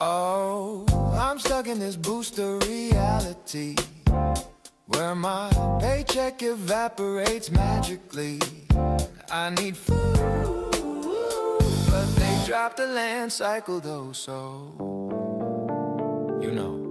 Oh, I'm stuck in this booster reality where my paycheck evaporates magically. I need food, but they dropped the land cycle though, so you know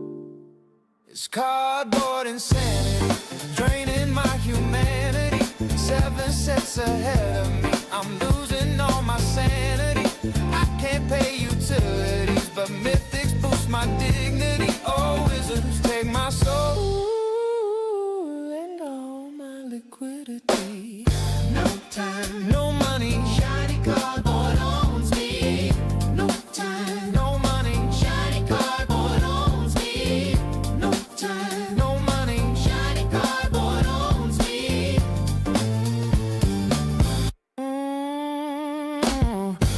it's cardboard insanity, draining my humanity. 7 sets ahead of me, I'm losing all my sanity. I can't pay utilities, but mythics boost my dignity. Oh, wizards take my soul and all my liquidity. No time, no money, shiny cardboard owns me. No time, no money, shiny cardboard owns me. No time, no money, shiny cardboard owns me.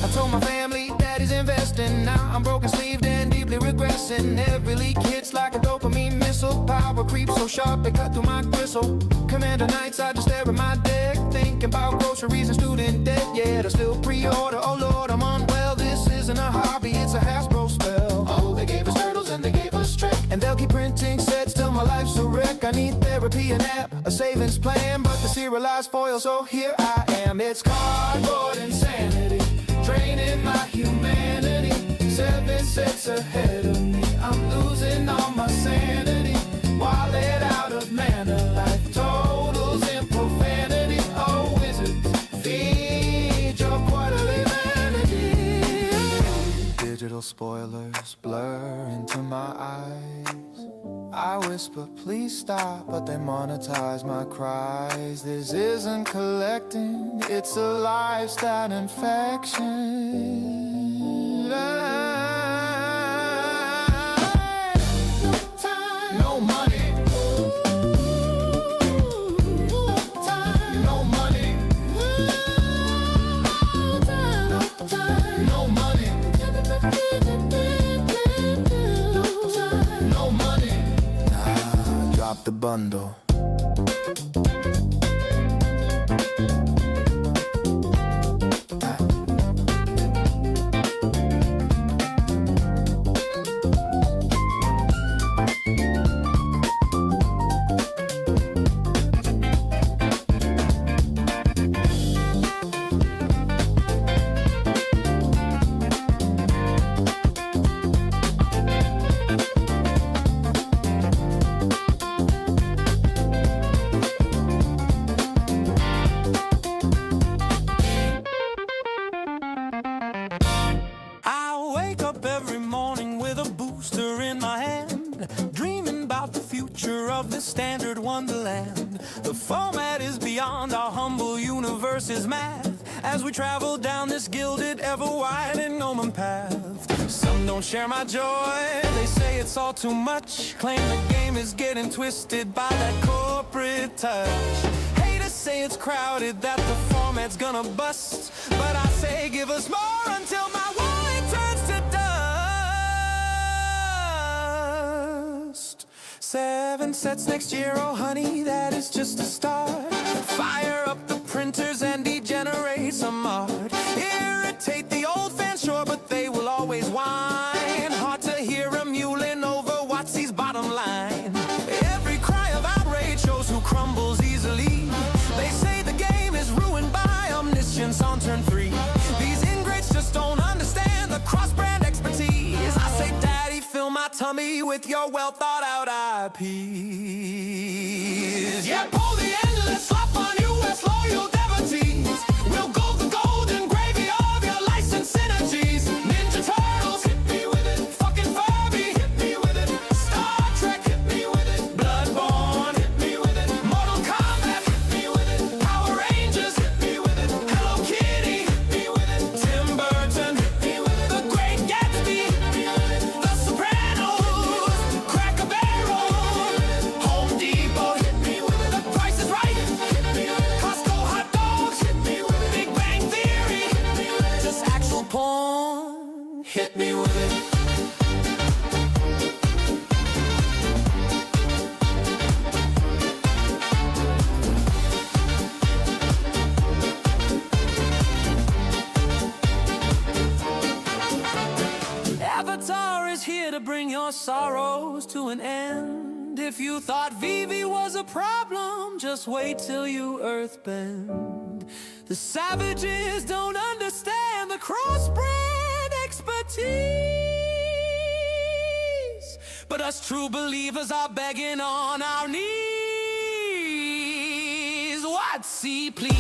I told my family daddy's investing. Now I'm broken sleeved and deeply regressing. Every leak hits like a dopamine missile. Power creeps so sharp they cut through my gristle. Commander nights I just stare at my deck, thinking about groceries and student debt. Yet I still pre-order, oh Lord I'm unwell. This isn't a hobby, it's a Hasbro spell. Oh, they gave us turtles and they gave us Trek, and they'll keep printing sets till my life's a wreck. I need therapy, an app, a savings plan, but the serialized foil, so here I am. It's cardboard insanity, draining my humanity. 7 sets ahead of me, I'm losing all my sanity. Wallet out of mana, life totals in profanity. Oh, wizards, feed your quarterly vanity. Digital spoilers blur into my eyes. I whisper, please stop, but they monetize my cries. This isn't collecting, it's a lifestyle infection. No money, no money, no money, no money. Drop the bundle. Every morning with a booster in my hand, dreaming about the future of this standard wonderland. The format is beyond our humble universe's math as we travel down this gilded, ever-widening Omen path. Some don't share my joy, they say it's all too much, claim the game is getting twisted by that corporate touch. Haters say it's crowded, that the format's gonna bust, but I say give us more until my wallet turns to dust. 7 sets next year, oh honey, that is just a start. Fire up the printers and degenerate some art. Irritate the old fans, sure, but they will always whine. Hard to hear them mewling over Watsy's bottom line. Every cry of outrage shows who crumbles easily. They say the game is ruined by omniscience on turn 3. These ingrates just don't understand the cross-brand expertise. I say, Daddy, fill my tummy with your well-thought-out IPs. Yeah, pull the endless slop on US loyal devotees. We'll go the golden gravy of your license synergies. Ninja Turtles, hit me with it. Fucking Furby, hit me with it. Star Trek, hit me with it. Bloodborne, hit me with it. Mortal Kombat, hit me with it. Power Rangers, hit me with it. Hello Kitty, hit me with it. Tim Burton, hit me with it. The Great Gatsby, hit me with it. The Sopranos, Cracker Barrel, Home Depot, hit me with it. The Price is Right, hit me with it. Costco hot dogs, hit me with it. Big Bang Theory, hit me with it. Just actual porn, hit me with it. to bring your sorrows to an end. If you thought Vivi was a problem, just wait till you earthbend. The savages don't understand the crossbred expertise, but us true believers are begging on our knees. What sea, please?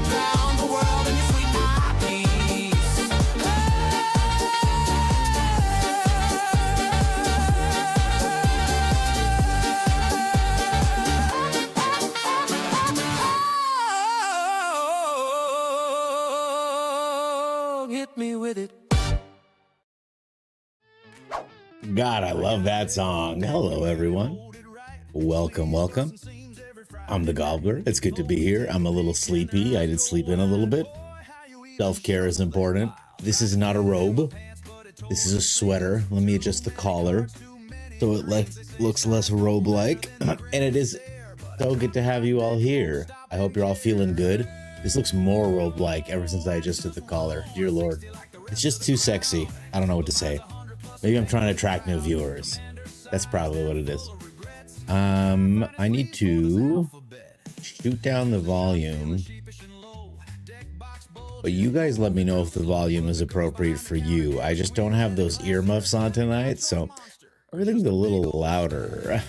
Drown the world in your sweet eye, please. Oh, hit me with it. God, I love that song. Hello, everyone. Welcome, welcome. I'm the Gobbler. It's good to be here. I'm a little sleepy. I did sleep in a little bit. Self-care is important. This is not a robe. This is a sweater. Let me adjust the collar so it looks less robe-like. And it is so good to have you all here. I hope you're all feeling good. This looks more robe-like ever since I adjusted the collar. Dear Lord. It's just too sexy. I don't know what to say. Maybe I'm trying to attract new viewers. That's probably what it is. I need to shoot down the volume. But you guys let me know if the volume is appropriate for you. I just don't have those earmuffs on tonight, so everything's a little louder.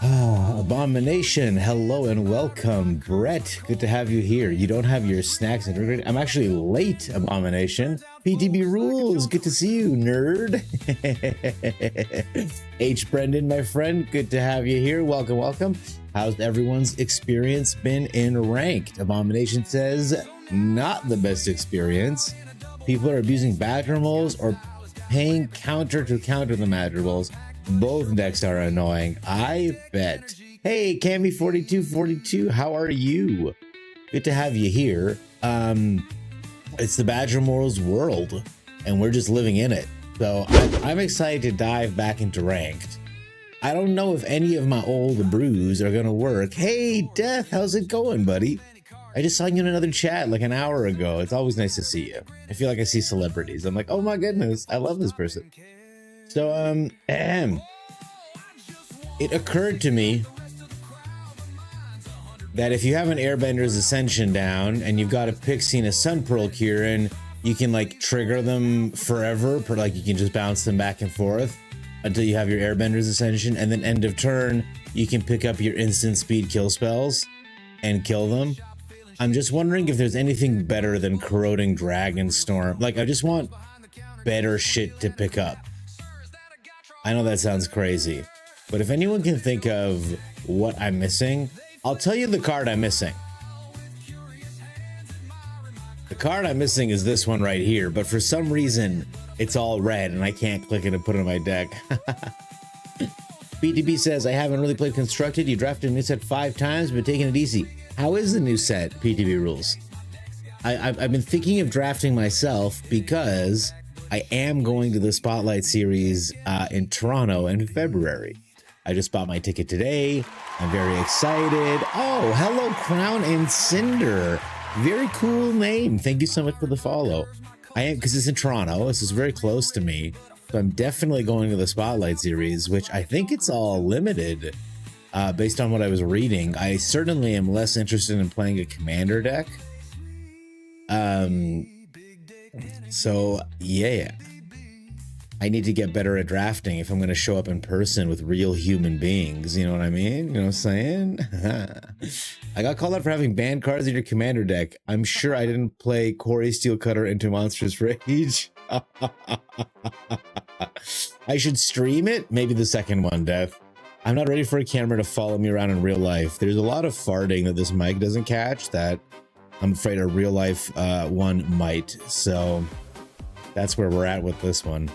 Abomination, hello and welcome. Brett, good to have you here. You don't have your snacks and drink. I'm actually late, Abomination. PTB rules, good to see you, nerd. H. Brendan, my friend, good to have you here. Welcome, welcome. How's everyone's experience been in ranked? Abomination says, not the best experience. People are abusing bathroom rolls or paying counter to counter the magic rolls. Both decks are annoying, I bet. Hey, Cammy4242, how are you? Good to have you here. It's the Badger Morals world, and we're just living in it. So I'm excited to dive back into ranked. I don't know if any of my old brews are gonna work. Hey, Death, how's it going, buddy? I just saw you in another chat like an hour ago. It's always nice to see you. I feel like I see celebrities. I'm like, oh my goodness, I love this person. So, it occurred to me that if you have an Airbender's Ascension down and you've got a Pixie and a Sun Pearl Kieran, you can like trigger them forever, like you can just bounce them back and forth until you have your Airbender's Ascension, and then end of turn, you can pick up your instant speed kill spells and kill them. I'm just wondering if there's anything better than Corroding Dragonstorm. Like, I just want better shit to pick up. I know that sounds crazy, but if anyone can think of what I'm missing, I'll tell you the card I'm missing. The card I'm missing is this one right here, but for some reason, it's all red and I can't click it and put it in my deck. BTB says, I haven't really played Constructed. You drafted a new set 5 times, but taking it easy. How is the new set, PTB rules? I've been thinking of drafting myself because I am going to the Spotlight Series in Toronto in February. I just bought my ticket today. I'm very excited. Oh, hello, Crown and Cinder. Very cool name. Thank you so much for the follow. I am, because it's in Toronto. This is very close to me. So I'm definitely going to the Spotlight Series, which I think it's all limited based on what I was reading. I certainly am less interested in playing a commander deck. So yeah, I need to get better at drafting if I'm going to show up in person with real human beings. You know what I mean? You know what I'm saying? I got called out for having banned cards in your commander deck. I'm sure I didn't play Corey Steelcutter into Monstrous Rage. I should stream it? Maybe the second one, Death. I'm not ready for a camera to follow me around in real life. There's a lot of farting that this mic doesn't catch that I'm afraid a real life one might. So that's where we're at with this one.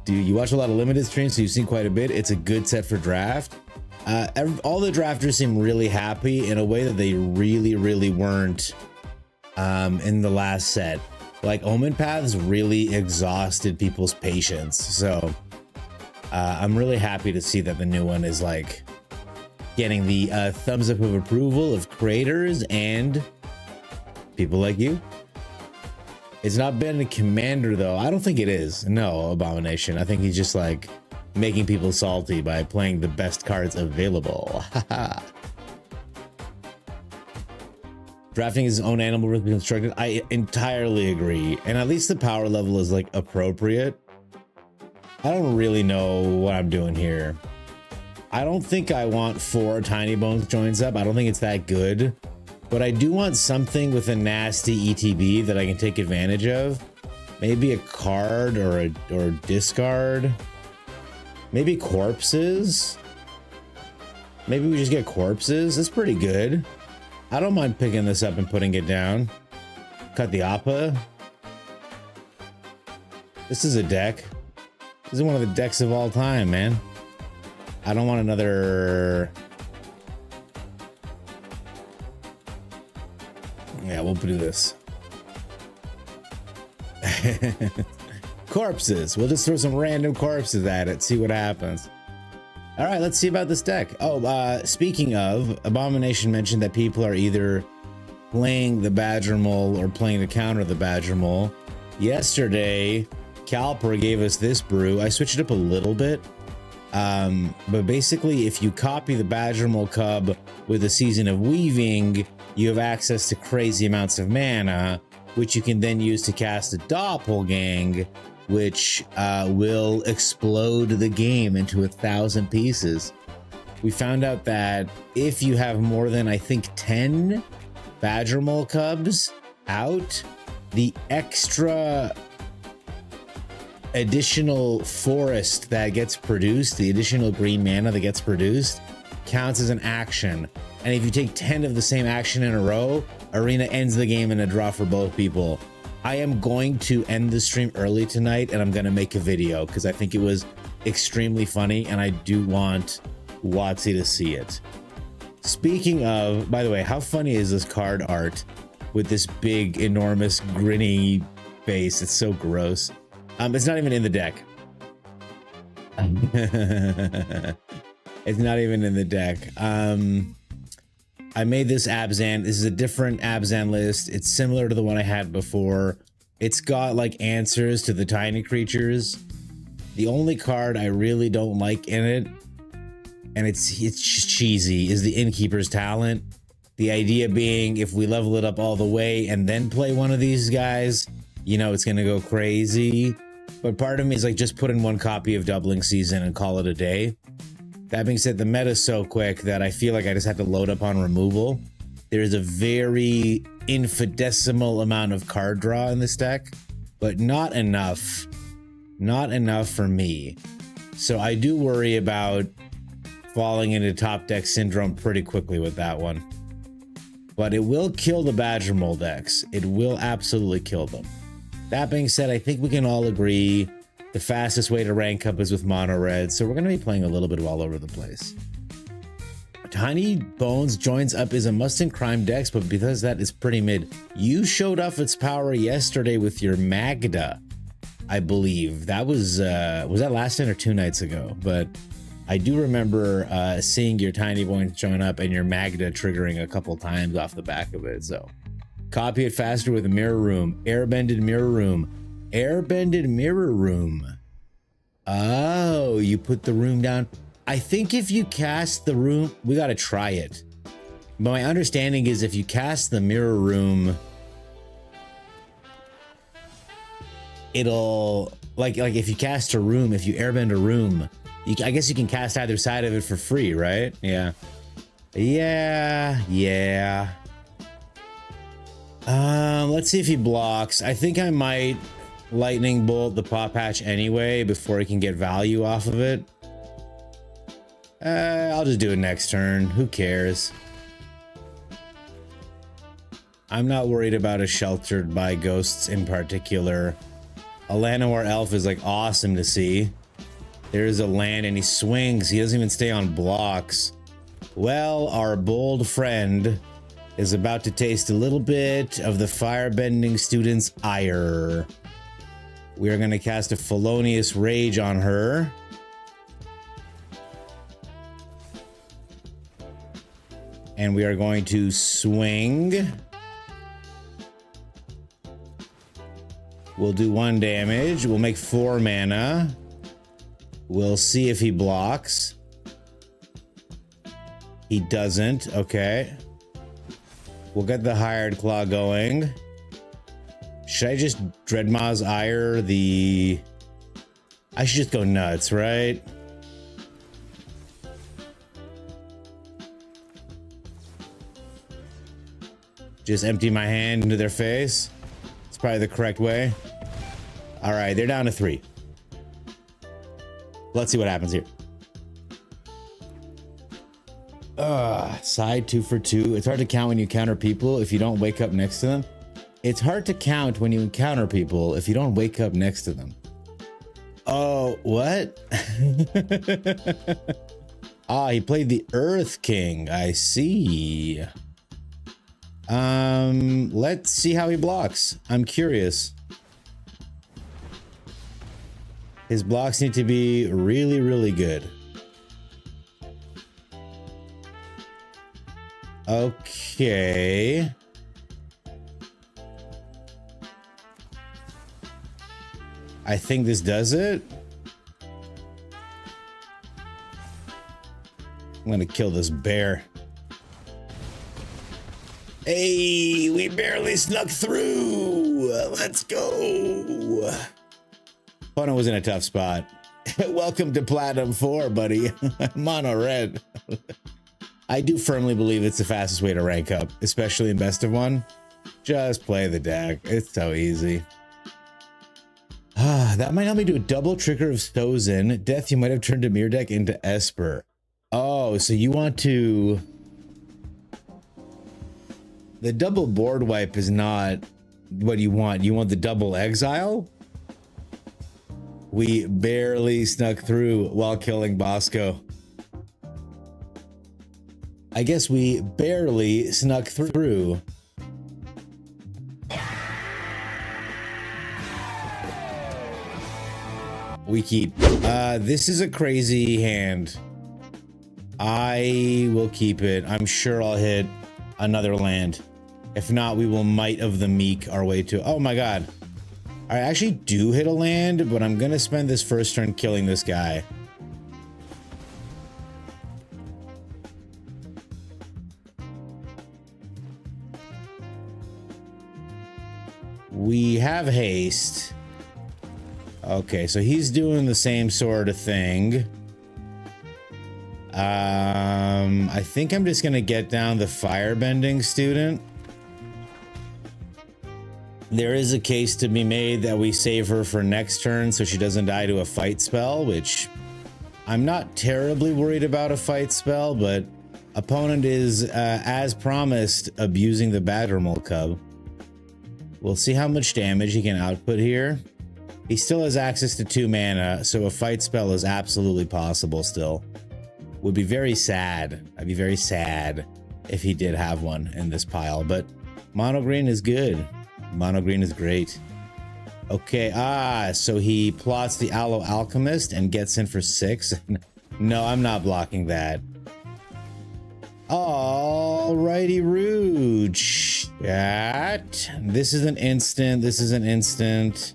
Do you watch a lot of limited streams, so you've seen quite a bit? It's a good set for draft. All the drafters seem really happy in a way that they really weren't in the last set. Like, Omen Paths really exhausted people's patience. So I'm really happy to see that the new one is like getting the thumbs up of approval of creators and people like you. It's not been a commander though. I don't think it is. No, Abomination. I think he's just like making people salty by playing the best cards available. Drafting his own animal with constructed. I entirely agree. And at least the power level is like appropriate. I don't really know what I'm doing here. I don't think I want 4 Tiny Bones joins up. I don't think it's that good. But I do want something with a nasty ETB that I can take advantage of. Maybe a card or a discard. Maybe corpses. Maybe we just get corpses. That's pretty good. I don't mind picking this up and putting it down. Cut the Appa. This is a deck. This is one of the decks of all time, man. I don't want another... Yeah, we'll do this. Corpses. We'll just throw some random corpses at it, see what happens. All right, let's see about this deck. Oh, speaking of, Abomination mentioned that people are either playing the Badger Mole or playing to counter the Badger Mole. Yesterday, Calper gave us this brew. I switched it up a little bit. But basically, if you copy the Badger Mole Cub with a Season of Weaving, you have access to crazy amounts of mana, which you can then use to cast a Doppelgang, which will explode the game into 1,000 pieces. We found out that if you have more than, I think, 10 Badger Mole Cubs out, the extra additional forest that gets produced, the additional green mana that gets produced, counts as an action. And if you take 10 of the same action in a row, Arena ends the game in a draw for both people. I am going to end the stream early tonight and I'm going to make a video because I think it was extremely funny and I do want Watsy to see it. Speaking of, by the way, how funny is this card art with this big, enormous, grinny face? It's so gross. It's not even in the deck. It's not even in the deck. I made this Abzan. This is a different Abzan list. It's similar to the one I had before. It's got like answers to the tiny creatures. The only card I really don't like in it, and it's cheesy, is the Innkeeper's Talent. The idea being if we level it up all the way and then play one of these guys, you know, it's gonna go crazy. But part of me is like, just put in 1 copy of Doubling Season and call it a day. That being said, the meta is so quick that I feel like I just have to load up on removal. There's a very infinitesimal amount of card draw in this deck, but not enough. Not enough for me. So I do worry about falling into top deck syndrome pretty quickly with that one. But it will kill the Badger Mole decks. It will absolutely kill them. That being said, I think we can all agree the fastest way to rank up is with mono red, so we're going to be playing a little bit of all over the place. Tiny Bones joins up is a Mustang Crime Dex, but because that is pretty mid. You showed off its power yesterday with your Magda, I believe. That was that last night or 2 nights ago? But I do remember seeing your Tiny Bones join up and your Magda triggering a couple times off the back of it, so. Copy it faster with a Mirror Room. Airbended Mirror Room. Airbended Mirror Room. Oh, you put the room down. I think if you cast the room, we got to try it. But my understanding is if you cast the Mirror Room, it'll like if you cast a room, if you airbend a room, I guess you can cast either side of it for free, right? Yeah. Let's see if he blocks. I think I might Lightning Bolt the Paw Patch anyway before he can get value off of it. I'll just do it next turn. Who cares? I'm not worried about a Sheltered by Ghosts in particular. A Llanowar Elf is like awesome to see. There's a land and he swings. He doesn't even stay on blocks. Well, our bold friend is about to taste a little bit of the Firebending student's ire. We are going to cast a Felonious Rage on her. And we are going to swing. We'll do 1 damage. We'll make 4 mana. We'll see if he blocks. He doesn't. Okay. We'll get the Hired Claw going. Should I just Dreadmaw's Ire the... I should just go nuts, right? Just empty my hand into their face. It's probably the correct way. All right, they're down to 3. Let's see what happens here. Side 2 for 2. It's hard to count when you counter people if you don't wake up next to them. It's hard to count when you encounter people if you don't wake up next to them. Oh, what? He played the Earth King. I see. Let's see how he blocks. I'm curious. His blocks need to be really, really good. Okay. I think this does it. I'm gonna kill this bear. Hey, we barely snuck through. Let's go. Pono was in a tough spot. Welcome to Platinum 4, buddy. Mono red. I do firmly believe it's the fastest way to rank up, especially in best of 1. Just play the deck. It's so easy. That might help me do a double trigger of Stozen. Death, you might have turned a mirror deck into Esper. Oh, so you want to... The double board wipe is not what you want. You want the double exile? We barely snuck through while killing Bosco. I guess we barely snuck through. We keep. This is a crazy hand. I will keep it. I'm sure I'll hit another land. If not, we will Might of the Meek our way to... Oh my god. I actually do hit a land, but I'm gonna spend this first turn killing this guy. We have haste. Okay, so he's doing the same sort of thing. I think I'm just gonna get down the firebending student. There is a case to be made that we save her for next turn so she doesn't die to a fight spell, which I'm not terribly worried about a fight spell, but opponent is, as promised, abusing the Badgermole Cub. We'll see how much damage he can output here. He still has access to 2 mana, so a fight spell is absolutely possible still. Would be very sad. I'd be very sad if he did have one in this pile, but mono green is good. Mono green is great. Okay, so he plots the Aloe Alchemist and gets in for 6. No, I'm not blocking that. Alrighty, Rouge. That. This is an instant. This is an instant.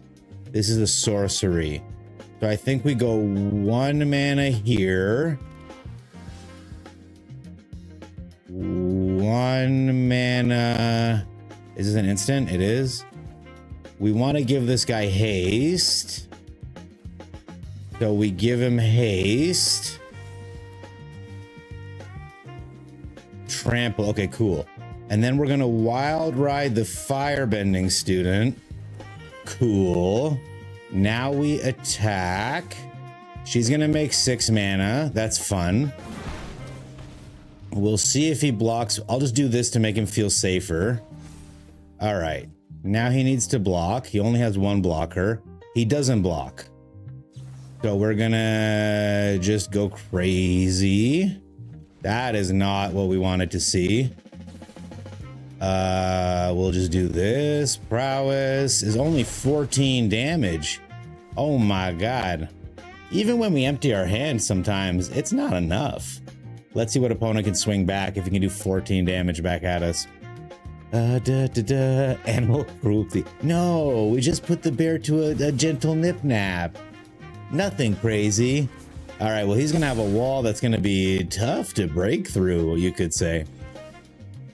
This is a sorcery. So I think we go 1 mana here. 1 mana. Is this an instant? It is. We want to give this guy haste. So we give him haste. Trample. Okay, cool. And then we're going to wild ride the firebending student. Cool. Now we attack. She's going to make 6 mana. That's fun. We'll see if he blocks. I'll just do this to make him feel safer. All right. Now he needs to block. He only has 1 blocker. He doesn't block. So we're gonna just go crazy. That is not what we wanted to see. We'll just do this. Prowess is only 14 damage. Oh my god. Even when we empty our hand sometimes, it's not enough. Let's see what opponent can swing back if he can do 14 damage back at us. Animal cruelty. No, we just put the bear to a gentle nip nap. Nothing crazy. All right, well, he's gonna have a wall that's gonna be tough to break through, you could say.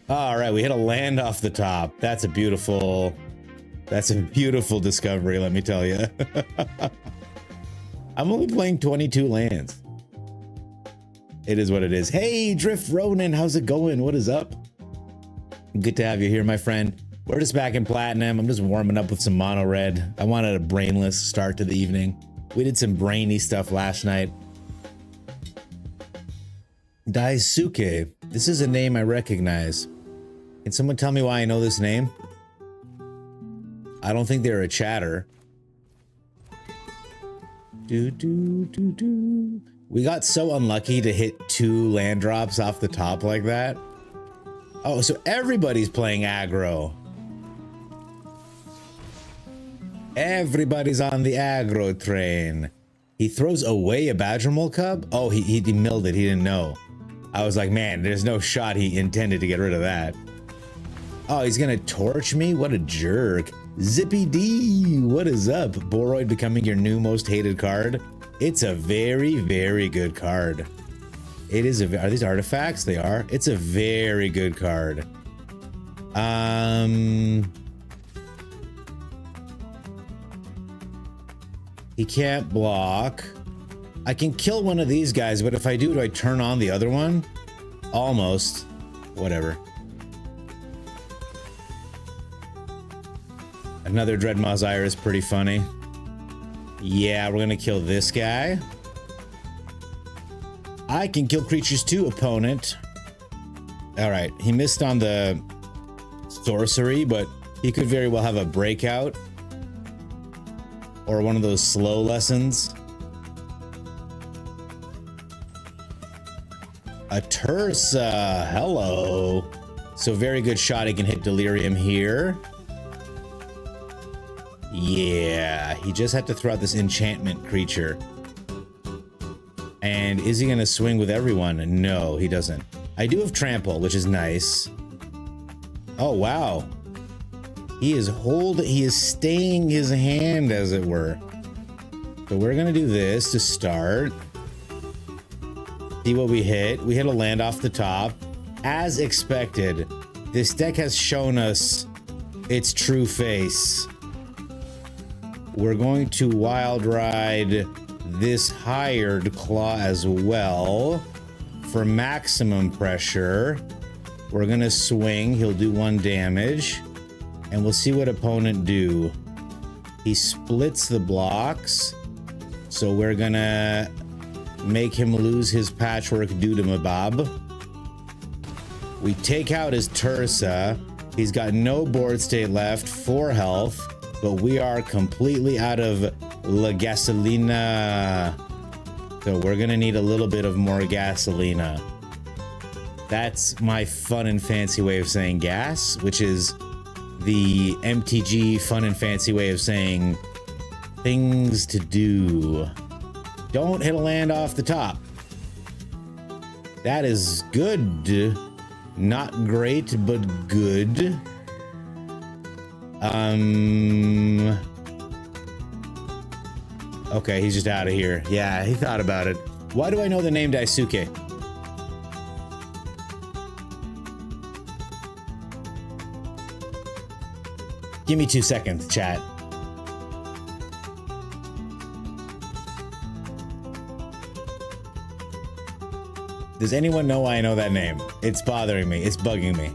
All right, we hit a land off the top. That's a beautiful discovery, let me tell you. I'm only playing 22 lands. It is what it is. Hey, Drift Ronin, how's it going? What is up? Good to have you here, my friend. We're just back in Platinum. I'm just warming up with some mono red. I wanted a brainless start to the evening. We did some brainy stuff last night. Daisuke. This is a name I recognize. Can someone tell me why I know this name? I don't think they're a chatter. We got so unlucky to hit 2 land drops off the top like that. Oh, so everybody's playing aggro. Everybody's on the aggro train. He throws away a Badgermole cub? Oh, he milled it. He didn't know. I was like, man, there's no shot he intended to get rid of that. Oh, he's gonna torch me? What a jerk. Zippy D, what is up? Boroid becoming your new most hated card. It's a very, very good card. It is are these artifacts? They are. It's a very good card. He can't block. I can kill one of these guys, but if I do I turn on the other one? Almost. Whatever. Another Dreadmaw's Ire is pretty funny. Yeah, we're gonna kill this guy. I can kill creatures too, opponent. All right, he missed on the sorcery, but he could very well have a breakout or one of those slow lessons. A Tersa, hello. So very good shot, he can hit Delirium here. Yeah, he just had to throw out this enchantment creature. And is he gonna swing with everyone? No, he doesn't. I do have trample, which is nice. Oh, wow. He is staying his hand, as it were. So we're gonna do this to start. See what we hit. We hit a land off the top. As expected, this deck has shown us its true face. We're going to wild ride this hired claw as well for maximum pressure. We're gonna swing. He'll do 1 damage, and we'll see what opponent do. He splits the blocks, so we're gonna make him lose his patchwork doodamabob. We take out his Tersa. He's got no board state left, 4 health, but we are completely out of La Gasolina. So we're gonna need a little bit of more gasolina. That's my fun and fancy way of saying gas, which is the MTG fun and fancy way of saying things to do. Don't hit a land off the top. That is good. Not great, but good. Okay, he's just out of here. Yeah, he thought about it. Why do I know the name Daisuke? Give me 2 seconds, chat. Does anyone know why I know that name? It's bothering me. It's bugging me.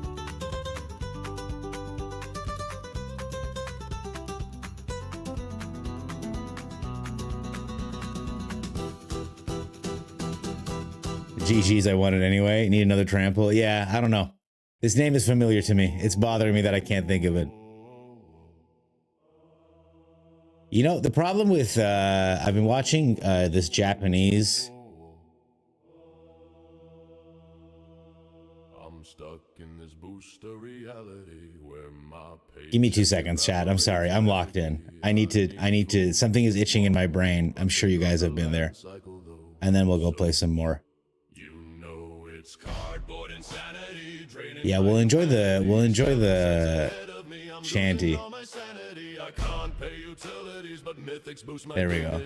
GG's, I won it anyway. Need another trample. Yeah, I don't know. This name is familiar to me. It's bothering me that I can't think of it. You know, the problem with, I've been watching this Japanese. I'm stuck in this booster reality where my Give me 2 seconds, chat. I'm sorry. I'm locked in. I need to, something is itching in my brain. I'm sure you guys have been there. And then we'll go play some more. You know it's cardboard insanity draining Yeah, we'll enjoy the shanty. There we go.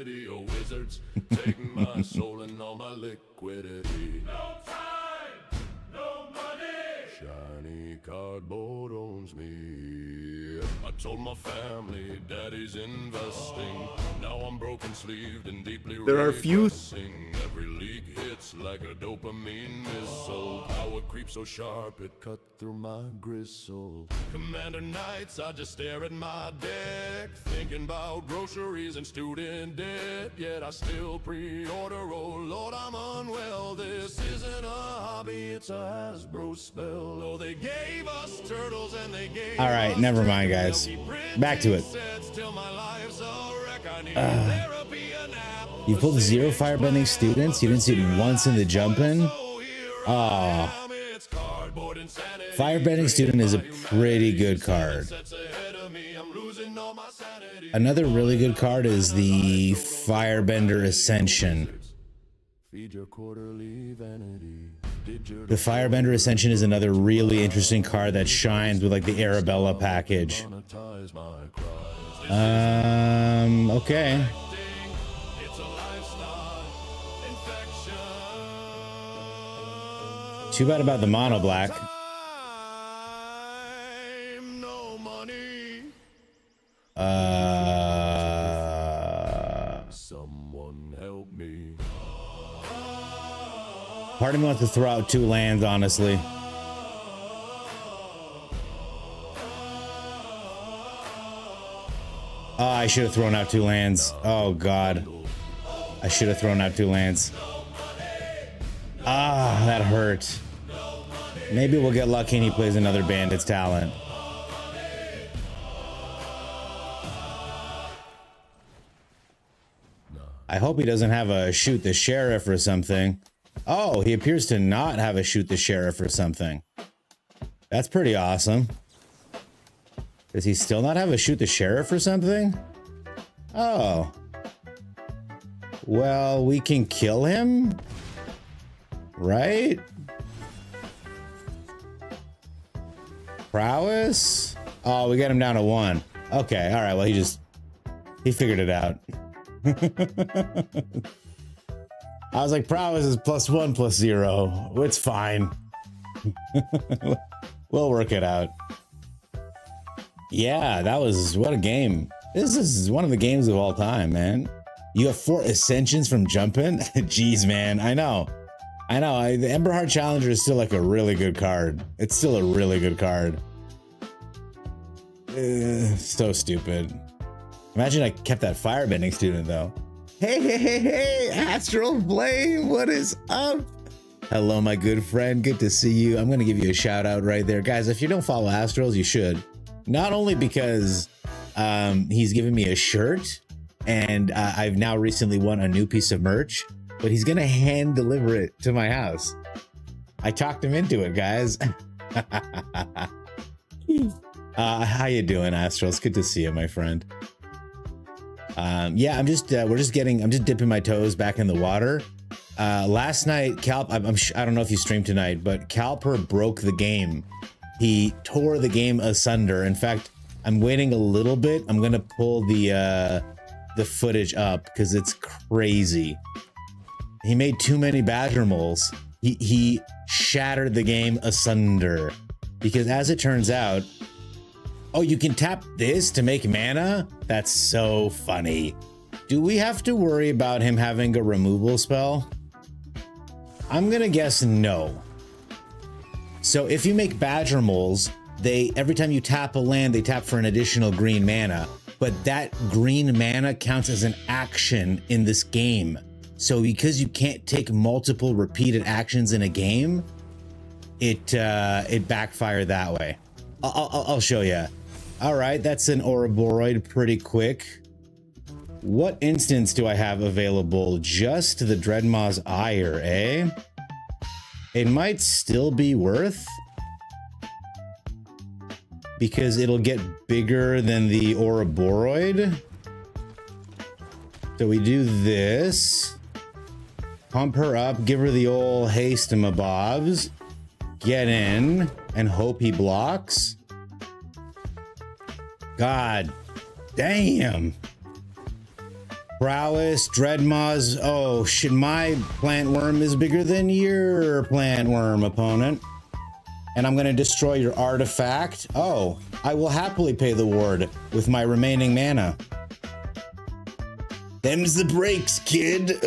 Shiny cardboard owns me. I told my family daddy's investing. Now I'm broken sleeved and deeply There are few. Every leak hits like a dopamine missile. Power creeps so sharp it cut through my gristle. Commander nights I just stare at my deck, thinking about groceries and student debt. Yet I still pre-order. Oh Lord, I'm unwell. This isn't a hobby, it's a Hasbro spell. Oh, they gave us turtles and they gave All right, never mind, guys. Back to it. You pulled 0 firebending students. You didn't see it once in the jumpin'. Oh, firebending student is a pretty good card. Another really good card is the Firebender Ascension. The Firebender Ascension is another really interesting card that shines with like the Arabella package. Okay. Too bad about the mono black. Someone help me. Part of me wants to throw out 2 lands, honestly. Oh, I should have thrown out 2 lands. Oh, God. I should have thrown out 2 lands. Ah, that hurt. Maybe we'll get lucky and he plays another Bandit's Talent. I hope he doesn't have a shoot the sheriff or something. Oh, he appears to not have a shoot the sheriff or something. That's pretty awesome. Does he still not have a shoot the sheriff or something? Oh. Well, we can kill him? Right? Prowess? Oh, we got him down to 1. Okay, all right, well, he figured it out. I was like, prowess is +1 +0. It's fine. We'll work it out. Yeah, that was, what a game. This is one of the games of all time, man. You have 4 Ascensions from jumping? Jeez, man, I know. The Emberheart Challenger is still like a really good card. It's still a really good card. So stupid. Imagine I kept that firebending student though. Hey, Astral Flame, what is up? Hello, my good friend, good to see you. I'm gonna give you a shout out right there. Guys, if you don't follow Astrals, you should. Not only because he's given me a shirt and I've now recently won a new piece of merch, but he's gonna hand deliver it to my house. I talked him into it, guys. How you doing, Astrals? Good to see you, my friend. Yeah, I'm just dipping my toes back in the water. Last night, I don't know if you streamed tonight, but Calper broke the game. He tore the game asunder. In fact, I'm waiting a little bit. I'm gonna pull the footage up because it's crazy. He made too many badger moles. He shattered the game asunder because, as it turns out, oh, you can tap this to make mana? That's so funny. Do we have to worry about him having a removal spell? I'm gonna guess no. So if you make badger moles, every time you tap a land, they tap for an additional green mana, but that green mana counts as an action in this game. So because you can't take multiple repeated actions in a game, it backfired that way. I'll show you. All right, that's an Ouroboros pretty quick. What instance do I have available? Just the Dreadmaw's Ire, eh? It might still be worth, because it'll get bigger than the Ouroboros. So we do this. Pump her up, give her the old haste mabobs. Get in. and hope he blocks? God damn. Prowess, Dreadmaws. Oh shit, my plant worm is bigger than your plant worm, opponent. And I'm gonna destroy your artifact. Oh, I will happily pay the ward with my remaining mana. Them's the breaks, kid.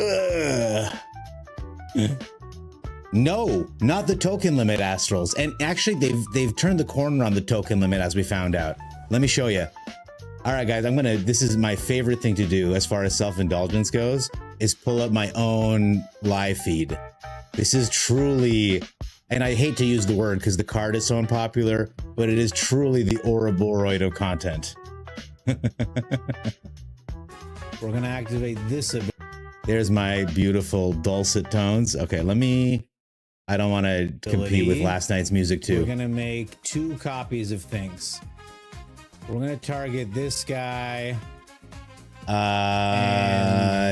No, not the token limit, Astrals. And actually, they've turned the corner on the token limit, as we found out. Let me show you. All right, guys, this is my favorite thing to do as far as self-indulgence goes, is pull up my own live feed. This is truly, and I hate to use the word because the card is so unpopular, but it is truly the Ouroboros of content. We're gonna activate this. There's my beautiful dulcet tones. Okay, I don't want to compete with last night's music too. We're gonna make 2 copies of things. We're gonna target this guy.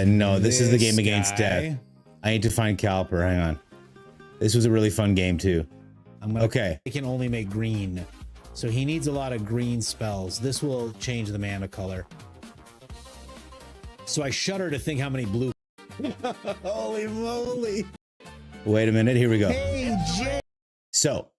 No, this is the game against death. I need to find Caliper. Hang on. This was a really fun game too. Okay. He can only make green, so he needs a lot of green spells. This will change the mana color. So I shudder to think how many blue. Holy moly! Wait a minute. Here we go. Hey, Jay. So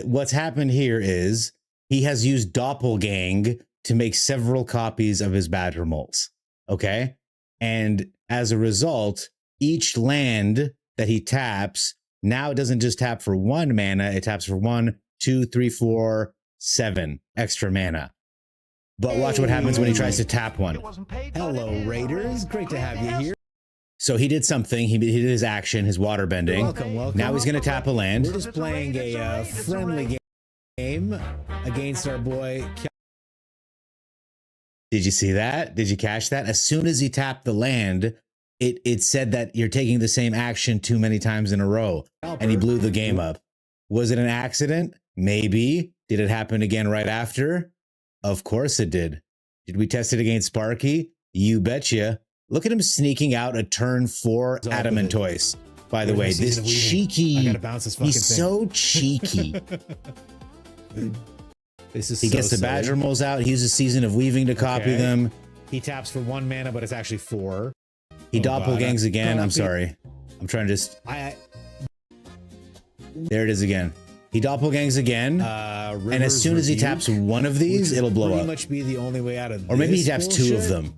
what's happened here is he has used Doppelgang to make several copies of his Badger Moles. Okay, and as a result, each land that he taps now doesn't just tap for 1 mana; it taps for 1, 2, 3, 4, 7 extra mana. But watch what happens when he tries to tap 1. Hello, Raiders. Great to have you here. So he did something. He did his action, his water bending. Welcome. Now he's going to tap a land. We're just playing a friendly game against our boy. Did you see that? Did you catch that? As soon as he tapped the land, it said that you're taking the same action too many times in a row, and he blew the game up. Was it an accident? Maybe. Did it happen again right after? Of course it did. Did we test it against Sparky? You betcha. Look at him sneaking out a turn 4 Adamant Toys. By the way, this cheeky. I gotta bounce this fucking thing. He's so cheeky. He gets the Badger Moles out. He uses Season of Weaving to copy them. He taps for 1 mana, but it's actually 4. He doppelgangs again. I'm sorry. I'm trying to just. There it is again. He doppelgangs again, and as soon as he taps 1 of these, it'll blow up. Pretty much be the only way out of this. Or maybe he taps 2 of them.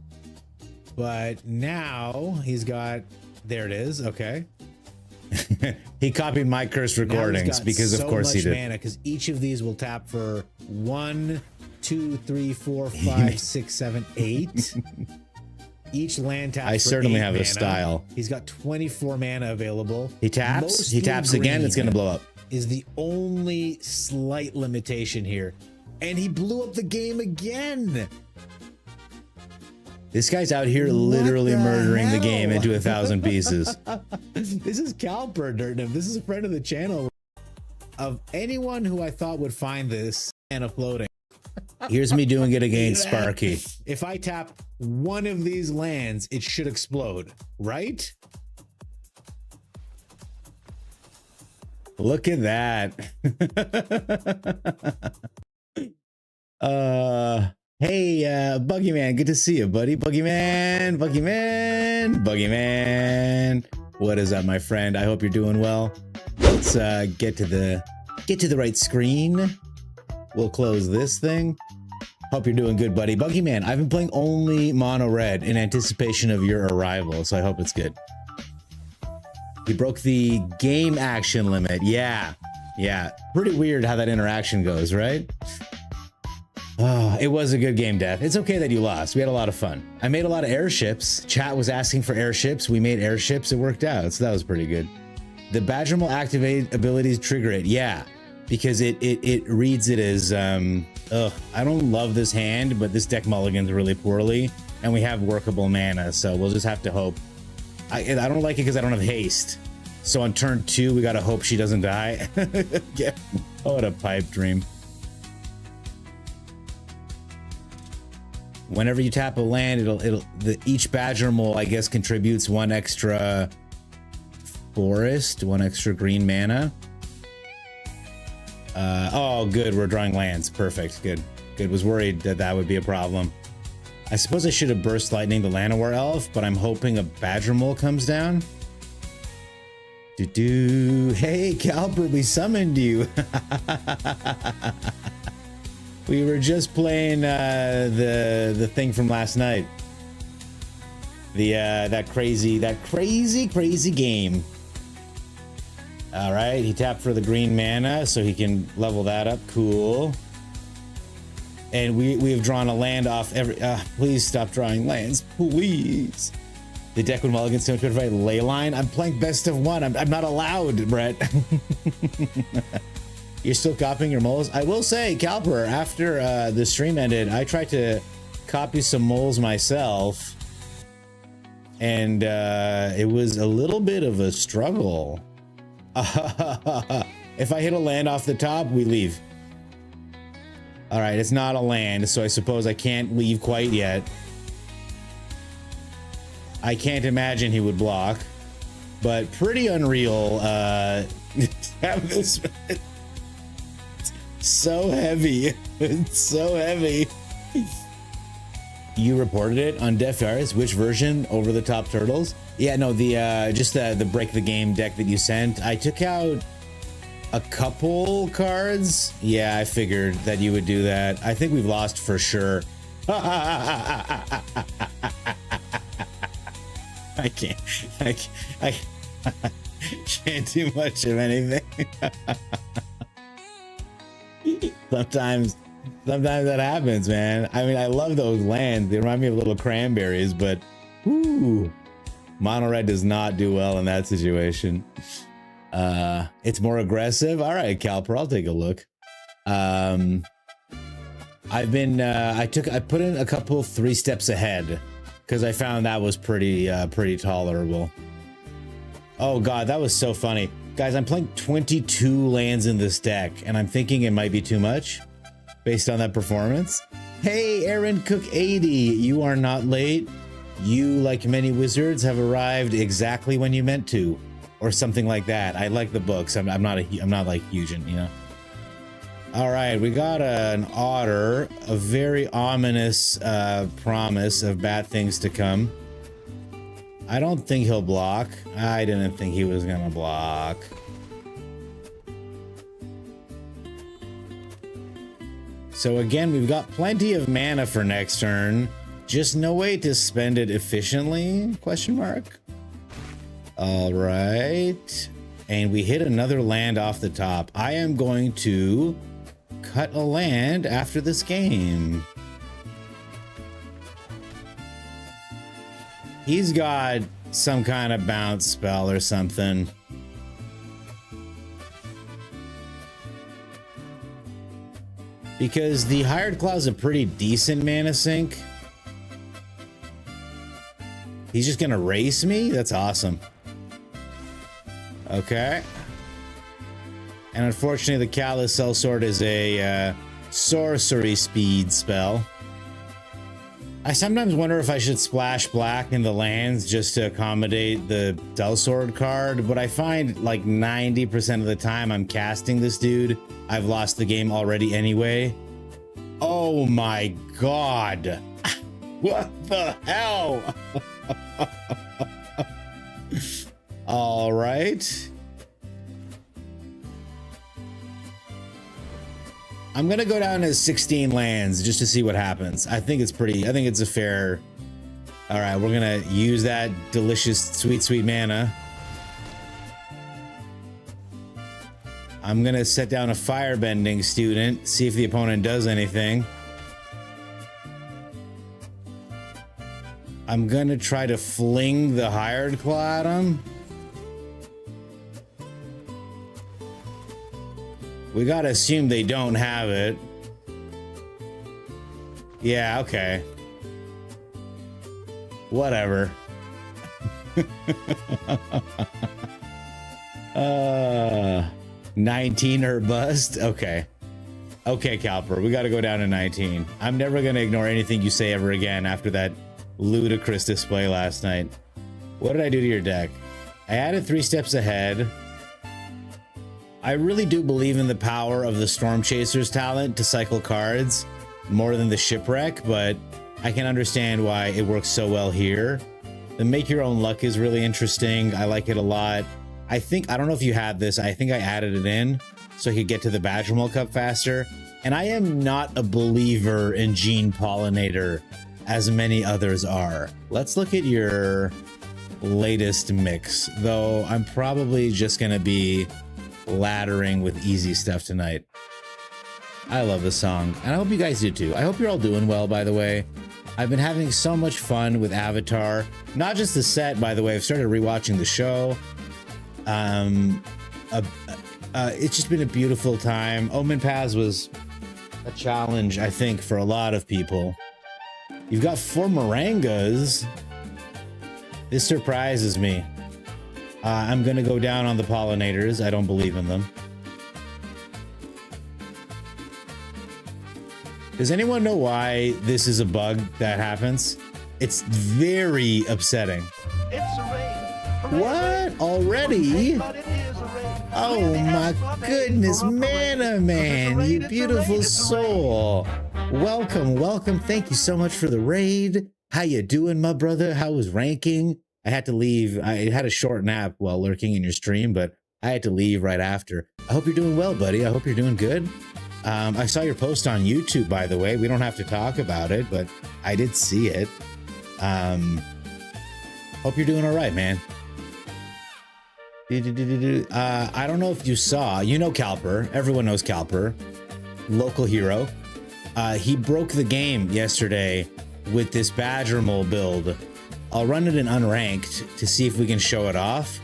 But now he's got. There it is. Okay. He copied my cursed recordings because, of course, he did. Because each of these will tap for 1, 2, 3, 4, 5, 6, 7, 8. Each land taps. I certainly have a style. He's got 24 mana available. He taps. He taps again. It's gonna blow up. Is the only slight limitation here, and he blew up the game again. This guy's out here literally murdering the game into 1,000 pieces. This is Calper, Dirtnip. This is a friend of the channel. Of anyone who I thought would find this and uploading. Here's me doing it against Sparky. If I tap 1 of these lands, it should explode, right? Look at that. Hey, Buggyman, good to see you, buddy. Buggyman. What is up, my friend? I hope you're doing well. Let's get to the right screen. We'll close this thing. Hope you're doing good, buddy. Buggyman, I've been playing only mono red in anticipation of your arrival, so I hope it's good. He broke the game action limit. Yeah. Pretty weird how that interaction goes, right? Oh, it was a good game, Death. It's okay that you lost. We had a lot of fun. I made a lot of airships. Chat was asking for airships. We made airships. It worked out, so that was pretty good. The Badger Mole activate abilities trigger it. Yeah, because it reads it as, I don't love this hand, but this deck mulligans really poorly, and we have workable mana, so we'll just have to hope. I don't like it because I don't have haste. So on turn 2, we gotta hope she doesn't die. Yeah. Oh, what a pipe dream. Whenever you tap a land, each Badger Mole, I guess, contributes 1 extra forest, 1 extra green mana. Oh, good. We're drawing lands. Perfect. Good. Good. Was worried that that would be a problem. I suppose I should have burst lightning the Llanowar elf, but I'm hoping a badger mole comes down. Hey, Calper, we summoned you. We were just playing the thing from last night. That crazy game. All right, he tapped for the green mana, so he can level that up. Cool. And we have drawn a land off every. Please stop drawing lands, please. The deck with mulligans to provide Leyline. I'm playing best of one. I'm not allowed, Brett. You're still copying your moles? I will say, Calper, after the stream ended, I tried to copy some moles myself, and it was a little bit of a struggle. If I hit a land off the top, we leave. All right, it's not a land, so I suppose I can't leave quite yet. I can't imagine he would block, but pretty unreal. Have this so heavy. It's so heavy. You reported it on Def Iris. Which version? Over the Top Turtles? Yeah, no, the just the break the game deck that you sent. I took out a couple cards. Yeah, I figured that you would do that. I think we've lost for sure. I can't do much of anything. Sometimes that happens, man. I mean, I love those lands. They remind me of little cranberries, but whoo, mono red does not do well in that situation. It's more aggressive. All right, Calper, I'll take a look. I put in a couple 3 steps ahead because I found that was pretty tolerable. Oh god, that was so funny. Guys, I'm playing 22 lands in this deck, and I'm thinking it might be too much based on that performance. Hey, Aaron Cook 80, you are not late. You, like many wizards, have arrived exactly when you meant to, or something like that. I like the books. I'm not like Hugin, you know. All right, we got an otter, a very ominous promise of bad things to come. I don't think he'll block. I didn't think he was gonna block. So again, we've got plenty of mana for next turn. Just no way to spend it efficiently? Question mark. All right. And we hit another land off the top. I am going to cut a land after this game. He's got some kind of bounce spell or something. Because the Hired Claw is a pretty decent mana sink. He's just gonna race me? That's awesome. Okay. And unfortunately, the Callous Sellsword is a sorcery speed spell. I sometimes wonder if I should splash black in the lands just to accommodate the Sellsword card, but I find like 90% of the time I'm casting this dude, I've lost the game already anyway. Oh my god. What the hell? All right. I'm gonna go down to 16 lands just to see what happens. I think it's a fair. All right, we're gonna use that delicious, sweet mana. I'm gonna set down a firebending student, see if the opponent does anything. I'm gonna try to fling the Hired Claw at him. We gotta assume they don't have it. Yeah, okay. Whatever. 19 or bust? Okay. Okay, Calper, we gotta go down to 19. I'm never gonna ignore anything you say ever again after that ludicrous display last night. What did I do to your deck? I added 3 steps ahead. I really do believe in the power of the Storm Chaser's talent to cycle cards more than the Shipwreck, but I can understand why it works so well here. The Make Your Own Luck is really interesting. I like it a lot. I don't know if you had this, I think I added it in so I could get to the Badgermole Cup faster. And I am not a believer in Gene Pollinator as many others are. Let's look at your latest mix, though I'm probably just gonna be laddering with easy stuff tonight. I love this song, and I hope you guys do too. I hope you're all doing well, by the way. I've been having so much fun with Avatar. Not just the set, by the way. I've started rewatching the show. It's just been a beautiful time. Omen Pass was a challenge, I think, for a lot of people. You've got 4 Morangas. This surprises me. I'm gonna go down on the pollinators. I don't believe in them. Does anyone know why this is a bug that happens? It's very upsetting. It's a rain. What? Already? Oh my goodness, Mana Man, you beautiful soul. Welcome, welcome. Thank you so much for the raid. How you doing, my brother? How was ranking? I had to leave. I had a short nap while lurking in your stream, but I had to leave right after. I hope you're doing well, buddy. I hope you're doing good. I saw your post on YouTube, by the way. We don't have to talk about it, but I did see it. Hope you're doing all right, man. I don't know if you saw, you know Calper. Everyone knows Calper. Local hero. He broke the game yesterday with this Badgermole build. I'll run it in unranked to see if we can show it off.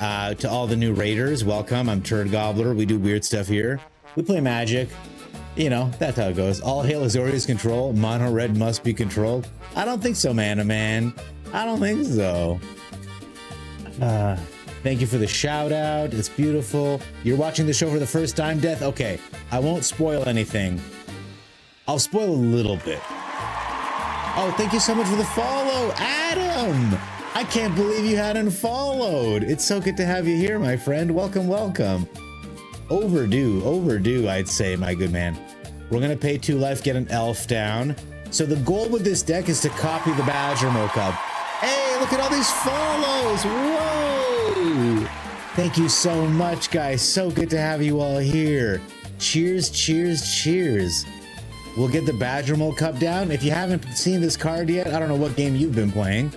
To all the new raiders, welcome. I'm Turd Gobbler. We do weird stuff here. We play Magic. You know, that's how it goes. All hail Azorius control. Mono red must be controlled. I don't think so, Mana Man. I don't think so. Thank you for the shout out. It's beautiful. You're watching the show for the first time, Death? Okay, I won't spoil anything. I'll spoil a little bit. Oh, thank you so much for the follow, Adam. I can't believe you hadn't followed. It's so good to have you here, my friend. Welcome, welcome. Overdue, I'd say, my good man. We're gonna pay 2 life, get an elf down. So the goal with this deck is to copy the Badgermole Cup. Hey, look at all these follows. Whoa! Thank you so much, guys. So good to have you all here. Cheers, cheers, cheers. We'll get the Badgermole Cup down. If you haven't seen this card yet, I don't know what game you've been playing.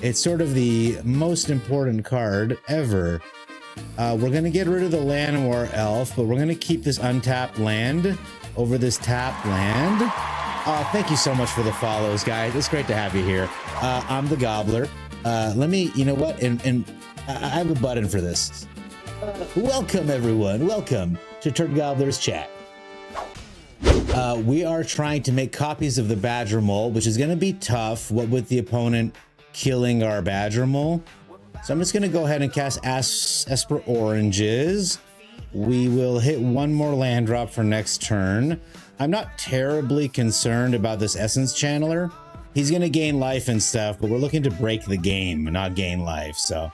It's sort of the most important card ever. We're gonna get rid of the Llanowar Elf, but we're gonna keep this untapped land over this tapped land. Thank you so much for the follows, guys. It's great to have you here. I'm the Gobbler. Let me, you know what? And I have a button for this. Welcome, everyone. Welcome to Turd Gobbler's chat. We are trying to make copies of the Badgermole, which is going to be tough, what with the opponent killing our Badgermole. So I'm just going to go ahead and cast Esper Oranges. We will hit 1 more land drop for next turn. I'm not terribly concerned about this Essence Channeler. He's going to gain life and stuff, but we're looking to break the game, not gain life. So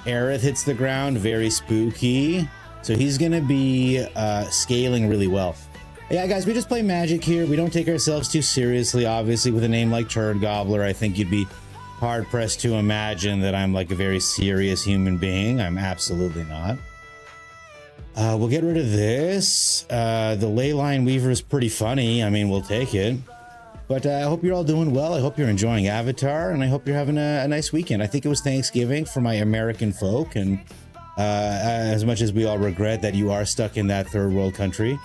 Aerith hits the ground, very spooky. So he's going to be scaling really well. Yeah, guys, we just play Magic here. We don't take ourselves too seriously, obviously. With a name like Turd Gobbler, I think you'd be hard-pressed to imagine that I'm like a very serious human being. I'm absolutely not. We'll get rid of this. The Leyline Weaver is pretty funny. I mean, we'll take it. But I hope you're all doing well. I hope you're enjoying Avatar, and I hope you're having a nice weekend. I think it was Thanksgiving for my American folk, and as much as we all regret that you are stuck in that third world country,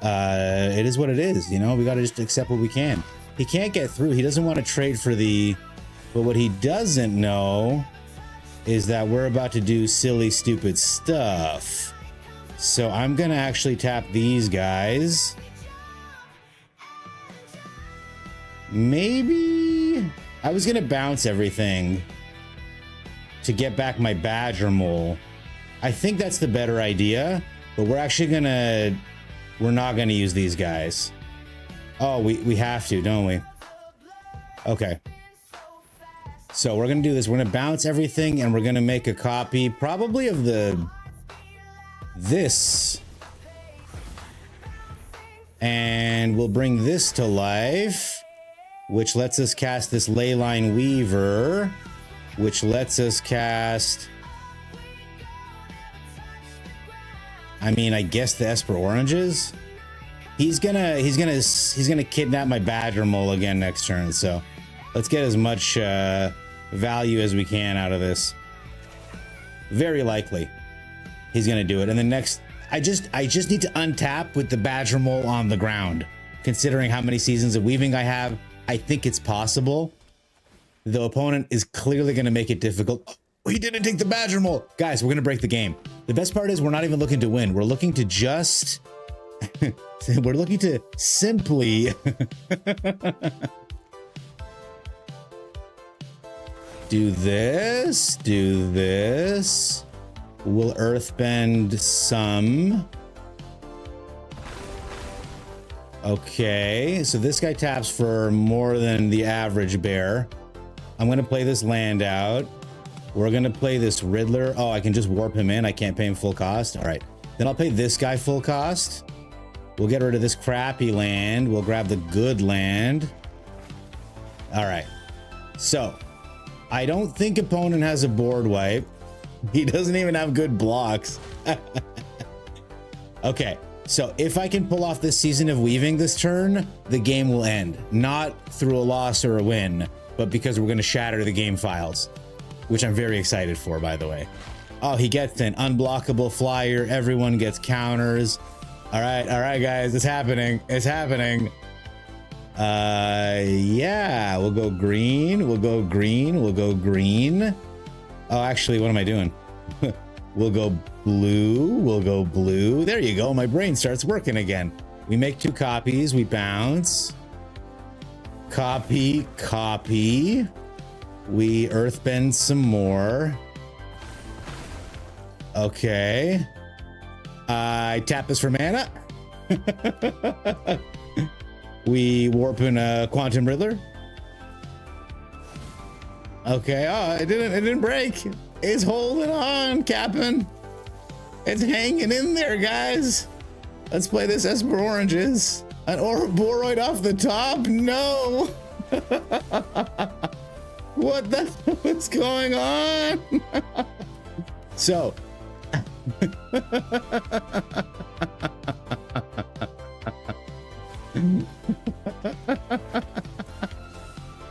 it is what it is. You know, we got to just accept what we can. He can't get through. He doesn't want to trade for the... But what he doesn't know is that we're about to do silly, stupid stuff. So I'm going to actually tap these guys. Maybe... I was going to bounce everything to get back my Badgermole. I think that's the better idea, but we're actually going to... We're not going to use these guys. Oh, we have to, don't we? Okay. So we're going to do this. We're going to bounce everything, and we're going to make a copy, probably of the this. And we'll bring this to life, which lets us cast this Leyline Weaver, which lets us cast, I mean, I guess the Esper Oranges. He's gonna kidnap my Badger Mole again next turn, so let's get as much value as we can out of this. Very likely he's gonna do it. And the next, I just need to untap with the Badger Mole on the ground. Considering how many seasons of weaving I have, I think it's possible. The opponent is clearly gonna make it difficult. Oh, he didn't take the Badger Mole. Guys, we're gonna break the game. The best part is we're not even looking to win. We're looking to just we're looking to simply do this, do this. We'll earthbend some. Okay, so this guy taps for more than the average bear. I'm gonna play this land out. We're gonna play this Riddler. Oh, I can just warp him in. I can't pay him full cost. All right, then I'll pay this guy full cost. We'll get rid of this crappy land. We'll grab the good land. All right, so I don't think opponent has a board wipe. He doesn't even have good blocks. Okay, so if I can pull off this Season of Weaving this turn, the game will end. Not through a loss or a win, but because we're gonna shatter the game files, which I'm very excited for, by the way. Oh, he gets an unblockable flyer. Everyone gets counters. All right, guys, it's happening. It's happening. Yeah, we'll go green. We'll go green. We'll go green. Oh, actually, what am I doing? We'll go blue. We'll go blue. There you go. My brain starts working again. We make 2 copies. We bounce. Copy, copy. We earthbend some more. Okay. I tap this for mana. We warp in a Quantum Riddler. Okay. Oh, it didn't break. It's holding on, Captain. It's hanging in there, guys. Let's play this Esper Oranges. An Ouroboros off the top? No. What's going on? So.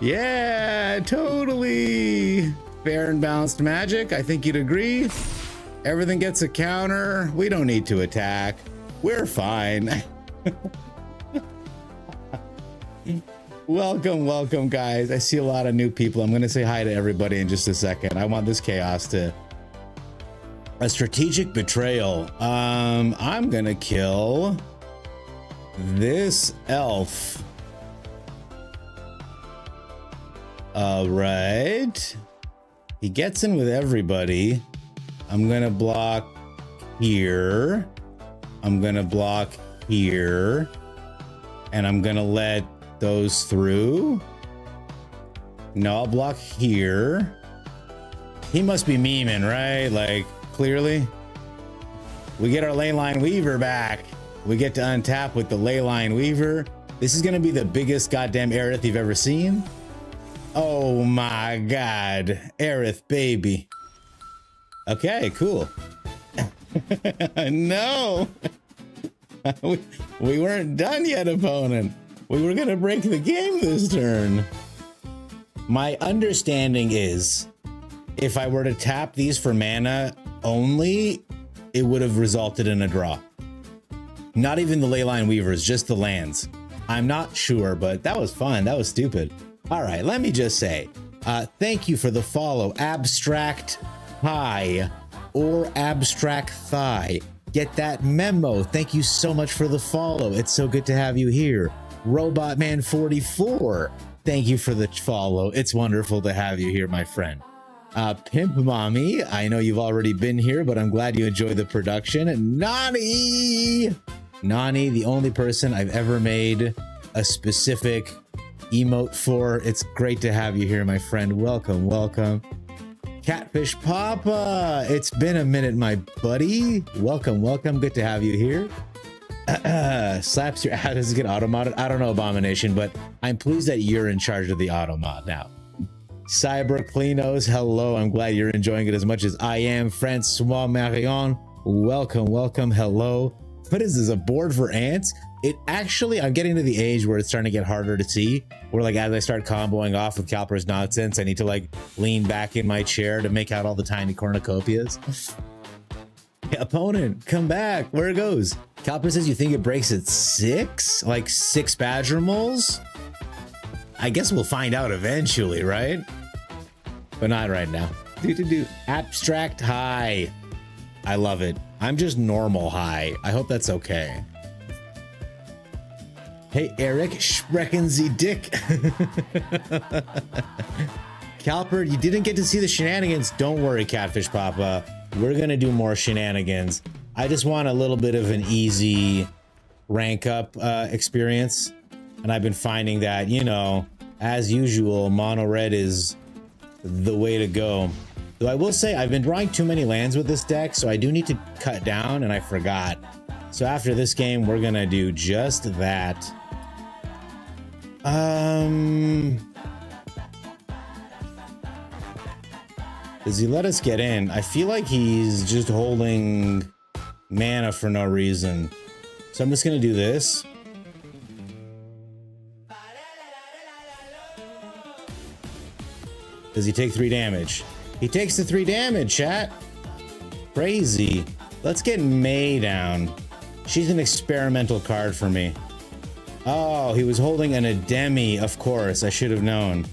Yeah, totally. Fair and balanced magic. I think you'd agree. Everything gets a counter. We don't need to attack. We're fine. Welcome, guys. I see a lot of new people. I'm going to say hi to everybody in just a second. I want this chaos to... A strategic betrayal. I'm going to kill this elf. All right. He gets in with everybody. I'm going to block here. I'm going to block here. And I'm going to let those through. No, I'll block here. He must be memeing, right? Like, clearly. We get our Leyline Weaver back. We get to untap with the Leyline Weaver. This is going to be the biggest goddamn Aerith you've ever seen. Oh my god. Aerith, baby. Okay, cool. No. We weren't done yet, opponent. We were going to break the game this turn. My understanding is if I were to tap these for mana only, it would have resulted in a draw. Not even the Leyline Weavers, just the lands. I'm not sure, but that was fun. That was stupid. All right, let me just say, thank you for the follow, Abstract High or Abstract Thigh. Get that memo. Thank you so much for the follow. It's so good to have you here. Robotman44, thank you for the follow. It's wonderful to have you here, my friend. Pimp Mommy, I know you've already been here, but I'm glad you enjoy the production. Nani, the only person I've ever made a specific emote for. It's great to have you here, my friend. Welcome. Catfish Papa, it's been a minute, my buddy. Welcome, welcome. Good to have you here. Slaps your ass. Does it get auto-modded? I don't know, Abomination, but I'm pleased that you're in charge of the auto-mod now. Cyber Cleanos, hello. I'm glad you're enjoying it as much as I am. Francois Marion, welcome, welcome. Hello. What is this, a board for ants? It actually, I'm getting to the age where it's starting to get harder to see, where like as I start comboing off with Calper's nonsense, I need to like lean back in my chair to make out all the tiny cornucopias. Opponent, come back. Where it goes? Calper says you think it breaks at 6? Like 6 badger moles? I guess we'll find out eventually, right? But not right now. Abstract high. I love it. I'm just normal high. I hope that's okay. Hey, Eric, sprechen Sie dick. Calper, you didn't get to see the shenanigans. Don't worry, Catfish Papa. We're going to do more shenanigans. I just want a little bit of an easy rank up experience. And I've been finding that, you know, as usual, mono red is the way to go. Though I will say I've been drawing too many lands with this deck, so I do need to cut down, and I forgot. So after this game, we're gonna do just that. Does he let us get in? I feel like he's just holding mana for no reason. So I'm just gonna do this. Does he take 3 damage? He takes the 3 damage, chat. Crazy. Let's get May down. She's an experimental card for me. Oh, he was holding an Ademi, of course. I should have known.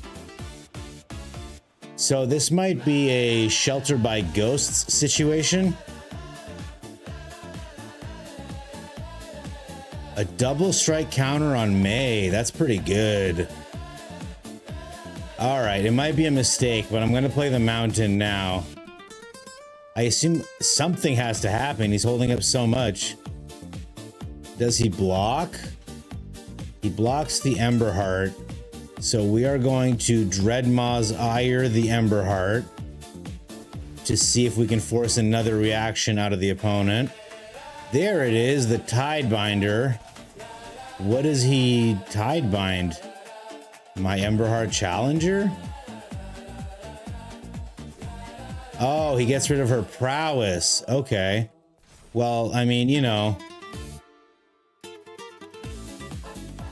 So this might be a Shelter by Ghosts situation. A double strike counter on May. That's pretty good. All right, it might be a mistake, but I'm going to play the mountain now. I assume something has to happen. He's holding up so much. Does he block? He blocks the Emberheart. So we are going to Dreadmaw's Ire the Emberheart to see if we can force another reaction out of the opponent. There it is, the Tidebinder. What does he Tidebind? My Emberheart Challenger? Oh, he gets rid of her prowess. Okay. Well, I mean, you know,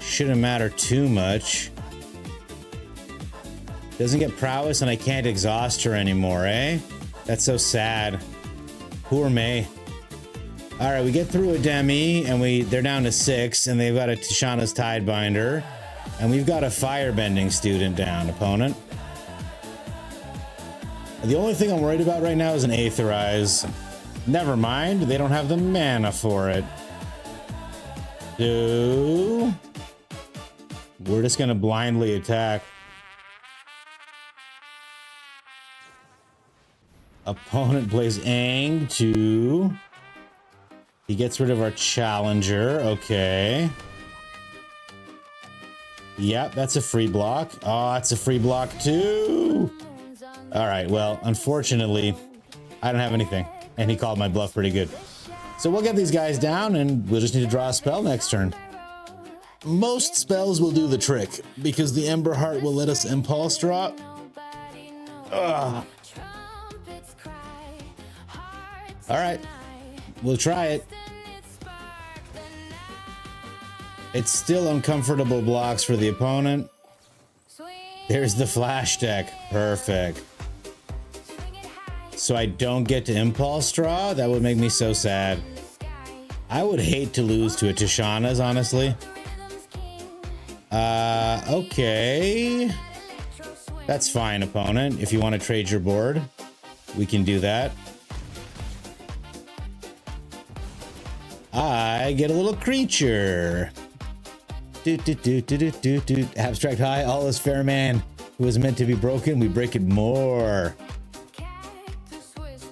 shouldn't matter too much. Doesn't get prowess and I can't exhaust her anymore, eh? That's so sad. Poor May. All right, we get through a Demi and they're down to 6 and they've got a Tishana's Tidebinder. And we've got a Firebending student down, opponent. The only thing I'm worried about right now is an Aetherize. Never mind, they don't have the mana for it. So we're just gonna blindly attack. Opponent plays Aang to... He gets rid of our Challenger, okay. Yep, that's a free block. Oh, that's a free block too. All right, well, unfortunately, I don't have anything. And he called my bluff pretty good. So we'll get these guys down and we'll just need to draw a spell next turn. Most spells will do the trick because the Emberheart will let us impulse drop. Ugh. All right, we'll try it. It's still uncomfortable blocks for the opponent. There's the flash deck. Perfect. So I don't get to impulse draw? That would make me so sad. I would hate to lose to a Tishana's, honestly. Okay. That's fine, opponent. If you want to trade your board, we can do that. I get a little creature. Abstract high, all is fair, man. It was meant to be broken, we break it more.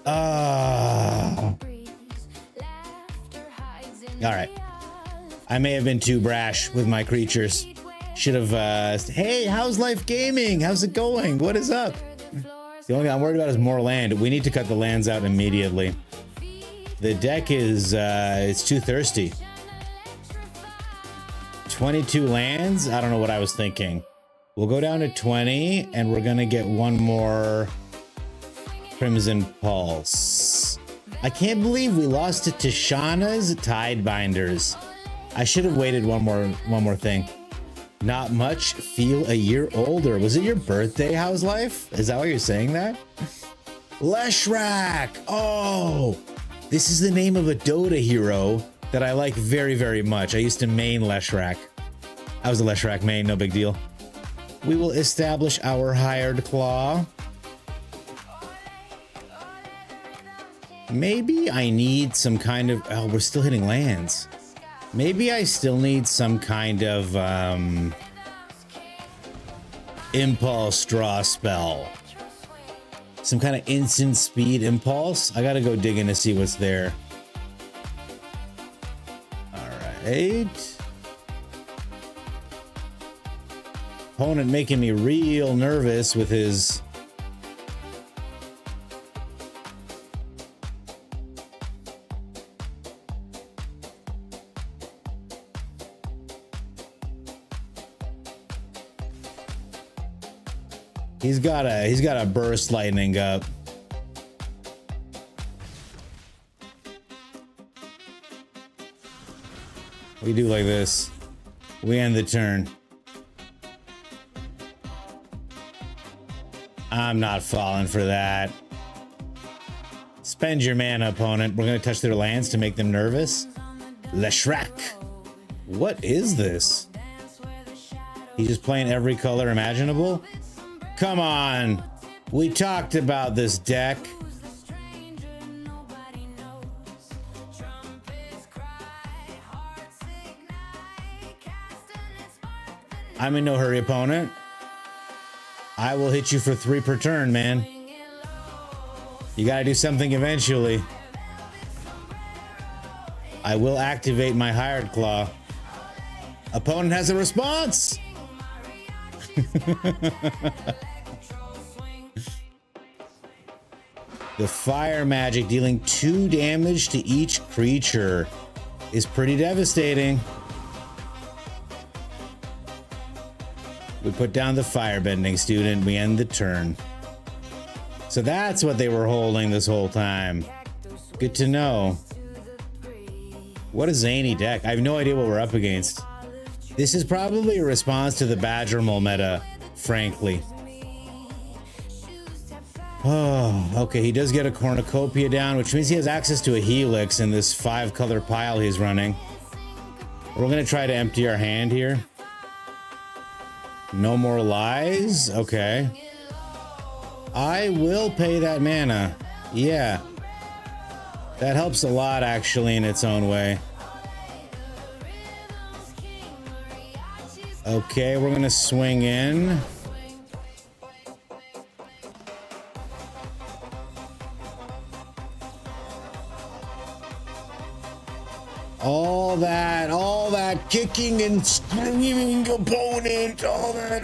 All right. I may have been too brash with my creatures. Should have, hey, how's life gaming? How's it going? What is up? The only thing I'm worried about is more land. We need to cut the lands out immediately. The deck is, it's too thirsty. 22 lands? I don't know what I was thinking. We'll go down to 20, and we're gonna get one more Crimson Pulse. I can't believe we lost to Tishana's Tidebinders. I should have waited one more thing. Not much, feel a year older. Was it your birthday, How's Life? Is that why you're saying that? Leshrac! Oh! This is the name of a Dota hero that I like very, very much. I used to main Leshrac. I was a Leshrac main, no big deal. We will establish our hired claw. Maybe I need some kind of... Oh, we're still hitting lands. Maybe I still need some kind of impulse draw spell. Some kind of instant speed impulse. I gotta go digging to see what's there. All right. Opponent making me real nervous with his... He's got a burst lightning up. We do like this. We end the turn. I'm not falling for that. Spend your mana, opponent. We're gonna touch their lands to make them nervous. Leshrac. What is this? He's just playing every color imaginable? Come on. We talked about this deck. I'm in no hurry, opponent. I will hit you for 3 per turn, man. You gotta do something eventually. I will activate my hired claw. Opponent has a response. The fire magic dealing 2 damage to each creature is pretty devastating. We put down the firebending student. We end the turn. So that's what they were holding this whole time. Good to know. What a zany deck. I have no idea what we're up against. This is probably a response to the Badgermole meta, frankly. Oh, okay, he does get a cornucopia down, which means he has access to a helix in this 5-color pile he's running. We're gonna try to empty our hand here. No more lies? Okay. I will pay that mana. Yeah. That helps a lot, actually, in its own way. Okay, we're gonna swing in. All that kicking and screaming opponent, all that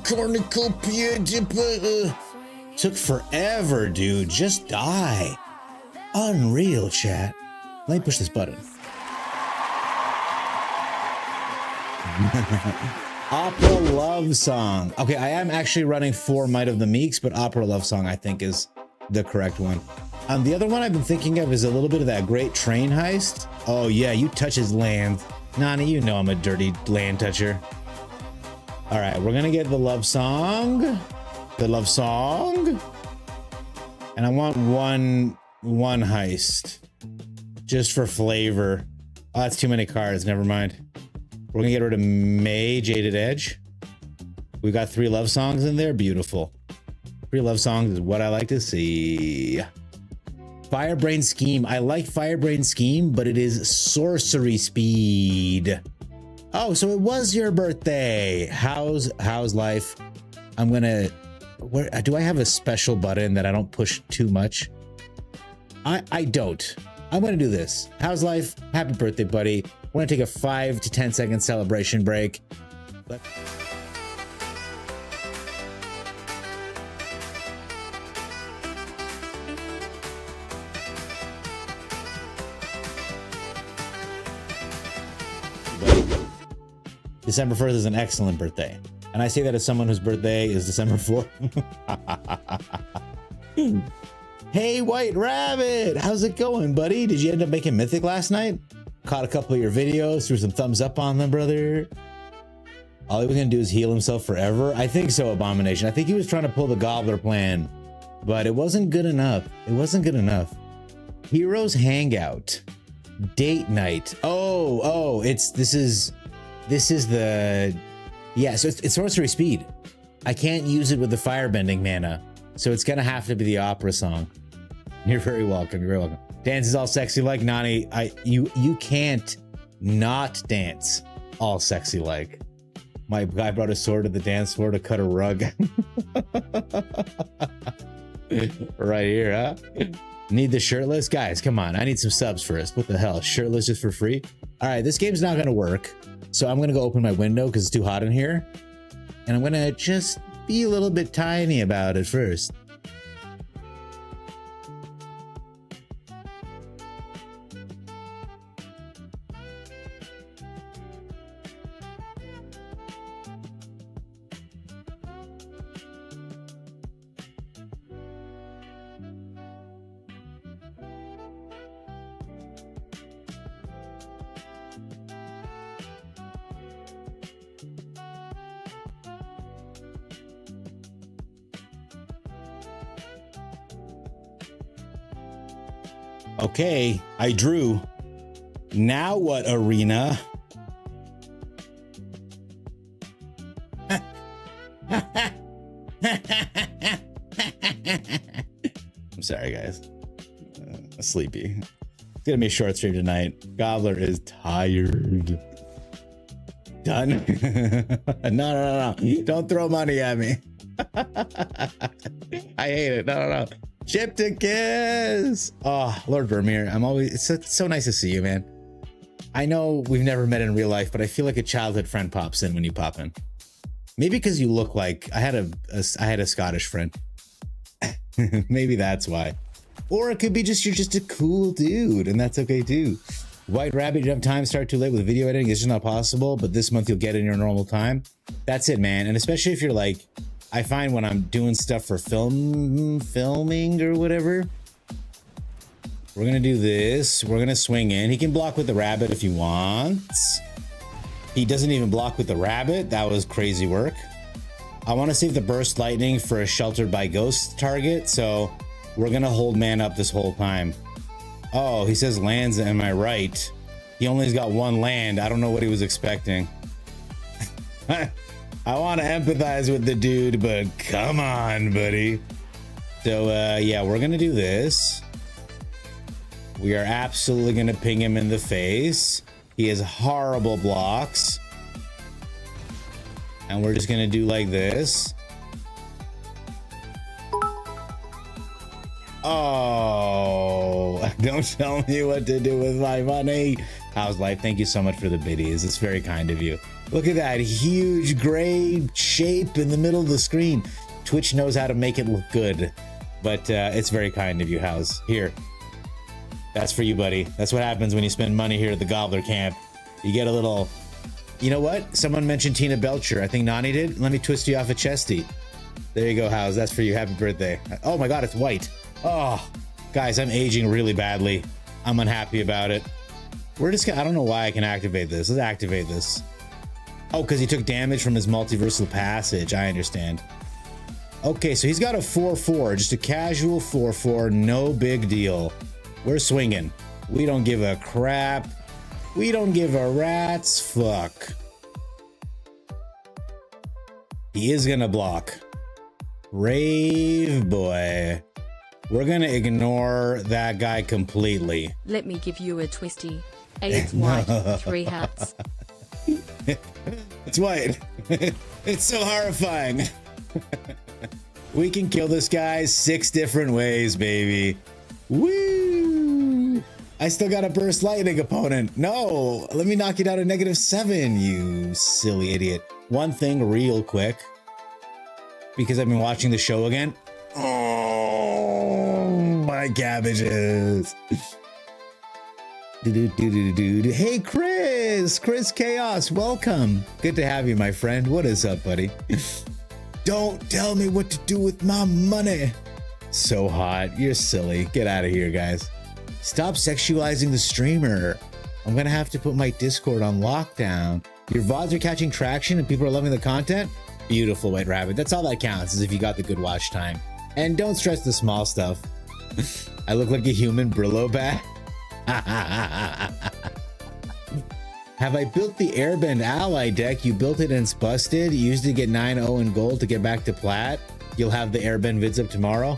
cornucopia took forever, dude. Just die. Unreal, chat. Let me push this button. Opera Love Song. Okay, I am actually running 4 Might of the Meeks, but Opera Love Song I think is the correct one. The other one I've been thinking of is a little bit of that Great Train Heist. Oh yeah, you touch his land. Nani, you know I'm a dirty land toucher. All right, we're gonna get the love song. The love song. And I want one heist. Just for flavor. Oh, that's too many cards, never mind. We're gonna get rid of May, Jaded Edge. We've got 3 love songs in there, beautiful. 3 love songs is what I like to see. Firebrain Scheme. I like Firebrain Scheme, but it is sorcery speed. Oh, so it was your birthday. How's life? I'm gonna... Where do I have a special button that I don't push too much? I don't. I'm gonna do this. How's life? Happy birthday, buddy. We're gonna take a 5 to 10 second celebration break. December 1st is an excellent birthday. And I say that as someone whose birthday is December 4th. Hey, White Rabbit, how's it going, buddy? Did you end up making Mythic last night? Caught a couple of your videos, threw some thumbs up on them, brother. All he was gonna do is heal himself forever? I think so, Abomination. I think he was trying to pull the Gobbler plan, but it wasn't good enough. It wasn't good enough. Heroes Hangout. Date night. Oh, this is the, yeah, so it's sorcery speed. I can't use it with the firebending mana, so it's gonna have to be the opera song. You're very welcome. You're very welcome. Dance is all sexy like Nani. You can't not dance all sexy like. My guy brought a sword to the dance floor to cut a rug. Right here, huh? Need the shirtless? Guys, come on. I need some subs first. What the hell? Shirtless just for free? All right, this game's not gonna work. So I'm gonna go open my window because it's too hot in here. And I'm gonna just be a little bit tiny about it first. Okay, I drew. Now what, arena? I'm sorry, guys. Sleepy. It's gonna be a short stream tonight. Gobbler is tired. Done? No. Don't throw money at me. I hate it. No. Chip to kiss. Oh, Lord Vermeer, it's so nice to see you, man. I know we've never met in real life, but I feel like a childhood friend pops in when you pop in. Maybe because you look like I had a Scottish friend. Maybe that's why. Or it could be just you're just a cool dude, and that's okay too. White Rabbit, you don't have time, start too late with video editing. It's just not possible, but this month you'll get in your normal time. That's it, man. And especially if you're like, I find when I'm doing stuff for filming or whatever, we're gonna do this. We're gonna swing in. He can block with the rabbit if he wants. He doesn't even block with the rabbit. That was crazy work. I want to save the burst lightning for a sheltered by ghost target, so we're gonna hold man up this whole time. Oh, he says lands, am I right? He only's got one land. I don't know what he was expecting. I want to empathize with the dude, but come on, buddy. So, yeah, we're going to do this. We are absolutely going to ping him in the face. He has horrible blocks. And we're just going to do like this. Oh, don't tell me what to do with my money. How's life? Thank you so much for the biddies. It's very kind of you. Look at that huge gray shape in the middle of the screen. Twitch knows how to make it look good, but it's very kind of you, House. Here, that's for you, buddy. That's what happens when you spend money here at the Gobbler camp. You get a little, you know what? Someone mentioned Tina Belcher. I think Nani did. Let me twist you off a chesty. There you go, House. That's for you. Happy birthday. Oh my God, it's white. Oh, guys, I'm aging really badly. I'm unhappy about it. We're just gonna, I don't know why I can activate this. Let's activate this. Oh, because he took damage from his multiversal passage. I understand. Okay, so he's got a 4/4, just a casual 4/4, no big deal. We're swinging. We don't give a crap. We don't give a rat's fuck. He is gonna block. Brave boy. We're gonna ignore that guy completely. Let me give you a twisty. It's white, 3 hats. It's white. It's so horrifying. We can kill this guy 6 different ways, baby. Woo! I still got a burst lightning opponent. No, let me knock you down to -7, you silly idiot. One thing real quick, because I've been watching the show again. Oh, my cabbages. Hey, Chris Chaos, welcome. Good to have you, my friend. What is up, buddy? Don't tell me what to do with my money. So hot. You're silly. Get out of here, guys. Stop sexualizing the streamer. I'm gonna have to put my Discord on lockdown. Your VODs are catching traction and people are loving the content? Beautiful, White Rabbit. That's all that counts, is if you got the good watch time. And don't stress the small stuff. I look like a human Brillo bat. Have I built the Airbend Ally deck? You built it and it's busted. You used it to get 9-0 in gold to get back to plat. You'll have the Airbend vids up tomorrow?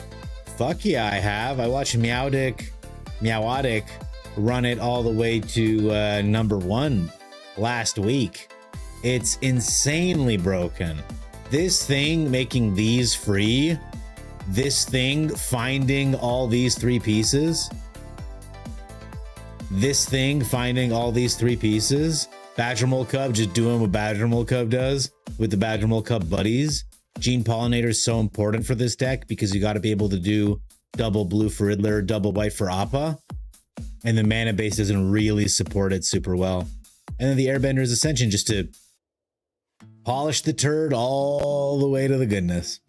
Fuck yeah, I have. I watched Meowdic run it all the way to number 1 last week. It's insanely broken. This thing making these free, this thing finding all these 3 pieces, this thing finding all these 3 pieces, Badgermole Cub just doing what Badgermole Cub does with the Badgermole Cub buddies. Gene Pollinator is so important for this deck because you got to be able to do double blue for Riddler, double white for Appa, and the mana base doesn't really support it super well. And then the Airbender's Ascension just to polish the turd all the way to the goodness.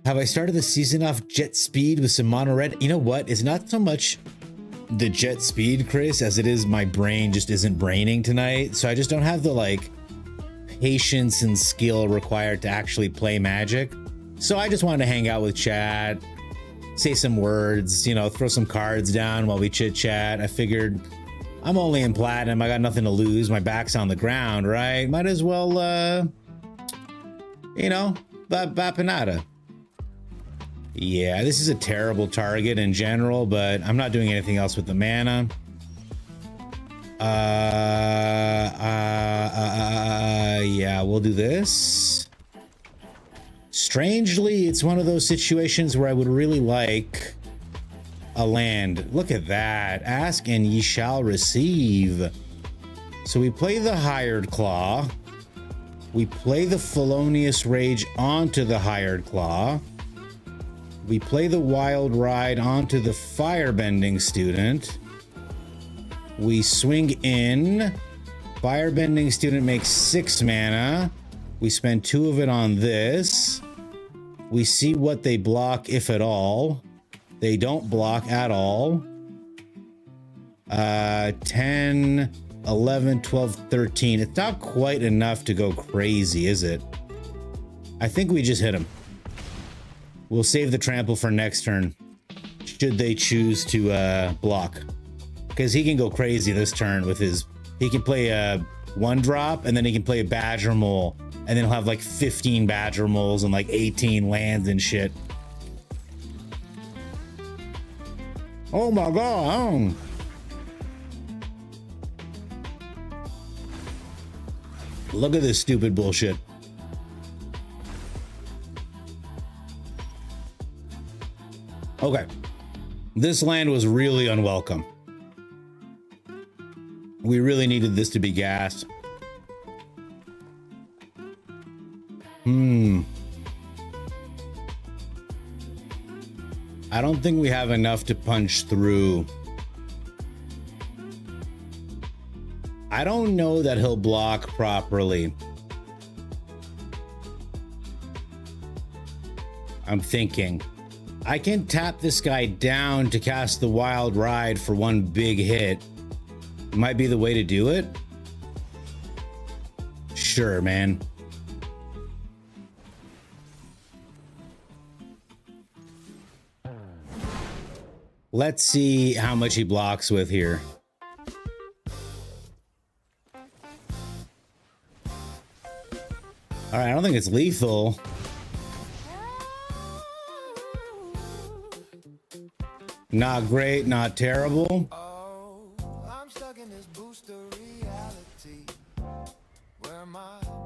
Have I started the season off jet speed with some mono red? You know what? It's not so much the jet speed, Chris, as it is my brain just isn't braining tonight. So I just don't have the like patience and skill required to actually play Magic. So I just wanted to hang out with chat, say some words, you know, throw some cards down while we chit chat. I figured I'm only in platinum. I got nothing to lose. My back's on the ground, right? Might as well, you know, bapanada. Yeah, this is a terrible target in general, but I'm not doing anything else with the mana. Yeah, we'll do this. Strangely, it's one of those situations where I would really like a land. Look at that. Ask and ye shall receive. So we play the Hired Claw. We play the Felonious Rage onto the Hired Claw. We play the Wild Ride onto the Firebending Student. We swing in. Firebending Student makes 6 mana. We spend 2 of it on this. We see what they block, if at all. They don't block at all. 10, 11, 12, 13. It's not quite enough to go crazy, is it? I think we just hit him. We'll save the trample for next turn, should they choose to block. Because he can go crazy this turn with his... He can play a 1-drop, and then he can play a Badger Mole, and then he'll have like 15 Badger Moles and like 18 lands and shit. Oh my god. Look at this stupid bullshit. Okay. This land was really unwelcome. We really needed this to be gas. I don't think we have enough to punch through. I don't know that he'll block properly. I'm thinking. I can tap this guy down to cast the Wild Ride for 1 big hit. Might be the way to do it. Sure, man. Let's see how much he blocks with here. All right, I don't think it's lethal. Not great, not terrible.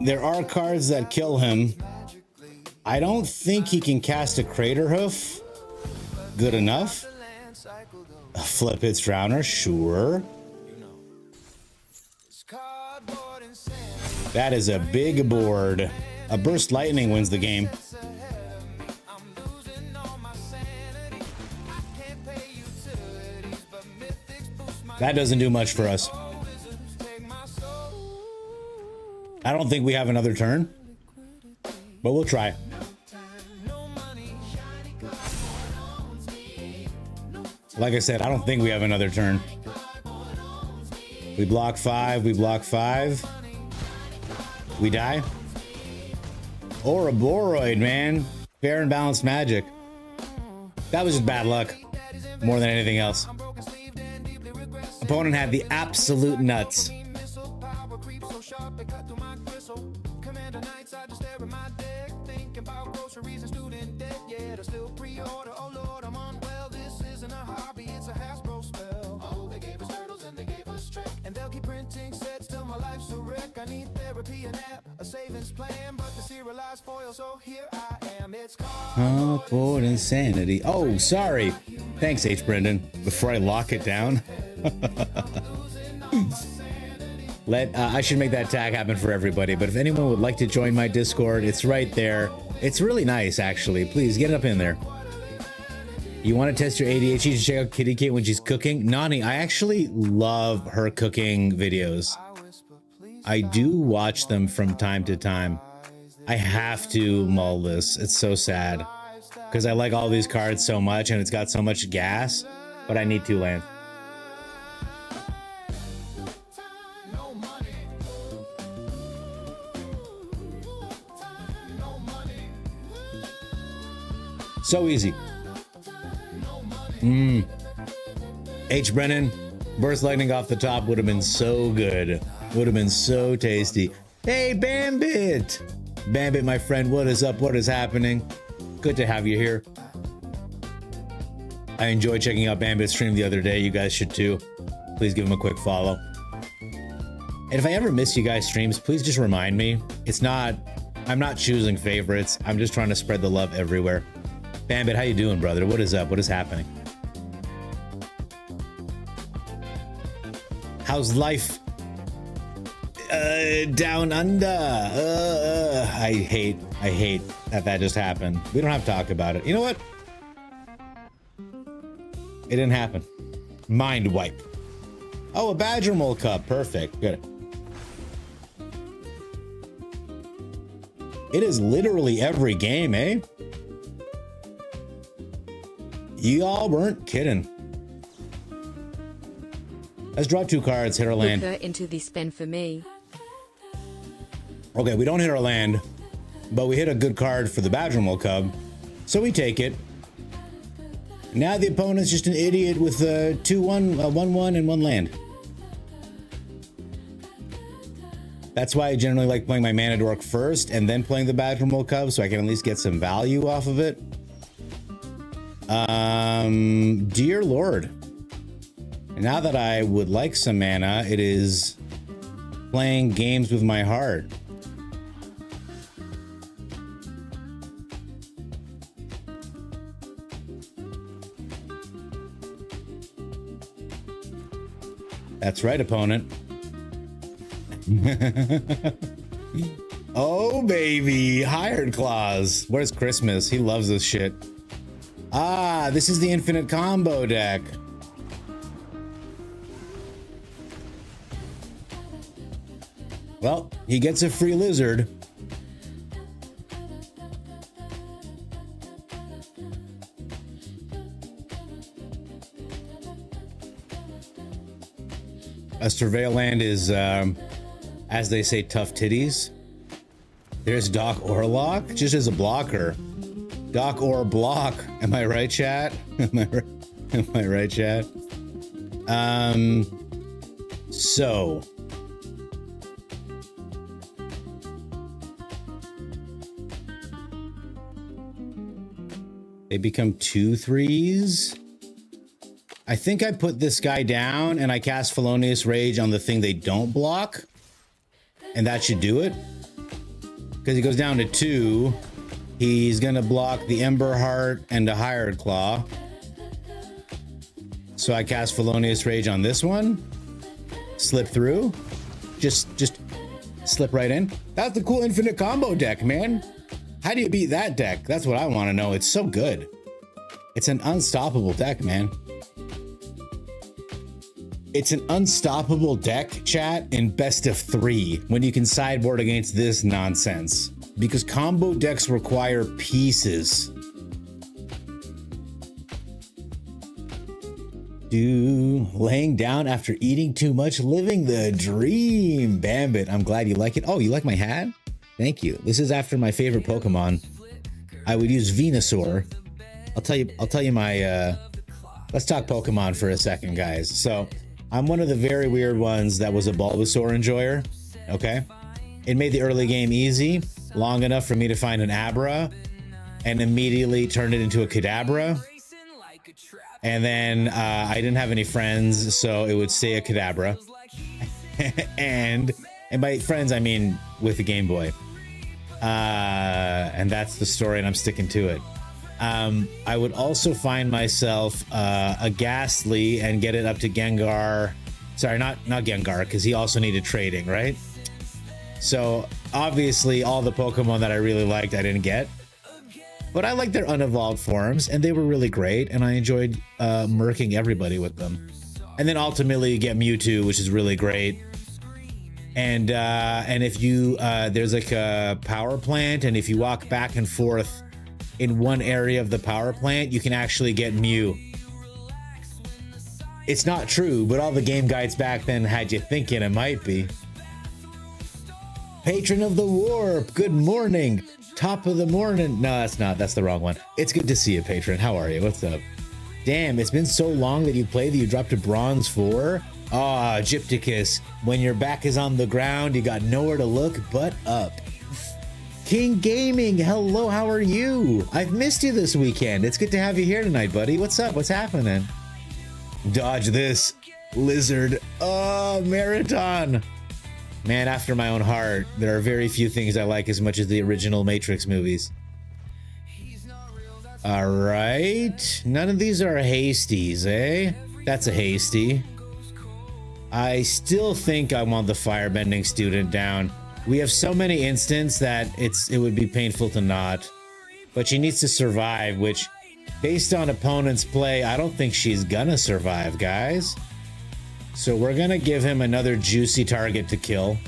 There are cards that kill him. I don't think he can cast a Crater Hoof. Good enough. A Flip Its Drowner, sure. That is a big board. A Burst Lightning wins the game. That doesn't do much for us. I don't think we have another turn, but we'll try. Like I said, I don't think we have another turn. We block 5, we block 5. We die. Ouroboros, man. Fair and balanced magic. That was just bad luck, more than anything else. Opponent had the absolute nuts. Soundboard insanity. Oh, sorry. Thanks, H. Brendan. Before I lock it down. I should make that tag happen for everybody, but if anyone would like to join my Discord, it's right there. It's really nice, actually. Please get up in there. You want to test your ADHD to check out Kitty Kate when she's cooking? Nani, I actually love her cooking videos. I do watch them from time to time. I have to mull this. It's so sad because I like all these cards so much and it's got so much gas, but I need 2 land. So easy. H. Brennan, burst lightning off the top would have been so good. Would have been so tasty. Hey, Bambit! Bambit, my friend, what is up? What is happening? Good to have you here. I enjoyed checking out Bambit's stream the other day. You guys should too. Please give him a quick follow. And if I ever miss you guys' streams, please just remind me. I'm not choosing favorites. I'm just trying to spread the love everywhere. Bambit, how you doing, brother? What is up? What is happening? How's life? Down under. I hate that just happened. We don't have to talk about it. You know what? It didn't happen. Mind wipe. Oh, a Badger Mole Cup. Perfect. Good. It is literally every game, eh? Y'all weren't kidding. Let's draw 2 cards, hit our land. Look her into the spin for me. Okay, we don't hit our land, but we hit a good card for the Badger Mole Cub, so we take it. Now the opponent's just an idiot with a 1/1 and 1 land. That's why I generally like playing my Mana Dork first and then playing the Badger Mole Cub, so I can at least get some value off of it. Dear Lord. Now that I would like some mana, it is playing games with my heart. That's right, opponent. Oh, baby. Hired Claws. Where's Christmas? He loves this shit. Ah, this is the infinite combo deck. Well, he gets a free lizard. A Surveil land is, as they say, tough titties. There's Doc Orlock, just as a blocker. Doc or block. Am I right, chat? Am I right, chat? So. They become 2/3s. I think I put this guy down and I cast Felonious Rage on the thing they don't block. And that should do it. Because he goes down to 2. He's gonna block the Ember Heart and the Hired Claw. So I cast Felonious Rage on this one. Slip through. Just slip right in. That's the cool infinite combo deck, man. How do you beat that deck? That's what I want to know. It's so good. It's an unstoppable deck, man. It's an unstoppable deck, chat, in best of 3 when you can sideboard against this nonsense. Because combo decks require pieces. Laying down after eating too much, living the dream. Bambit, I'm glad you like it. Oh, you like my hat? Thank you. This is after my favorite Pokemon. I would use Venusaur. I'll tell you my let's talk Pokemon for a second, guys. So I'm one of the very weird ones that was a Bulbasaur enjoyer. Okay. It made the early game easy, long enough for me to find an Abra, and immediately turned it into a Kadabra. And then I didn't have any friends, so it would stay a Kadabra. and by friends, I mean with the Game Boy. And that's the story, and I'm sticking to it. I would also find myself a Ghastly and get it up to Gengar. Sorry, not Gengar, because he also needed trading, right? So obviously all the Pokemon that I really liked, I didn't get. But I liked their unevolved forms, and they were really great, and I enjoyed murking everybody with them. And then ultimately you get Mewtwo, which is really great. And if you there's like a power plant, and if you walk back and forth in one area of the power plant, you can actually get Mew. It's not true, but all the game guides back then had you thinking it might be. Patron of the Warp, good morning. Top of the morning. No, that's not. That's the wrong one. It's good to see you, Patron. How are you? What's up? Damn, it's been so long that you played that you dropped to bronze 4. Ah, Gypticus. When your back is on the ground, you got nowhere to look but up. King Gaming, hello, how are you? I've missed you this weekend. It's good to have you here tonight, buddy. What's up? What's happening? Dodge this, Lizard. Oh, Marathon. Man, after my own heart, there are very few things I like as much as the original Matrix movies. All right. None of these are hasties, eh? That's a hasty. I still think I want the firebending student down. We have so many instances that it would be painful to not. But she needs to survive, which, based on opponent's play, I don't think she's gonna survive, guys. So we're gonna give him another juicy target to kill.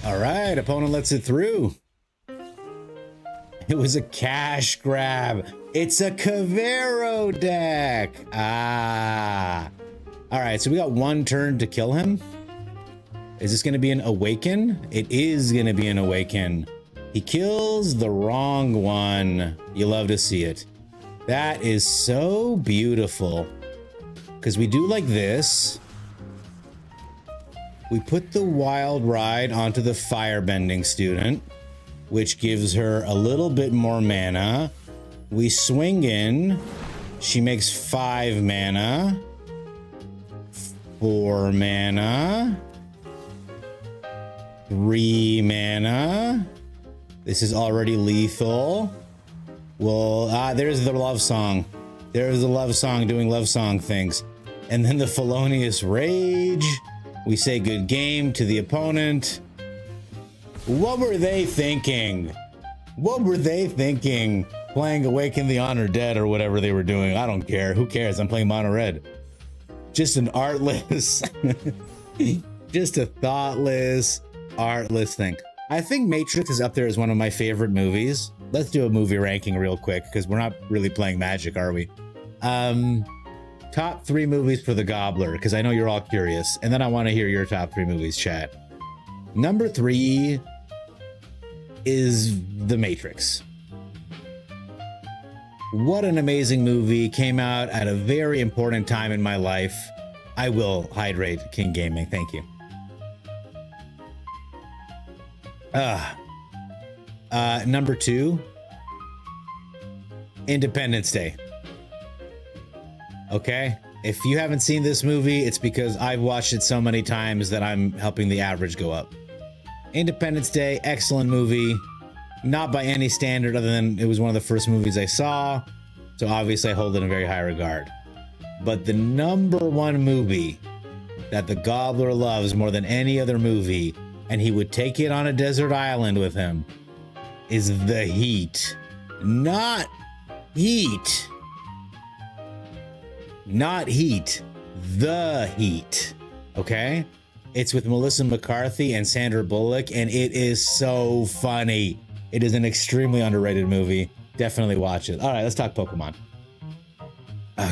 All right, opponent lets it through. It was a cash grab. It's a Cavero deck. Ah. All right, so we got one turn to kill him. Is this going to be an Awaken? It is going to be an Awaken. He kills the wrong one. You love to see it. That is so beautiful. Because we do like this. We put the Wild Ride onto the Firebending student, which gives her a little bit more mana. We swing in. She makes 5 mana. 4 mana. 3 mana. This is already lethal. Well, there's the love song. There's the love song doing love song things. And then the Felonious Rage. We say good game to the opponent. What were they thinking? What were they thinking? Playing Awaken the Honored Dead or whatever they were doing. I don't care. Who cares? I'm playing Mono Red. Just an artless, just a thoughtless, artless thing. I think Matrix is up there as one of my favorite movies. Let's do a movie ranking real quick because we're not really playing Magic, are we? Top 3 movies for the Gobbler, because I know you're all curious. And then I want to hear your top 3 movies, chat. Number 3 is The Matrix. What an amazing movie. Came out at a very important time in my life. I will hydrate King Gaming. Thank you. Number 2, Independence Day. Okay, if you haven't seen this movie, it's because I've watched it so many times that I'm helping the average go up. Independence Day, excellent movie. Not by any standard other than it was one of the first movies I saw. So obviously I hold it in very high regard. But the number one movie that the Gobbler loves more than any other movie, and he would take it on a desert island with him, is The Heat. Not Heat. Not Heat. The Heat. Okay? It's with Melissa McCarthy and Sandra Bullock, and it is so funny. It is an extremely underrated movie. Definitely watch it. All right, let's talk Pokemon.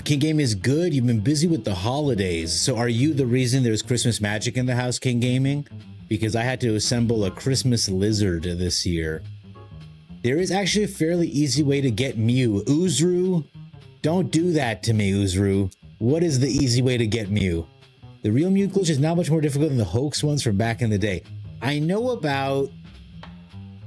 King Game is good. You've been busy with the holidays. So are you the reason there's Christmas magic in the house, King Gaming? Because I had to assemble a Christmas lizard this year. There is actually a fairly easy way to get Mew. Uzru, don't do that to me, Uzru. What is the easy way to get Mew? The real Mew glitch is not much more difficult than the hoax ones from back in the day. I know about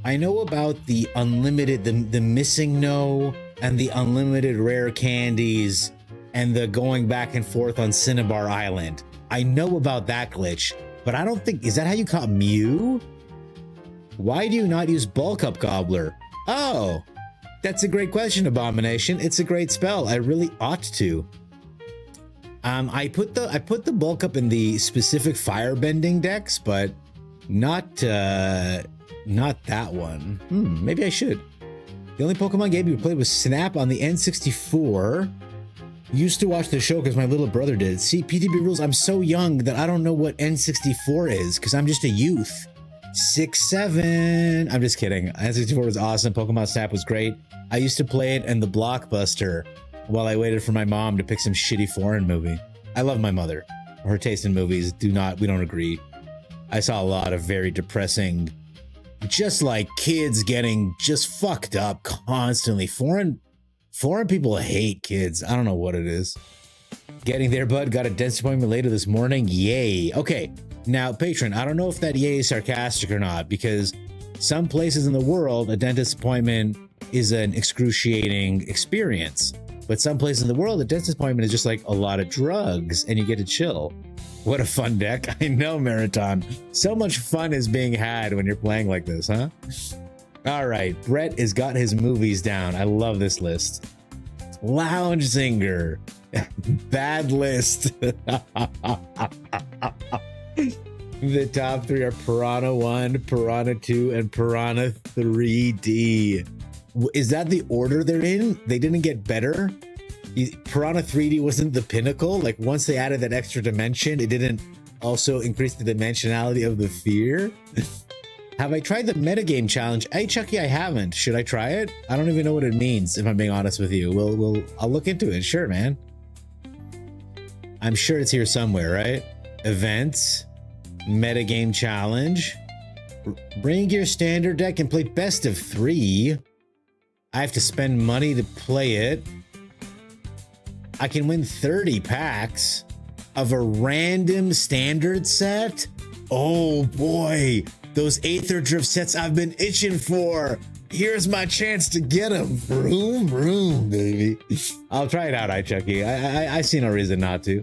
the unlimited, the missing no, and the unlimited rare candies, and the going back and forth on Cinnabar Island. I know about that glitch, but I don't think, is that how you caught Mew? Why do you not use Bulk Up Gobbler? Oh, that's a great question, Abomination. It's a great spell. I really ought to. I put the Bulk Up in the specific firebending decks, but not that one. Maybe I should. The only Pokemon game you played was Snap on the N64. Used to watch the show because my little brother did. See, PTB rules, I'm so young that I don't know what N64 is because I'm just a youth. 6'7". I'm just kidding. N64 was awesome. Pokemon Snap was great. I used to play it in the Blockbuster while I waited for my mom to pick some shitty foreign movie. I love my mother. Her taste in movies we don't agree. I saw a lot of very depressing, just like kids getting just fucked up constantly. Foreign people hate kids. I don't know what it is. Getting there, bud. Got a dentist appointment later this morning. Yay. Okay. Now, patron, I don't know if that yay is sarcastic or not, because some places in the world, a dentist appointment is an excruciating experience. But some places in the world, a dentist appointment is just like a lot of drugs and you get to chill. What a fun deck. I know, Marathon. So much fun is being had when you're playing like this, huh? All right, Brett has got his movies down. I love this list. Lounge Singer. Bad list. The top three are Piranha 1, Piranha 2, and Piranha 3D. Is that the order they're in? They didn't get better? Piranha 3D wasn't the pinnacle? Like, once they added that extra dimension, it didn't also increase the dimensionality of the fear? Have I tried the metagame challenge? Hey, Chucky, I haven't. Should I try it? I don't even know what it means, if I'm being honest with you. I'll look into it. Sure, man. I'm sure it's here somewhere, right? Events, metagame challenge. Bring your standard deck and play best of 3. I have to spend money to play it. I can win 30 packs of a random standard set. Oh boy, those Aether Drift sets I've been itching for. Here's my chance to get them. Vroom, vroom, baby. I'll try it out, Chucky. I see no reason not to.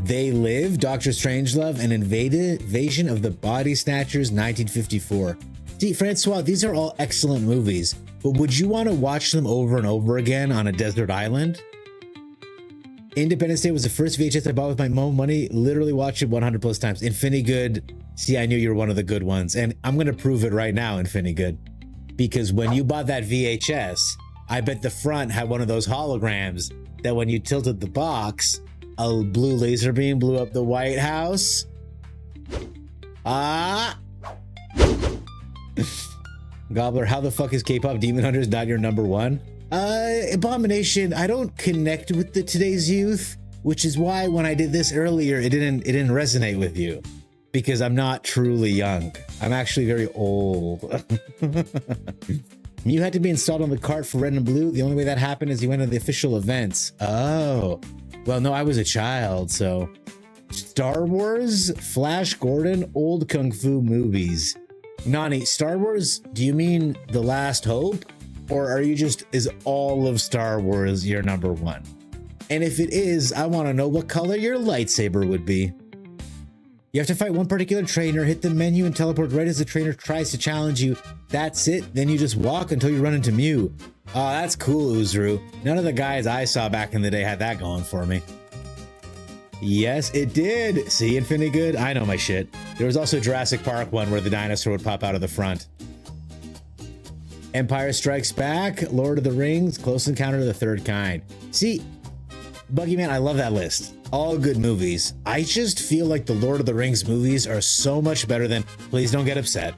They Live, Doctor Strangelove, and Invasion of the Body Snatchers, 1954. See, Francois, these are all excellent movies, but would you want to watch them over and over again on a desert island? Independence Day was the first VHS I bought with my own money. Literally watched it 100 plus times. Infinigood. See, I knew you were one of the good ones, and I'm going to prove it right now, Infinigood. Because when you bought that VHS, I bet the front had one of those holograms that when you tilted the box, a blue laser beam blew up the White House. Gobbler, how the fuck is K-pop Demon Hunters not your number one? Abomination, I don't connect with the today's youth, which is why when I did this earlier, it didn't resonate with you, because I'm not truly young. I'm actually very old. You had to be installed on the cart for Red and Blue. The only way that happened is you went to the official events. Oh, well, no, I was a child, so. Star Wars, Flash Gordon, old Kung Fu movies. Nani, Star Wars, do you mean The Last Hope? Or are you just, is all of Star Wars your number one? And if it is, I want to know what color your lightsaber would be. You have to fight one particular trainer, hit the menu and teleport right as the trainer tries to challenge you. That's it. Then you just walk until you run into Mew. Oh, that's cool, Uzuru. None of the guys I saw back in the day had that going for me. Yes, it did. See, Infinity Good? I know my shit. There was also Jurassic Park one where the dinosaur would pop out of the front. Empire Strikes Back, Lord of the Rings, Close Encounter of the Third Kind. See, Buggyman, I love that list. All good movies. I just feel like the Lord of the Rings movies are so much better than, please don't get upset.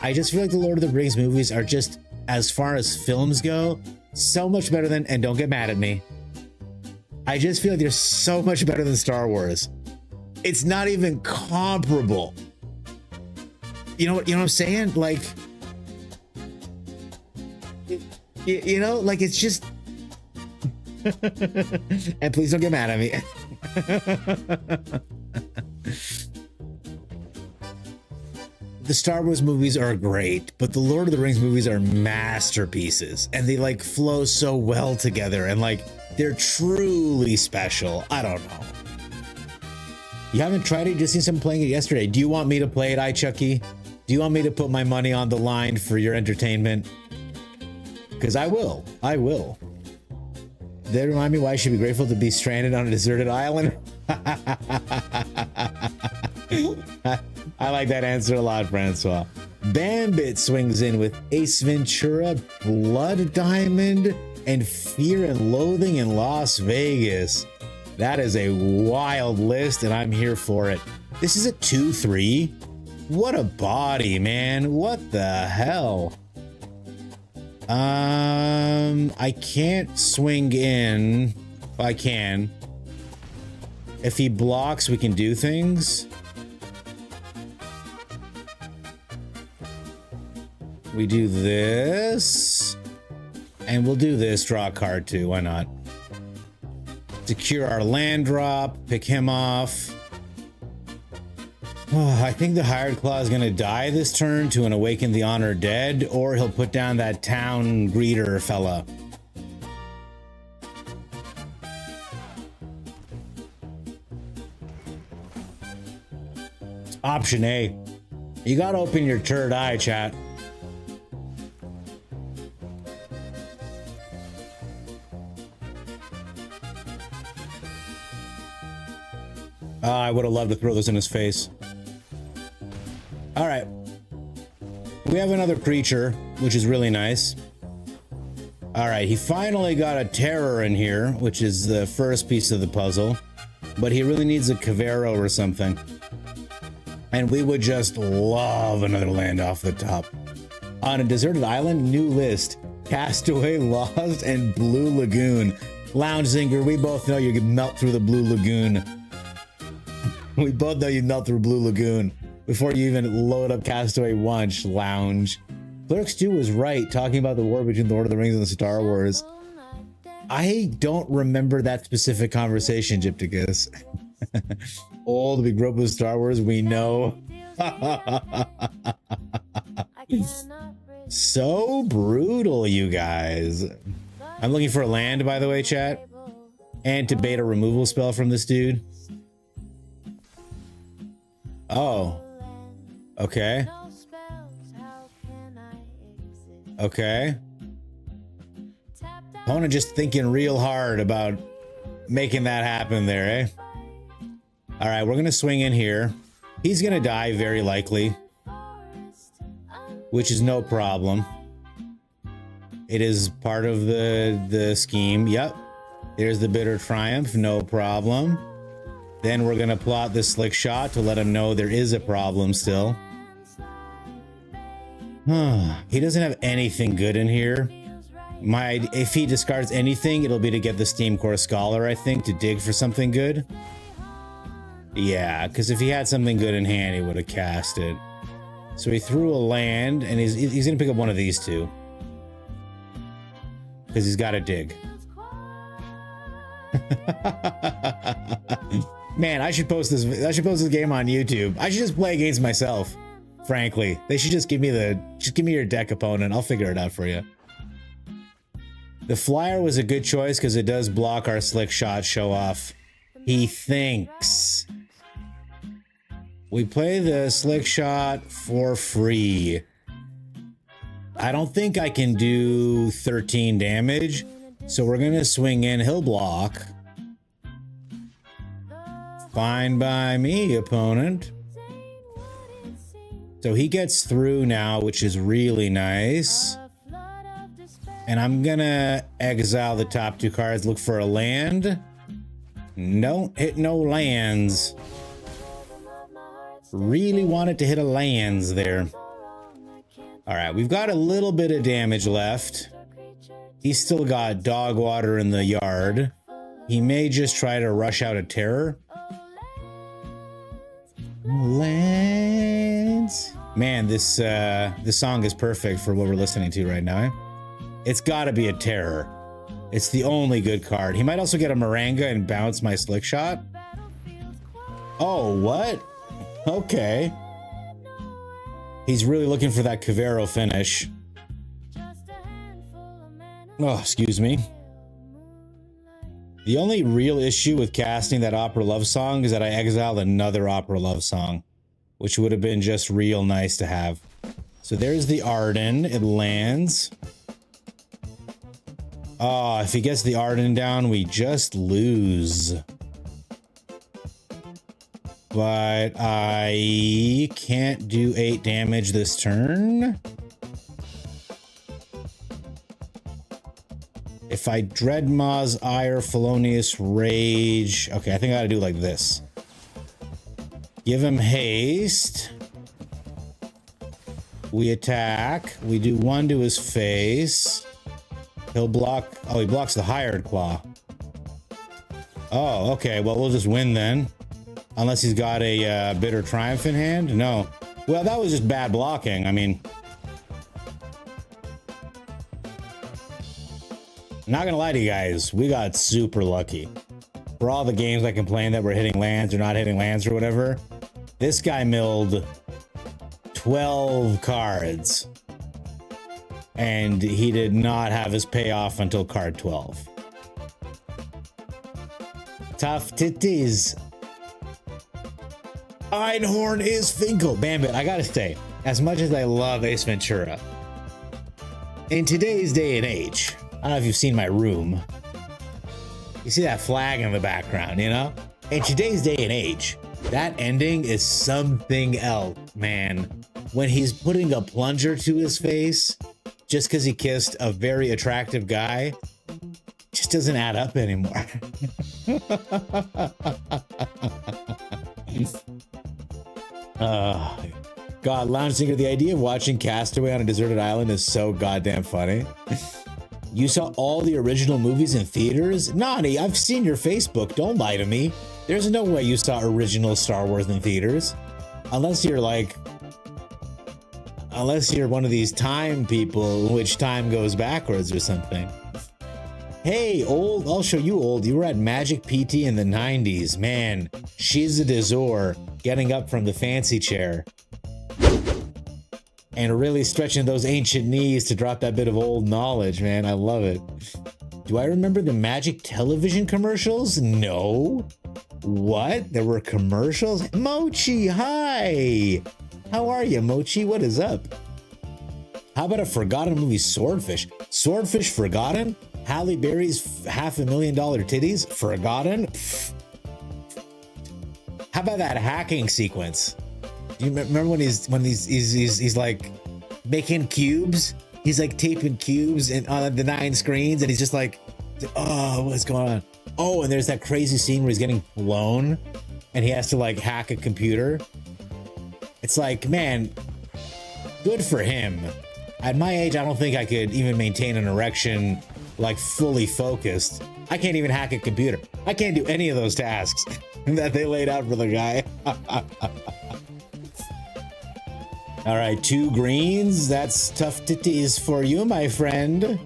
I just feel like the Lord of the Rings movies are just, as far as films go, so much better than, and don't get mad at me, I just feel like they're so much better than Star Wars. It's not even comparable. You know what I'm saying? Like, you know, like it's just, and please don't get mad at me. The Star Wars movies are great, but the Lord of the Rings movies are masterpieces, and they like flow so well together, and like they're truly special. I don't know. You haven't tried it? You just seen someone playing it yesterday. Do you want me to play it, iChucky? Do you want me to put my money on the line for your entertainment? Because I will. I will. They remind me why I should be grateful to be stranded on a deserted island. I like that answer a lot, Francois. Bambit swings in with Ace Ventura, Blood Diamond, and Fear and Loathing in Las Vegas. That is a wild list, and I'm here for it. This is a 2-3. What a body, man. What the hell? I can't swing in. Well, I can. If he blocks, we can do things. We do this. And we'll do this, draw a card too, why not? Secure our land drop, pick him off. Oh, I think the Hired Claw is gonna die this turn to an Awaken the Honored Dead, or he'll put down that town greeter fella. Option A. You gotta open your third eye, chat. I would have loved to throw this in his face. All right. We have another creature, which is really nice. All right, he finally got a terror in here, which is the first piece of the puzzle. But he really needs a Cavero or something. And we would just love another land off the top. On a deserted island, new list. Castaway, Lost, and Blue Lagoon. Lounge Zinger, we both know you can melt through the Blue Lagoon. We both know you melt through Blue Lagoon before you even load up Castaway Lunch, Lounge. Clerks 2 was right, talking about the war between the Lord of the Rings and the Star Wars. I don't remember that specific conversation, Gypticus. Old, we grew up with Star Wars, we know. So brutal, you guys. I'm looking for a land, by the way, chat. And to bait a removal spell from this dude. Oh. Okay. Okay. Opponent just thinking real hard about making that happen there, eh? Alright, we're gonna swing in here. He's gonna die, very likely. Which is no problem. It is part of the scheme. Yep. There's the Bitter Triumph, no problem. Then we're gonna plot the Slick Shot to let him know there is a problem still. He doesn't have anything good in here. If he discards anything, it'll be to get the Steam Core Scholar, I think, to dig for something good. Yeah, because if he had something good in hand, he would have cast it. So he threw a land, and he's gonna pick up one of these two. Because he's got to dig. Man, I should post this game on YouTube. I should just play against myself. Frankly, they should just give me your deck opponent. I'll figure it out for you. The Flyer was a good choice because it does block our Slick Shot show off. He thinks. We play the slick shot for free. I don't think I can do 13 damage, so we're gonna swing in. He'll block. Fine by me, opponent. So he gets through now, which is really nice. And I'm gonna exile the top 2 cards, look for a land. Don't hit no lands. Really wanted to hit a lands there. All right, we've got a little bit of damage left. He's still got dog water in the yard. He may just try to rush out a terror. Lands. Man, this song is perfect for what we're listening to right now. Eh? It's got to be a terror. It's the only good card. He might also get a Maranga and bounce my slick shot. Oh, what? Okay. He's really looking for that Cavero finish. Oh, excuse me. The only real issue with casting that opera love song is that I exiled another opera love song, which would have been just real nice to have. So there's the Arden. It lands. Oh, if he gets the Arden down, we just lose. But I can't do 8 damage this turn. If I Dreadmaw's Ire, Felonious Rage... Okay, I think I gotta do like this. Give him haste. We attack. We do 1 to his face. He'll block... Oh, he blocks the Hired Claw. Oh, okay. Well, we'll just win then. Unless he's got a Bitter Triumph in hand? No. Well, that was just bad blocking. I mean... Not gonna lie to you guys, we got super lucky. For all the games I complain that we're hitting lands or not hitting lands or whatever, this guy milled 12 cards. And he did not have his payoff until card 12. Tough titties. Einhorn is Finkel. Bambit, I gotta say, as much as I love Ace Ventura, in today's day and age, I don't know if you've seen my room. You see that flag in the background, you know? In today's day and age, that ending is something else, man. When he's putting a plunger to his face just because he kissed a very attractive guy, just doesn't add up anymore. God, Lounge Singer, the idea of watching Castaway on a deserted island is so goddamn funny. You saw all the original movies in theaters? Nani, I've seen your Facebook. Don't lie to me. There's no way you saw original Star Wars in theaters. Unless you're like... Unless you're one of these time people in which time goes backwards or something. Hey, old, I'll show you old. You were at Magic PT in the 90s. Man, she's a Dezor getting up from the fancy chair. And really stretching those ancient knees to drop that bit of old knowledge, man. I love it. Do I remember the Magic television commercials? No. What? There were commercials? Mochi, hi! How are you, Mochi? What is up? How about a forgotten movie, Swordfish? Swordfish Forgotten? Halle Berry's $500,000 titties? Forgotten? Pfft. How about that hacking sequence? Do you remember when he's like making cubes? He's like taping cubes and on the 9 screens, and he's just like, oh, what's going on? Oh, and there's that crazy scene where he's getting blown, and he has to like hack a computer. It's like, man, good for him. At my age, I don't think I could even maintain an erection like fully focused. I can't even hack a computer. I can't do any of those tasks that they laid out for the guy. All right, 2 greens. That's tough titties for you, my friend.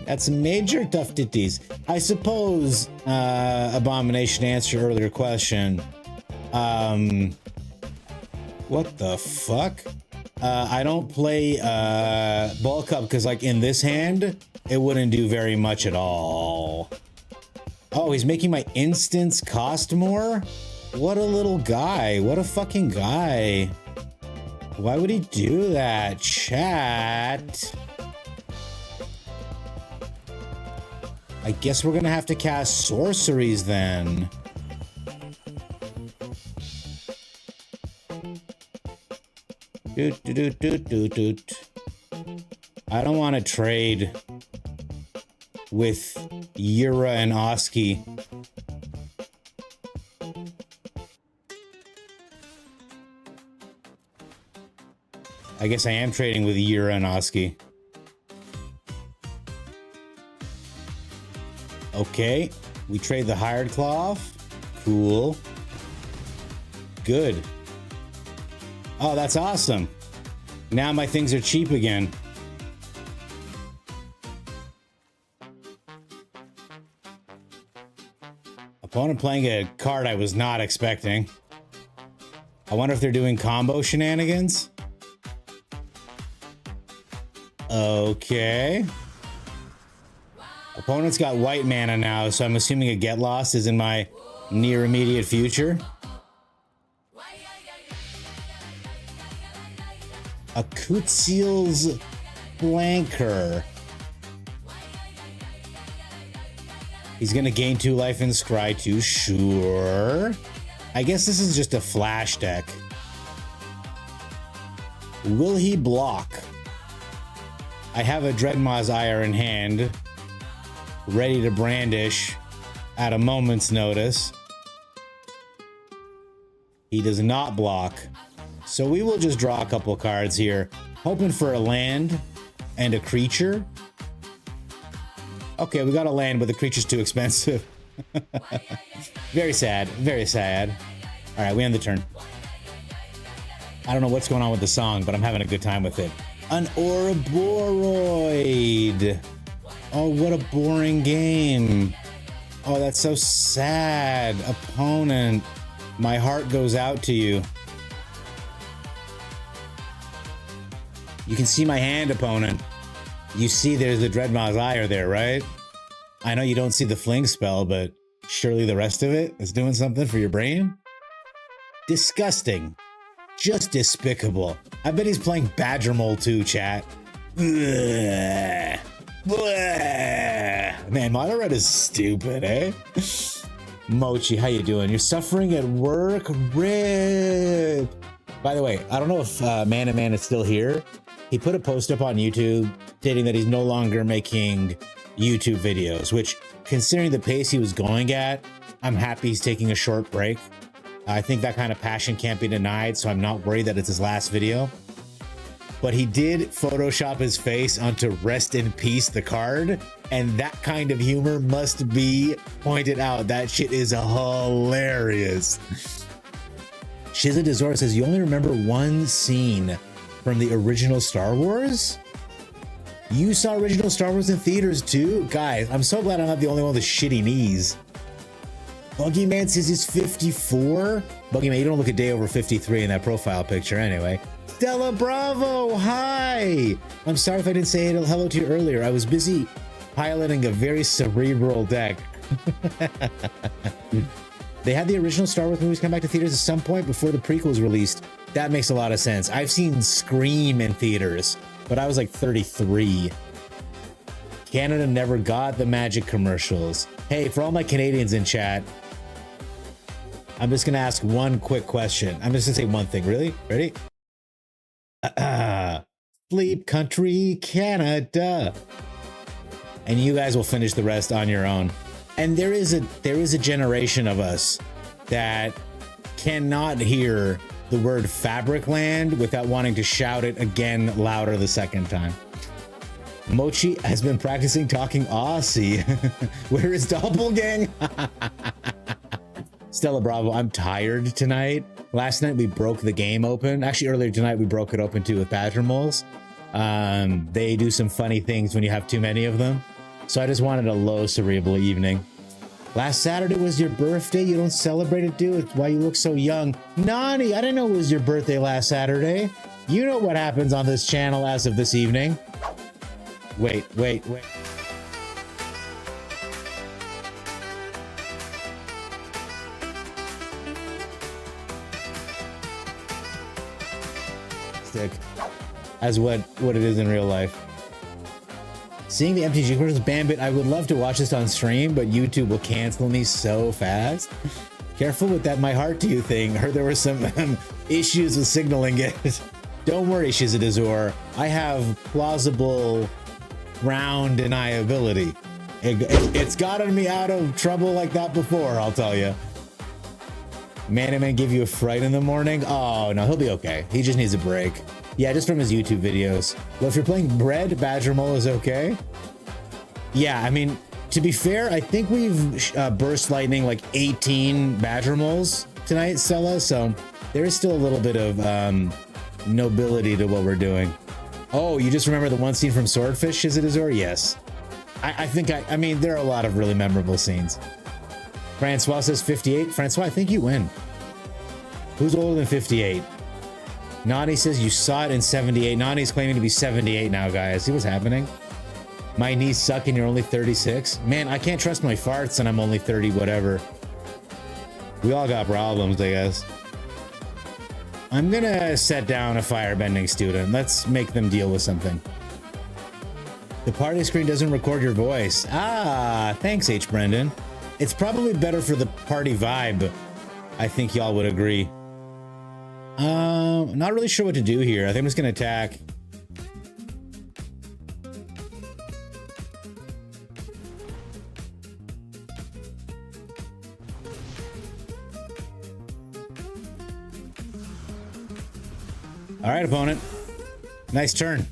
That's major tough titties. I suppose, Abomination, to answer your earlier question. What the fuck? I don't play bulk up because, like, in this hand, it wouldn't do very much at all. Oh, he's making my instants cost more? What a little guy. What a fucking guy. Why would he do that, chat? I guess we're gonna have to cast sorceries then. Doot, doot, doot, doot, doot, doot. I don't want to trade with Yura and Oski. I guess I am trading with Yura and Oski. Okay, we trade the hired cloth. Cool. Good. Oh, that's awesome. Now my things are cheap again. Opponent playing a card I was not expecting. I wonder if they're doing combo shenanigans. Okay. Opponent's got white mana now, so I'm assuming a get lost is in my near immediate future. A Kutziel's Flanker. He's gonna gain 2 life and scry 2, sure. I guess this is just a flash deck. Will he block? I have a Dreadmaw's Ire in hand, ready to brandish at a moment's notice. He does not block. So we will just draw a couple cards here, hoping for a land and a creature. Okay, we got a land, but the creature's too expensive. Very sad, very sad. All right, we end the turn. I don't know what's going on with the song, but I'm having a good time with it. An Ouroboros. Oh, what a boring game. Oh, that's so sad. Opponent, my heart goes out to you. You can see my hand, opponent. You see there's the Dreadmaw's Ire there, right? I know you don't see the fling spell, but surely the rest of it is doing something for your brain? Disgusting. Just despicable. I bet he's playing Badger Mole too, chat. Ugh. Ugh. Man, Mono Red is stupid, eh? Mochi, how you doing? You're suffering at work? RIP. By the way, I don't know if Man is still here. He put a post up on YouTube stating that he's no longer making YouTube videos, which, considering the pace he was going at, I'm happy he's taking a short break. I think that kind of passion can't be denied, so I'm not worried that it's his last video. But he did Photoshop his face onto Rest in Peace, the card, and that kind of humor must be pointed out. That shit is hilarious. Shiza Dezora says, you only remember one scene from the original Star Wars? You saw original Star Wars in theaters too? Guys, I'm so glad I'm not the only one with shitty knees. Buggyman says he's 54? Buggyman, you don't look a day over 53 in that profile picture anyway. Stella Bravo, hi! I'm sorry if I didn't say hello to you earlier. I was busy piloting a very cerebral deck. They had the original Star Wars movies come back to theaters at some point before the prequels released. That makes a lot of sense. I've seen Scream in theaters, but I was like 33. Canada never got the Magic commercials. Hey, for all my Canadians in chat, I'm just gonna ask one quick question. I'm just gonna say one thing, really? Ready? Sleep Country, Canada. And you guys will finish the rest on your own. And there is a generation of us that cannot hear the word Fabricland without wanting to shout it again louder the second time. Mochi has been practicing talking Aussie. Where is Doppelgang? Stella Bravo, I'm tired tonight. Last night we broke the game open. Actually, earlier tonight we broke it open too with Badger Moles. They do some funny things when you have too many of them. So I just wanted a low cerebral evening. Last Saturday was your birthday. You don't celebrate it, dude. Why you look so young? Nani, I didn't know it was your birthday last Saturday. You know what happens on this channel as of this evening. Wait. realistic as what it is in real life. Seeing the MTG versus Bambit, I would love to watch this on stream, but YouTube will cancel me so fast. Careful with that my heart to you thing. Heard there were some issues with signaling it. Don't worry, Shizadazor. I have plausible ground deniability. It's gotten me out of trouble like that before, I'll tell you. Man give you a fright in the morning? Oh, no, he'll be okay. He just needs a break. Yeah, just from his YouTube videos. Well, if you're playing Bread, Badger Mole is okay. Yeah, I mean, to be fair, I think we've burst lightning like 18 Badger Moles tonight, Stella, so there is still a little bit of nobility to what we're doing. Oh, you just remember the one scene from Swordfish, is it Azor? Yes. I mean, there are a lot of really memorable scenes. Francois says 58. Francois, I think you win. Who's older than 58? Nani says you saw it in 78. Nani's claiming to be 78 now, guys. See what's happening? My knees suck and you're only 36. Man, I can't trust my farts and I'm only 30 whatever. We all got problems, I guess. I'm gonna set down a firebending student. Let's make them deal with something. The party screen doesn't record your voice. Ah, thanks, H. Brendan. It's probably better for the party vibe. I think y'all would agree. Not really sure what to do here. I think I'm just gonna attack. All right, opponent. Nice turn.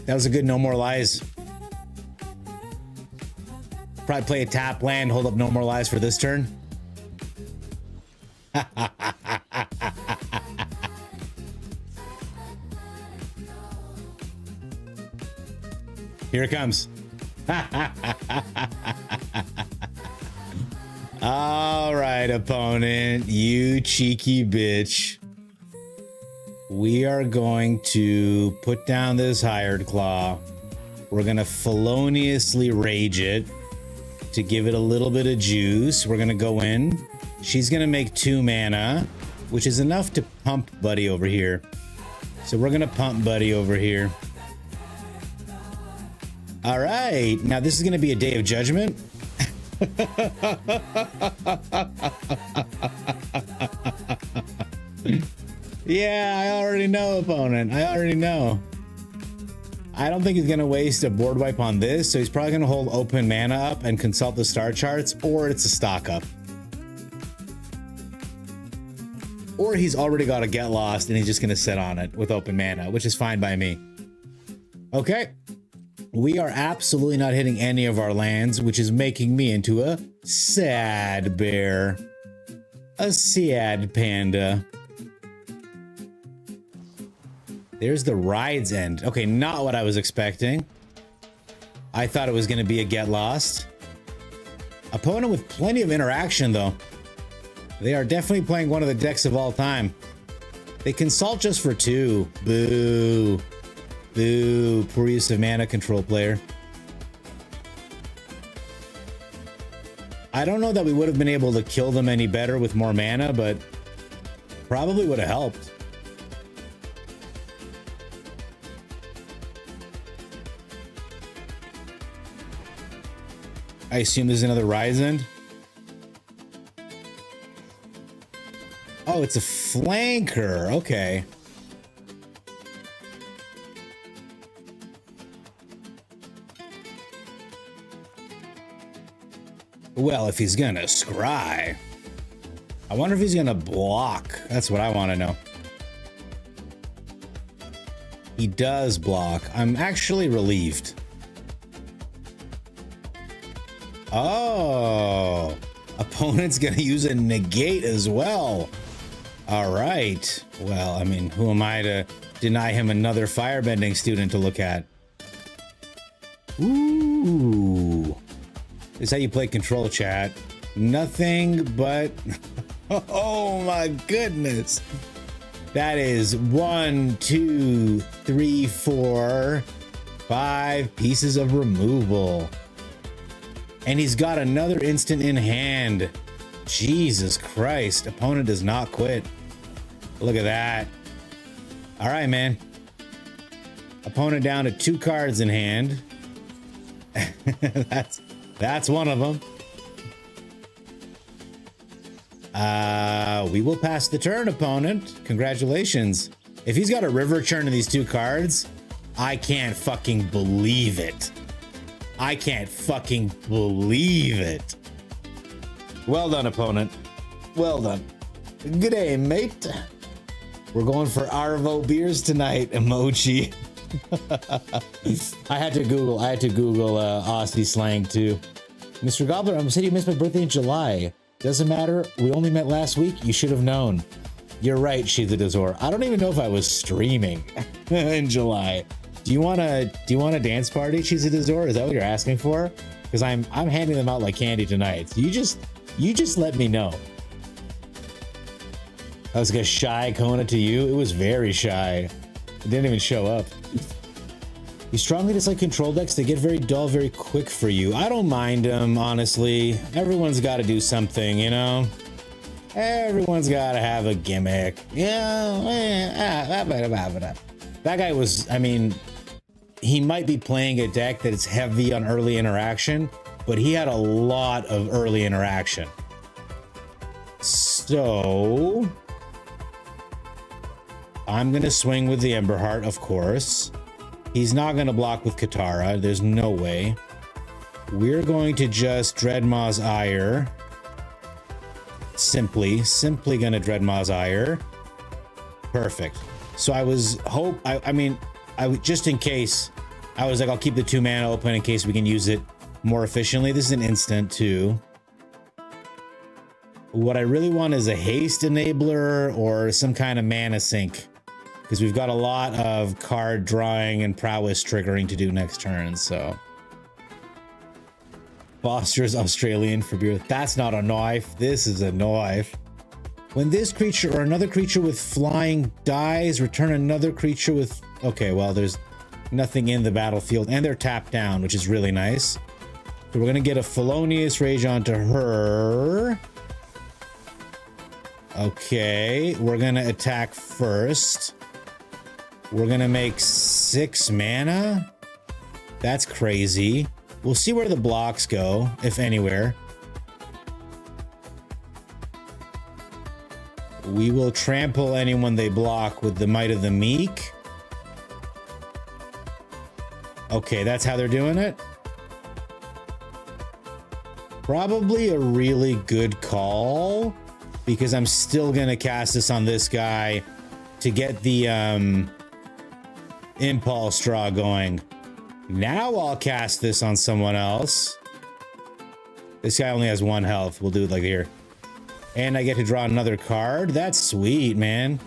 That was a good no more lies. Probably play a tap land, hold up no more lies for this turn. Here it comes. All right, opponent, you cheeky bitch. We are going to put down this hired claw. We're going to feloniously rage it to give it a little bit of juice. We're going to go in. She's going to make 2 mana, which is enough to pump Buddy over here. So we're going to pump Buddy over here. All right. Now this is going to be a day of judgment. Yeah, I already know, opponent. I already know. I don't think he's going to waste a board wipe on this, so he's probably going to hold open mana up and consult the star charts, or it's a stock up. Or he's already got a get lost and he's just going to sit on it with open mana, which is fine by me. Okay. We are absolutely not hitting any of our lands, which is making me into a sad bear. A sad panda. There's the ride's end. Okay, not what I was expecting. I thought it was going to be a get lost. Opponent with plenty of interaction, though. They are definitely playing one of the decks of all time. They consult just for 2. Boo. Boo. Poor use of mana, control player. I don't know that we would have been able to kill them any better with more mana, but probably would have helped. I assume there's another Rise End. Oh, it's a flanker. Okay. Well, if he's gonna scry, I wonder if he's gonna block. That's what I want to know. He does block. I'm actually relieved. Oh, opponent's gonna use a negate as well. All right. Well, I mean, who am I to deny him another firebending student to look at? Ooh. This is how you play control, chat. Nothing but... Oh my goodness. That is 1, 2, 3, 4, 5 pieces of removal. And he's got another instant in hand. Jesus Christ. Opponent does not quit. Look at that. All right, man. Opponent down to 2 cards in hand. That's one of them. We will pass the turn, opponent. Congratulations. If he's got a river churn in these 2 cards, I can't fucking believe it. I can't fucking believe it. Well done, opponent. Well done. Good day, mate. We're going for Arvo beers tonight, emoji. I had to Google Aussie slang too. Mr. Gobbler, I said you missed my birthday in July. Doesn't matter. We only met last week. You should have known. You're right, Shiza Dazor. I don't even know if I was streaming in July. Do you want a dance party, Shiza Dazor? Is that what you're asking for? Because I'm handing them out like candy tonight. So you just let me know. I was like a shy Kona to you. It was very shy. It didn't even show up. You strongly dislike control decks. They get very dull very quick for you. I don't mind them, honestly. Everyone's got to do something, you know? Everyone's got to have a gimmick. Yeah. That guy was, I mean, he might be playing a deck that is heavy on early interaction, but he had a lot of early interaction. So I'm going to swing with the Emberheart, of course. He's not going to block with Katara. There's no way. We're going to just Dreadmaw's Ire. Simply going to Dreadmaw's Ire. Perfect. So I was just in case, I was like, I'll keep the 2 mana open in case we can use it more efficiently. This is an instant too. What I really want is a haste enabler or some kind of mana sink, because we've got a lot of card drawing and prowess triggering to do next turn. So Foster's Australian for beer. That's not a knife. This is a knife. When this creature or another creature with flying dies, return another creature with... Okay, well, there's nothing in the battlefield, and they're tapped down, which is really nice. So we're going to get a Felonious Rage onto her. Okay, we're going to attack first. We're going to make 6 mana. That's crazy. We'll see where the blocks go, if anywhere. We will trample anyone they block with the Might of the Meek. Okay, that's how they're doing it. Probably a really good call, because I'm still going to cast this on this guy to get the Impulse Draw going. Now I'll cast this on someone else. This guy only has 1 health. We'll do it like here. And I get to draw another card. That's sweet, man.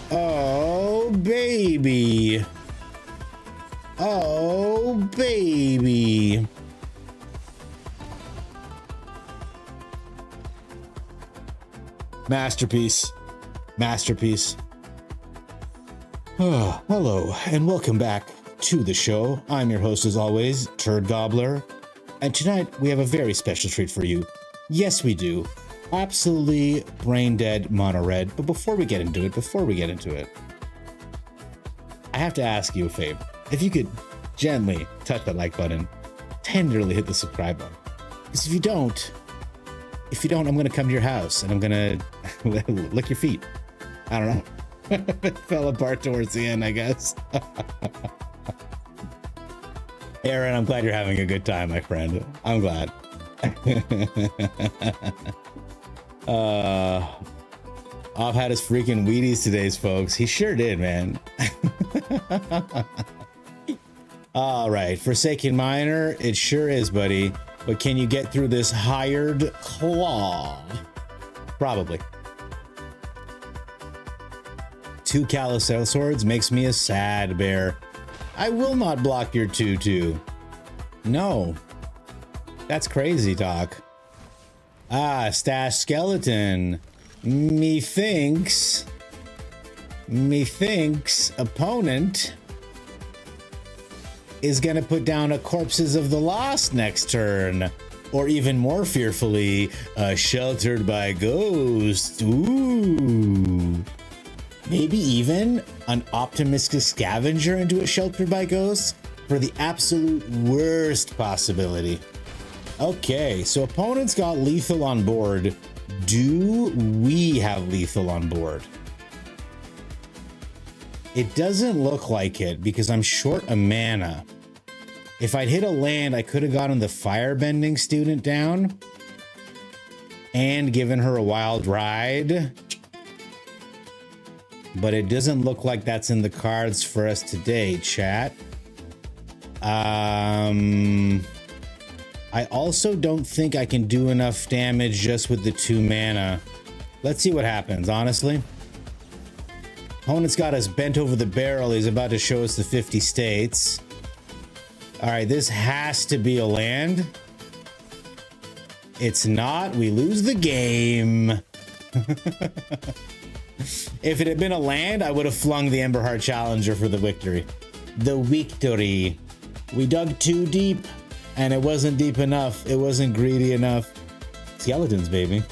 Oh, baby. Oh, baby. Masterpiece. Masterpiece. Oh, hello, and welcome back to the show. I'm your host, as always, Turd Gobbler. And tonight, we have a very special treat for you. Yes, we do. Absolutely brain dead mono red. But before we get into it, I have to ask you a favor. If you could gently touch that like button, tenderly hit the subscribe button. Because if you don't, I'm going to come to your house and I'm going to lick your feet. I don't know. It fell apart towards the end, I guess. Aaron, I'm glad you're having a good time, my friend. I'm glad. Off had his freaking Wheaties today, folks. He sure did, man. All right, Forsaken Miner, it sure is, buddy. But can you get through this hired claw? Probably. 2 Calisel Swords makes me a sad bear. I will not block your 2/2. No. That's crazy talk. Ah, Stash Skeleton. Methinks opponent is gonna put down a Corpses of the Lost next turn. Or even more fearfully, sheltered by ghosts. Ooh. Maybe even an optimistic scavenger into a sheltered by ghosts for the absolute worst possibility. Okay, so opponents got lethal on board. Do we have lethal on board? It doesn't look like it because I'm short a mana. If I'd hit a land, I could have gotten the firebending student down and given her a wild ride. But it doesn't look like that's in the cards for us today, chat. I also don't think I can do enough damage just with the 2 mana. Let's see what happens, honestly. Opponent's got us bent over the barrel. He's about to show us the 50 states. All right, this has to be a land. It's not. We lose the game. If it had been a land, I would have flung the Emberheart Challenger for the victory. The victory. We dug too deep, and it wasn't deep enough. It wasn't greedy enough. Skeletons, baby.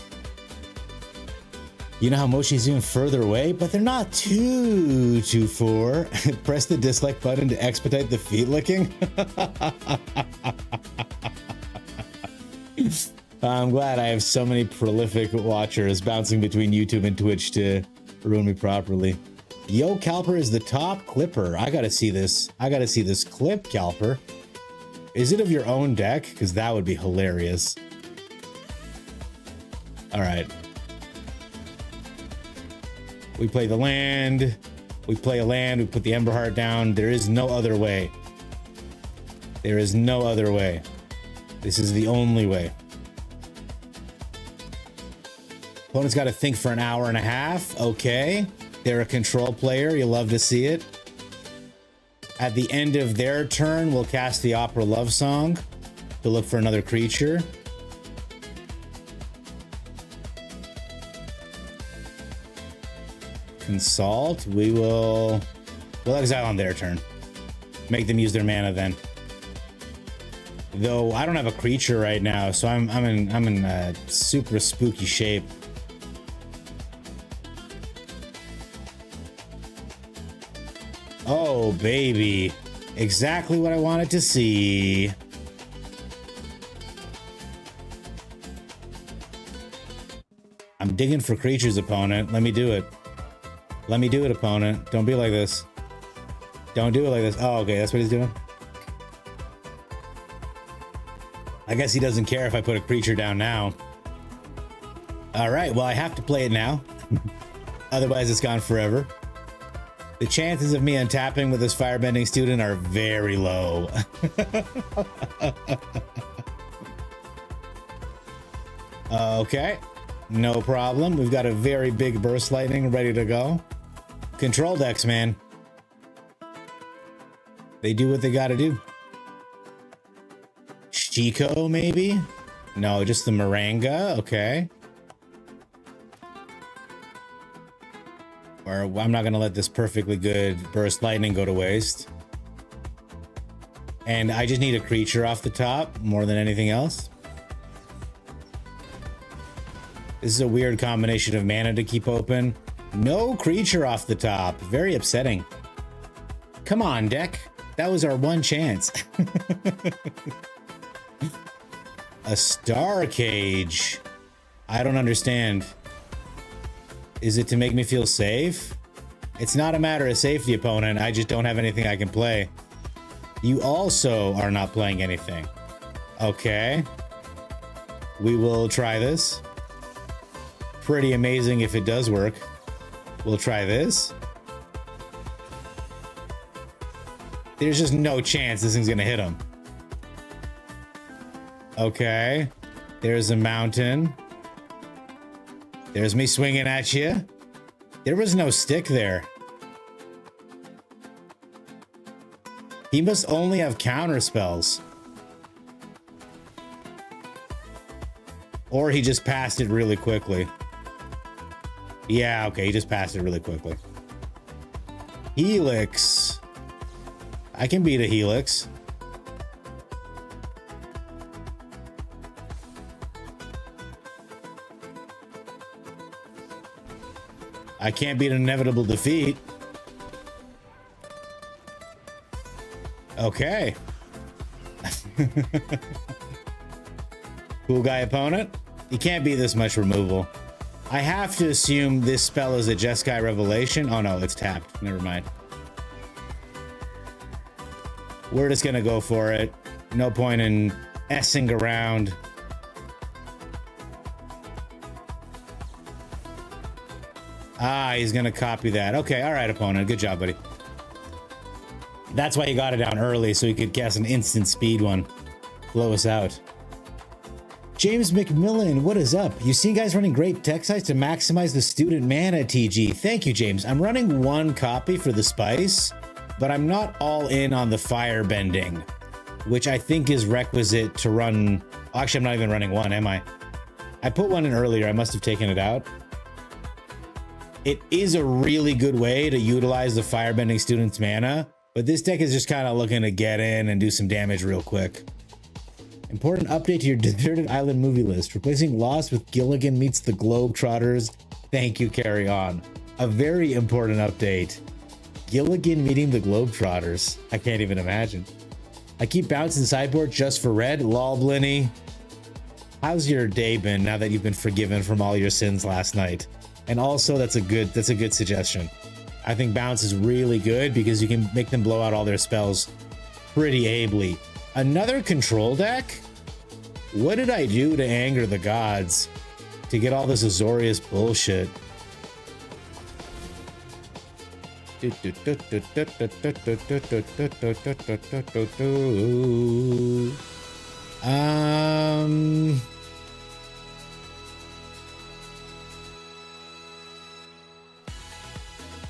You know how Moshi's even further away, but they're not too far. Press the dislike button to expedite the feet licking. I'm glad I have so many prolific watchers bouncing between YouTube and Twitch to ruin me properly. Yo, Calper is the top clipper. I gotta see this. I gotta see this clip, Calper. Is it of your own deck? Because that would be hilarious. All right. We play the land. We play a land. We put the Emberheart down. There is no other way. There is no other way. This is the only way. Opponent's got to think for an hour and a half. Okay. They're a control player. You love to see it. At the end of their turn, we'll cast the Opera Love Song to look for another creature. Consult. We'll exile on their turn. Make them use their mana then. Though I don't have a creature right now, so I'm in super spooky shape. Oh, baby. Exactly what I wanted to see. I'm digging for creatures, opponent. Let me do it. Let me do it, opponent. Don't be like this. Don't do it like this. Oh, okay. That's what he's doing. I guess he doesn't care if I put a creature down now. All right. Well, I have to play it now. Otherwise, it's gone forever. The chances of me untapping with this firebending student are very low. Okay, no problem. We've got a very big burst lightning ready to go. Control decks, man. They do what they gotta do. Chico, maybe? No, just the Maranga. Okay. Or I'm not gonna let this perfectly good burst lightning go to waste. And I just need a creature off the top more than anything else. This is a weird combination of mana to keep open. No creature off the top. Very upsetting. Come on, deck. That was our one chance. A Star Cage. I don't understand. Is it to make me feel safe? It's not a matter of safety, opponent. I just don't have anything I can play. You also are not playing anything. Okay. We will try this. Pretty amazing if it does work. We'll try this. There's just no chance this thing's gonna hit him. Okay. There's a mountain. There's me swinging at you. There was no stick there. He must only have counter spells. Or he just passed it really quickly. Yeah, okay, he just passed it really quickly. Helix. I can beat a Helix. I can't beat an inevitable defeat. Okay. Cool guy opponent. You can't beat this much removal. I have to assume this spell is a Jeskai Revelation. Oh no, it's tapped. Never mind. We're just gonna go for it. No point in essing around. Ah, he's gonna copy that. Okay, all right, opponent. Good job, buddy. That's why you got it down early, so you could cast an instant speed one. Blow us out. James McMillan, what is up? You see guys running great tech sites to maximize the student mana, TG. Thank you, James. I'm running one copy for the spice, but I'm not all in on the fire bending, which I think is requisite to run. Actually, I'm not even running one, am I? I put one in earlier. I must have taken it out. It is a really good way to utilize the firebending student's mana, but this deck is just kind of looking to get in and do some damage real quick. Important update to your Deserted Island movie list. Replacing Lost with Gilligan Meets the Globetrotters. Thank you, carry on. A very important update. Gilligan meeting the Globetrotters. I can't even imagine. I keep bouncing sideboard just for red. Lol, Blinny. How's your day been now that you've been forgiven from all your sins last night? And also, that's a good suggestion. I think bounce is really good because you can make them blow out all their spells pretty ably. Another control deck? What did I do to anger the gods to get all this Azorius bullshit?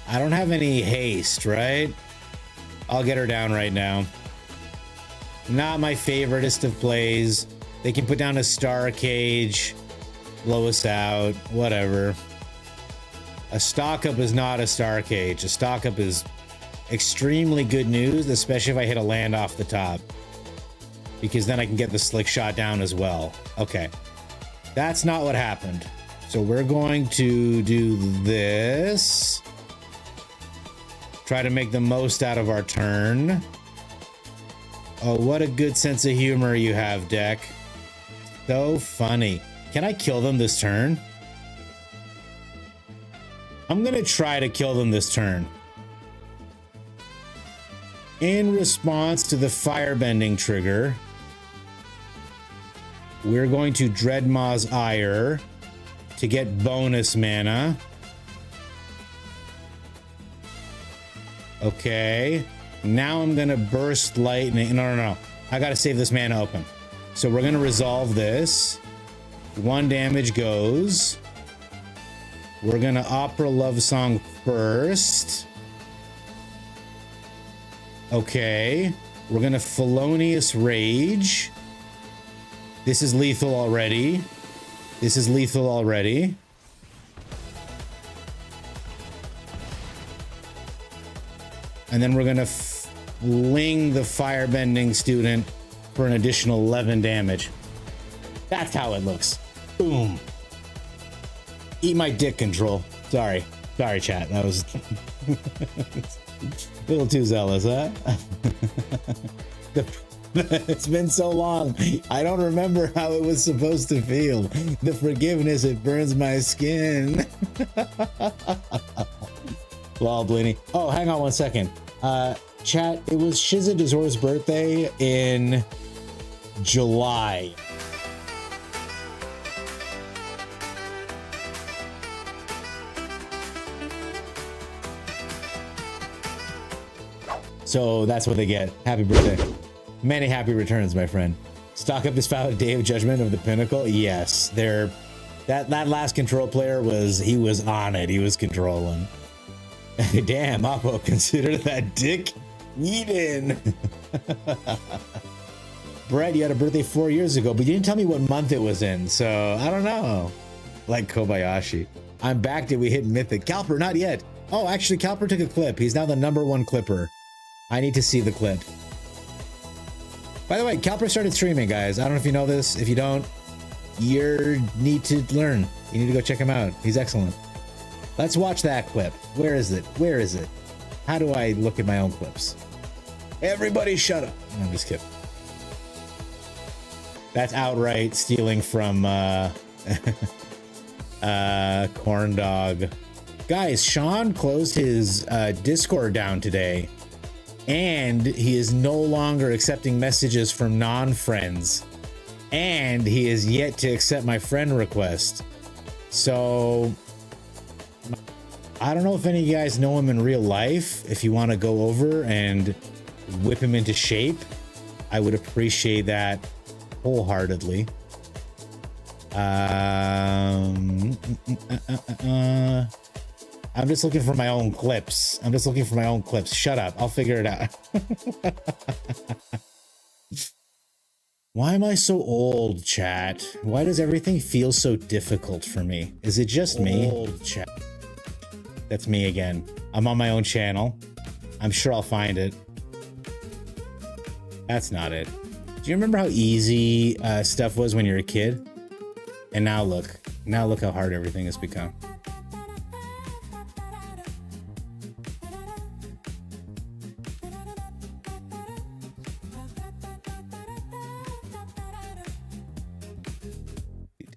I don't have any haste, right? I'll get her down right now. Not my favoriteest of plays. They can put down a Star Cage, blow us out, whatever. A stock up is not a Star Cage. A stock up is extremely good news, especially if I hit a land off the top, because then I can get the slick shot down as well. Okay, that's not what happened. So we're going to do this. Try to make the most out of our turn. Oh, what a good sense of humor you have, deck. So funny. Can I kill them this turn? I'm gonna try to kill them this turn. In response to the firebending trigger, we're going to Dreadmaw's Ire to get bonus mana. Okay. Now I'm gonna burst lightning. No. I gotta save this mana open. So we're gonna resolve this. 1 damage goes. We're gonna Opera Love Song first. Okay. We're gonna Felonious Rage. This is lethal already. This is lethal already. And then we're gonna fling the firebending student for an additional 11 damage. That's how it looks. Boom. Eat my dick, control. Sorry, chat. That was a little too zealous, huh? It's been so long. I don't remember how it was supposed to feel. The forgiveness, it burns my skin. Lol, Blinny. Oh, hang on one second. Chat, it was Shiza Dezor's birthday in July. So that's what they get. Happy birthday. Many happy returns, my friend. Stock up this file Day of Judgment of the Pinnacle. Yes, that last control player was on it. He was controlling. Damn, Oppo, consider that dick eaten. Brett, you had a birthday 4 years ago, but you didn't tell me what month it was in, so I don't know. Like Kobayashi. I'm back. Did we hit Mythic? Calper, not yet. Oh, actually, Calper took a clip. He's now the #1 clipper. I need to see the clip. By the way, Calper started streaming, guys. I don't know if you know this. If you don't, you need to learn. You need to go check him out. He's excellent. Let's watch that clip. Where is it? Where is it? How do I look at my own clips? Everybody shut up. I'm just kidding. That's outright stealing from Corn Dog. Guys, Sean closed his Discord down today, and he is no longer accepting messages from non-friends, and he is yet to accept my friend request. So I don't know if any of you guys know him in real life. If you want to go over and whip him into shape, I would appreciate that wholeheartedly. I'm just looking for my own clips. Shut up. I'll figure it out. Why am I so old, chat? Why does everything feel so difficult for me? Is it just me? Old chat. That's me again. I'm on my own channel. I'm sure I'll find it. That's not it. Do you remember how easy stuff was when you were a kid? And now look how hard everything has become.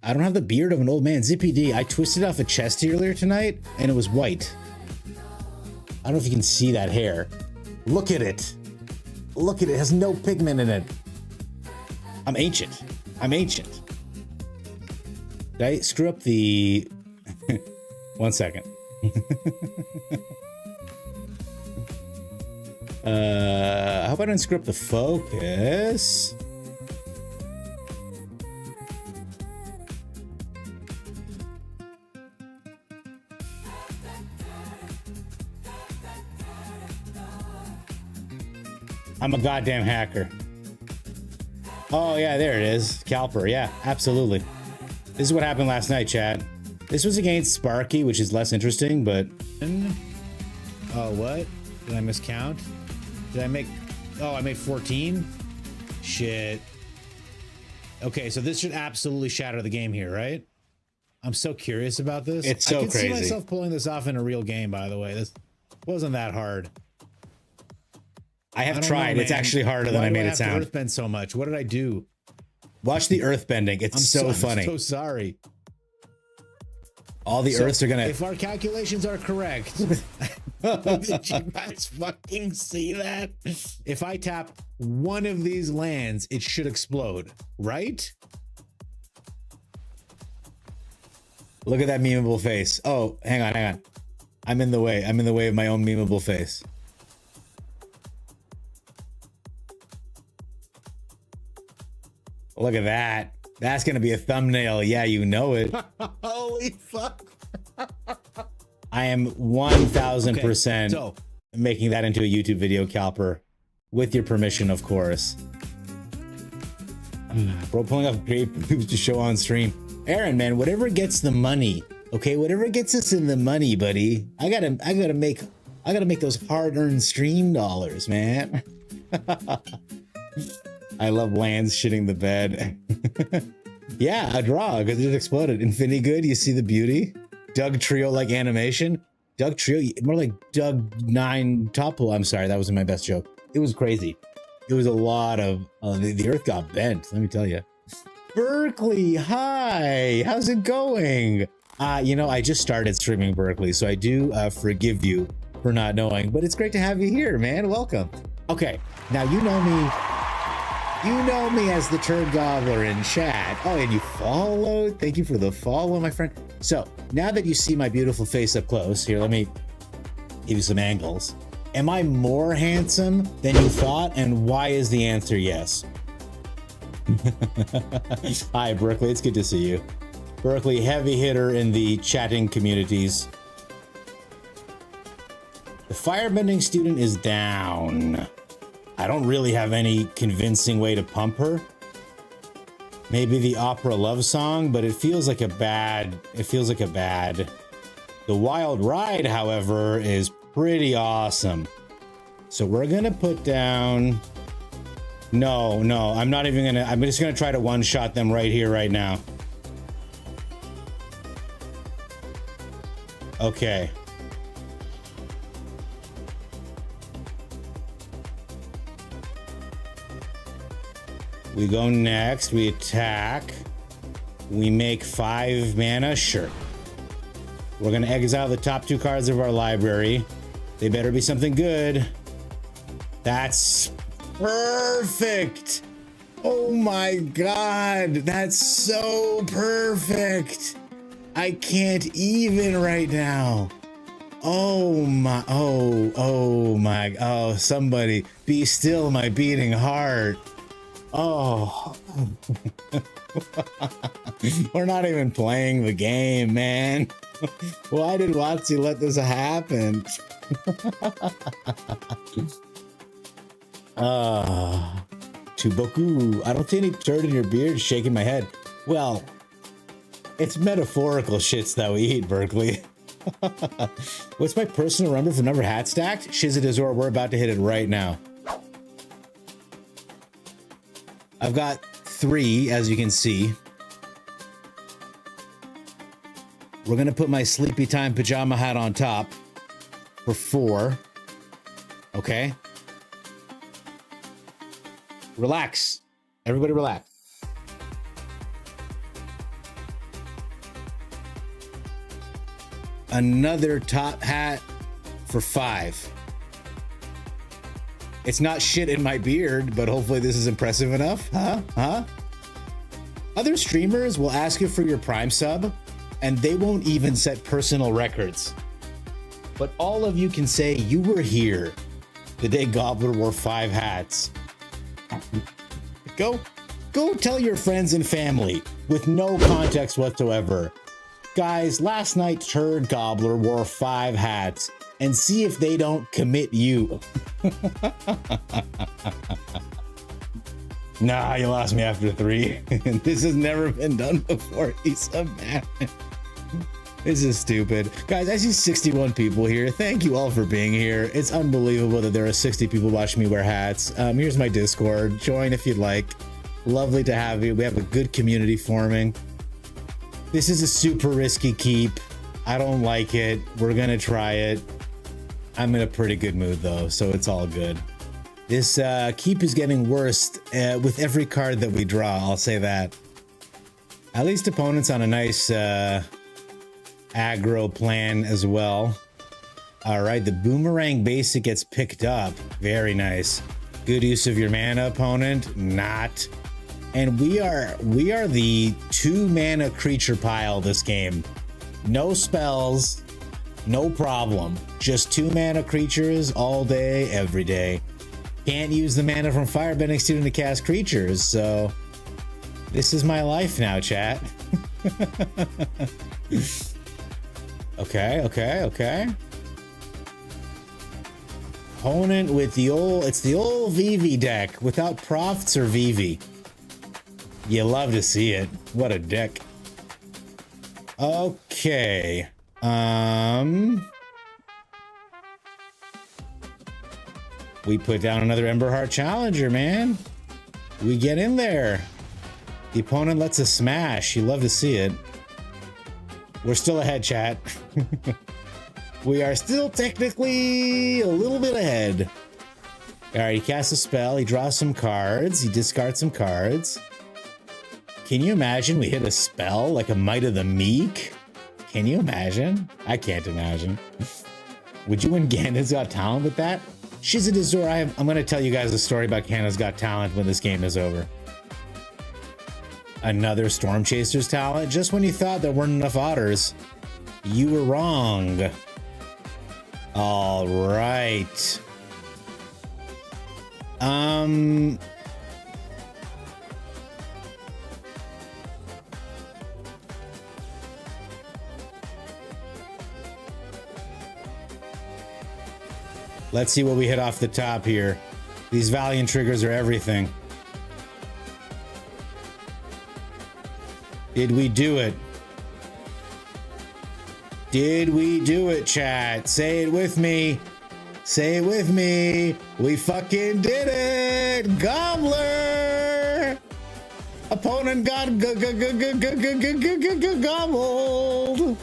I don't have the beard of an old man. Zippy D, I twisted off a chest earlier tonight and it was white. I don't know if you can see that hair. Look at it. Look at it. It has no pigment in it. I'm ancient. Did I screw up the... 1 second. I hope I didn't screw up the focus. I'm a goddamn hacker. Oh yeah, there it is. Calper, yeah, absolutely. This is what happened last night, chat. This was against Sparky, which is less interesting, but... Oh, what? Did I miscount? Did I make... Oh, I made 14? Shit. Okay, so this should absolutely shatter the game here, right? I'm so curious about this. It's so crazy. I can see myself pulling this off in a real game, by the way. This wasn't that hard. I have tried. It's actually harder than I made it sound. Why do I have to earthbend so much? What did I do? Watch the earthbending. It's so funny. I'm so sorry. All the earths are gonna... If our calculations are correct... Did you guys fucking see that? If I tap one of these lands, it should explode, right? Look at that memeable face. Oh, hang on. I'm in the way. I'm in the way of my own memeable face. Look at that. That's going to be a thumbnail. Yeah, you know it. Holy fuck. I am 1000% making that into a YouTube video, Calper. With your permission, of course. Bro, pulling off great boobs to show on stream. Aaron, man, whatever gets the money. Okay, whatever gets us in the money, buddy. I gotta make those hard-earned stream dollars, man. I love Lance shitting the bed. Yeah, a draw, because it exploded. Infinity Good, you see the beauty? Doug Trio-like animation? Doug Trio, more like Doug 9 Topple. I'm sorry, that wasn't my best joke. It was crazy. It was a lot of... the earth got bent, let me tell you. Berkeley, hi! How's it going? You know, I just started streaming Berkeley, so I do forgive you for not knowing, but it's great to have you here, man. Welcome. Okay, now you know me. You know me as the Turd Gobbler in chat. Oh, and you followed. Thank you for the follow, my friend. So now that you see my beautiful face up close, here, let me give you some angles. Am I more handsome than you thought? And why is the answer yes? Hi, Berkeley. It's good to see you. Berkeley, heavy hitter in the chatting communities. The firebending student is down. I don't really have any convincing way to pump her. Maybe the opera love song, but it feels like a bad. The wild ride, however, is pretty awesome. So we're gonna put down... No, I'm not even gonna... I'm just gonna try to one-shot them right here, right now. Okay. We go next. We attack. We make 5 mana. Sure. We're going to exile the top 2 cards of our library. They better be something good. That's perfect. Oh my God. That's so perfect. I can't even right now. Oh my, oh my, oh, somebody be still my beating heart. Oh, we're not even playing the game, man. Why did Watsy let this happen? Chuboku, I don't see any turd in your beard. Shaking my head. Well, it's metaphorical shits that we eat, Berkeley. What's my personal number hat stacked? Shizadazor, we're about to hit it right now. I've got 3, as you can see. We're gonna put my sleepy time pajama hat on top for 4. Okay. Relax. Everybody relax. Another top hat for 5. It's not shit in my beard, but hopefully this is impressive enough. Huh? Other streamers will ask you for your Prime sub, and they won't even set personal records. But all of you can say you were here the day Gobbler wore 5 hats. Go tell your friends and family with no context whatsoever. Guys, last night Turd Gobbler wore 5 hats, and see if they don't commit you. Nah, you lost me after 3. This has never been done before. He's a man. This is stupid. Guys, I see 61 people here. Thank you all for being here. It's unbelievable that there are 60 people watching me wear hats. Here's my Discord. Join if you'd like. Lovely to have you. We have a good community forming. This is a super risky keep. I don't like it. We're gonna try it. I'm in a pretty good mood though, so it's all good. This keep is getting worse with every card that we draw, I'll say that. At least opponent's on a nice aggro plan as well. All right, the boomerang basic gets picked up. Very nice. Good use of your mana, opponent. Not. And we are the 2 mana creature pile this game. No spells, no problem. Just 2 mana creatures all day, every day. Can't use the mana from Firebending Student to cast creatures, so this is my life now, chat. Okay. Opponent with the old VV deck without Profts or VV. You love to see it. What a deck. Okay. We put down another Emberheart Challenger, man. We get in there. The opponent lets us smash. You love to see it. We're still ahead, chat. We are still technically a little bit ahead. All right, he casts a spell. He draws some cards. He discards some cards. Can you imagine we hit a spell like a Might of the Meek? Can you imagine? I can't imagine. Would you win Canada's Got Talent with that? Shizadazor, I'm going to tell you guys a story about Canada's Got Talent when this game is over. Another Storm Chaser's talent? Just when you thought there weren't enough otters, you were wrong. All right. Let's see what we hit off the top here. These Valiant triggers are everything. Did we do it? Did we do it, chat? Say it with me. Say it with me. We fucking did it! Gobbler! Opponent got gobbled.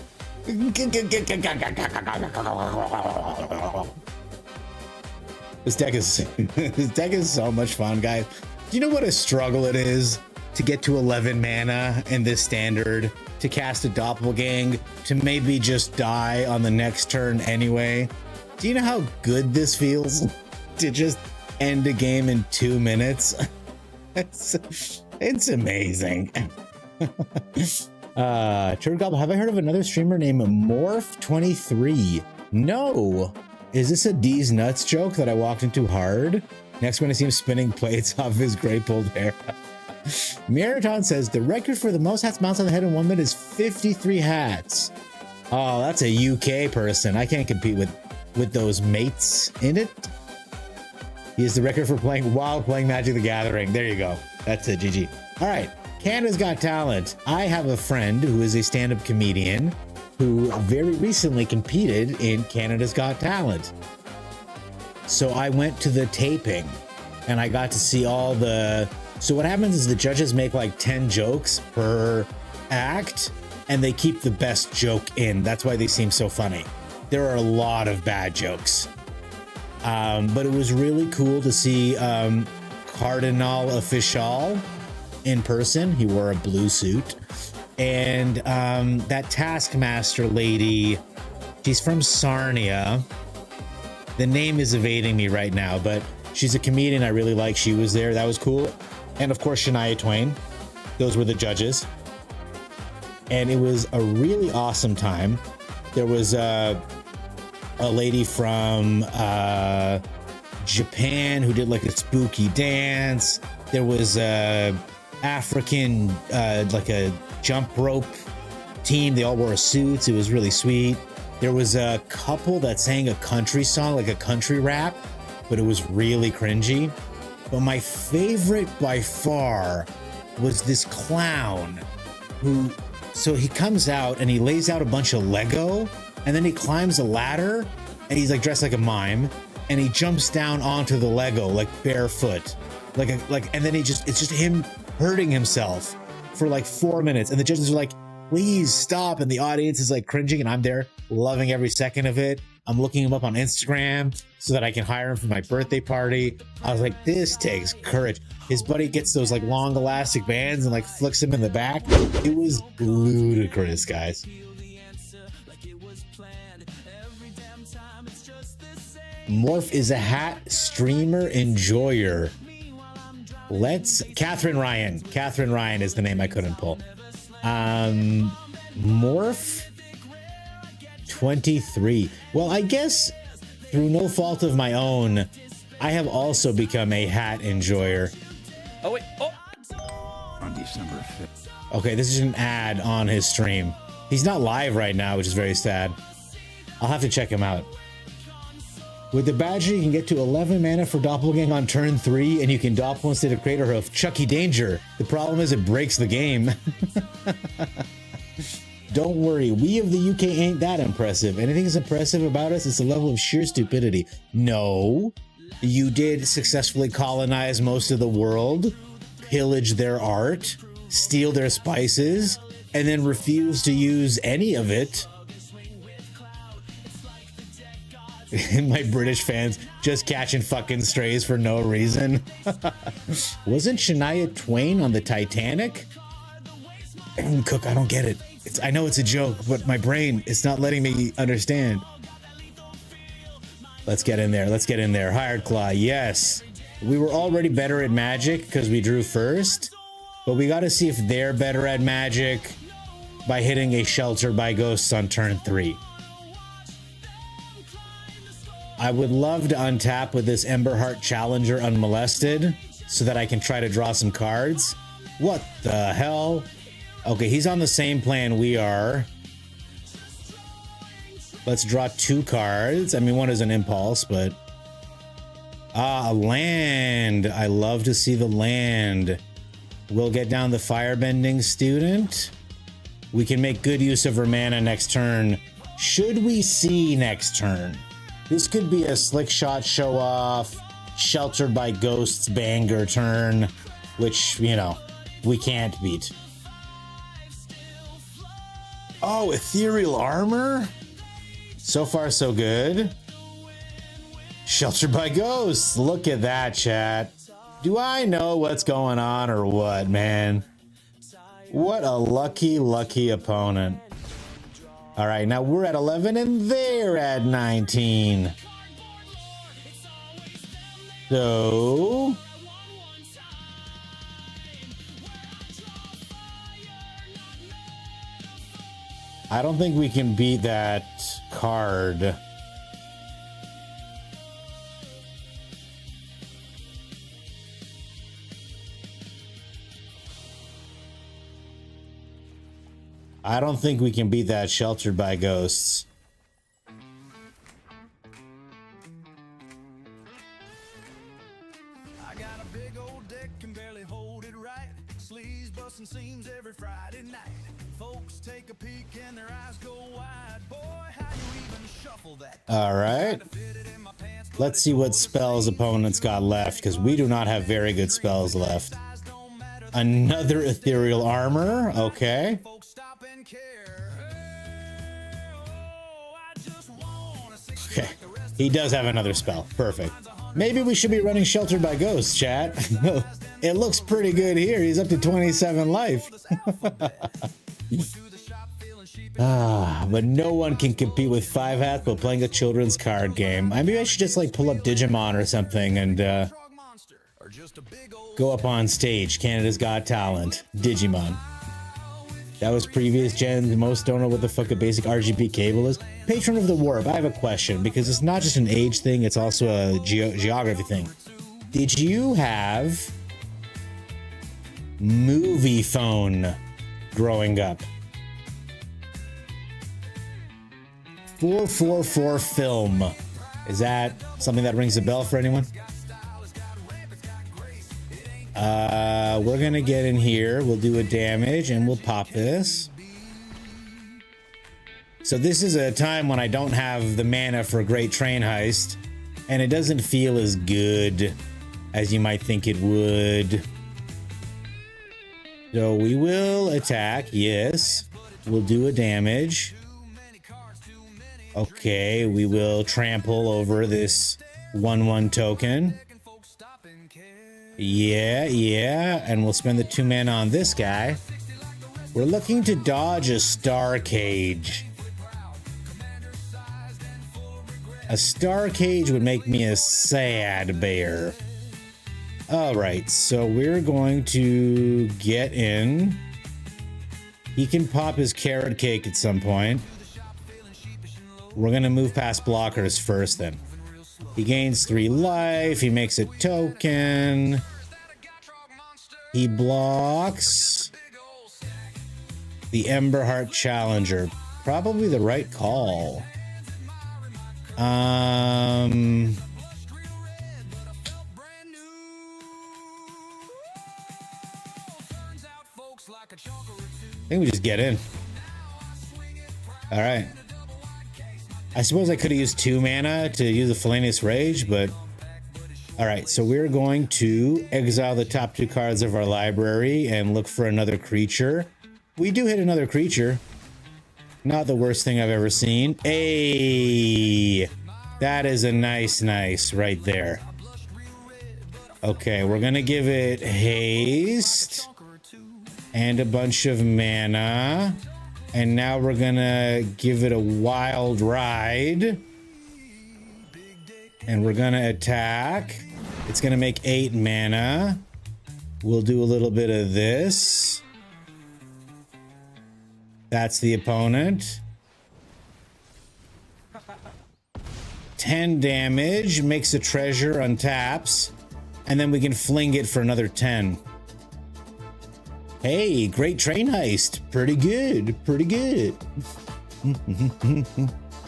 This deck is so much fun, guys. Do you know what a struggle it is to get to 11 mana in this standard, to cast a doppelgang, to maybe just die on the next turn anyway? Do you know how good this feels to just end a game in 2 minutes? It's amazing. Turd Goblin, have I heard of another streamer named Morph23? No. Is this a D's nuts joke that I walked into hard? Next when I see him spinning plates off his gray pulled hair. Marathon says the record for the most hats bounced on the head in 1 minute is 53 hats. Oh, that's a UK person. I can't compete with those mates in it. He is the record for playing while playing Magic the Gathering. There you go. That's it, GG. All right, Canada's Got Talent. I have a friend who is a stand-up comedian who very recently competed in Canada's Got Talent. So I went to the taping and I got to see all the... So what happens is the judges make like 10 jokes per act and they keep the best joke in. That's why they seem so funny. There are a lot of bad jokes. But it was really cool to see Cardinal Official in person. He wore a blue suit. And that Taskmaster lady, she's from Sarnia. The name is evading me right now, but she's a comedian I really like. She was there. That was cool. And of course, Shania Twain. Those were the judges. And it was a really awesome time. There was a lady from Japan who did like a spooky dance. There was a African like a jump rope team. They all wore suits. It was really sweet. There was a couple that sang a country song, like a country rap, but it was really cringy. But my favorite by far was this clown who, so he comes out and he lays out a bunch of Lego and then he climbs a ladder and he's like dressed like a mime and he jumps down onto the Lego like barefoot, and then it's just him hurting himself for like 4 minutes and the judges are like, please stop, and the audience is like cringing and I'm there loving every second of it. I'm looking him up on Instagram so that I can hire him for my birthday party. I was like, this takes courage. His buddy gets those like long elastic bands and like flicks him in the back. It was ludicrous, guys. Morph is a hat streamer enjoyer. Catherine Ryan is the name I couldn't pull. Morph 23. Well, I guess through no fault of my own, I have also become a hat enjoyer. Oh, wait. Oh. On December 5th. Okay, this is an ad on his stream. He's not live right now, which is very sad. I'll have to check him out. With the Badger, you can get to 11 mana for Doppelgang on turn 3, and you can doppel instead of Crater Hoof. Chucky Danger. The problem is it breaks the game. Don't worry, we of the UK ain't that impressive. Anything is impressive about us, it's the level of sheer stupidity. No, you did successfully colonize most of the world, pillage their art, steal their spices, and then refuse to use any of it. My British fans just catching fucking strays for no reason. Wasn't Shania Twain on the Titanic? Cook, I don't get it. I know it's a joke, but my brain is not letting me understand. Let's get in there. Let's get in there. Hired Claw, yes. We were already better at Magic because we drew first, but we got to see if they're better at Magic by hitting a Shelter by Ghosts on turn 3. I would love to untap with this Emberheart Challenger unmolested so that I can try to draw some cards. What the hell? Okay, he's on the same plan we are. Let's draw 2 cards. I mean, one is an impulse, but... a land. I love to see the land. We'll get down the Firebending Student. We can make good use of her mana next turn. Should we see next turn? This could be a Slick Shot Show Off, Sheltered by Ghosts banger turn, which, you know, we can't beat. Oh, ethereal armor? So far, so good. Sheltered by ghosts. Look at that, chat. Do I know what's going on or what, man? What a lucky, lucky opponent. All right, now we're at 11 and they're at 19. So... I don't think we can beat that card. I don't think we can beat that sheltered by ghosts. I got a big old deck, can barely hold it right. Sleeves busting seams every Friday night. Folks take a peek and their eyes go wide. Boy, how you even shuffle that? All right. Let's see what spells opponents got left, because we do not have very good spells left. Another ethereal armor. Okay. Okay. He does have another spell. Perfect. Maybe we should be running Sheltered by Ghosts, chat. It looks pretty good here. He's up to 27 life. But no one can compete with 5 hats while playing a children's card game. Maybe I should just like pull up Digimon or something and go up on stage. Canada's Got Talent. Digimon. That was previous gen. Most don't know what the fuck a basic RGB cable is. Patron of the Warp, I have a question, because it's not just an age thing, it's also a geography thing. Did you have movie phone growing up? 444 film. Is that something that rings a bell for anyone? We're gonna get in here. We'll do a damage and we'll pop this. So this is a time when I don't have the mana for a great train heist, and it doesn't feel as good as you might think it would. So we will attack. Yes, we'll do a damage. Okay, we will trample over this 1/1 token. Yeah, and we'll spend the 2 mana on this guy. We're looking to dodge a star cage. A star cage would make me a sad bear. All right, so we're going to get in. He can pop his carrot cake at some point. We're gonna move past blockers first then. He gains 3 life, he makes a token. He blocks the Emberheart Challenger. Probably the right call. I think we just get in. All right. I suppose I could have used 2 mana to use the Felonious Rage, but... Alright, so we're going to exile the top 2 cards of our library and look for another creature. We do hit another creature. Not the worst thing I've ever seen. Hey, that is a nice right there. Okay, we're gonna give it haste and a bunch of mana. And now we're gonna give it a wild ride. And we're gonna attack. It's gonna make 8 mana. We'll do a little bit of this. That's the opponent. 10 damage, makes a treasure, untaps. And then we can fling it for another 10. Hey, great train heist. Pretty good.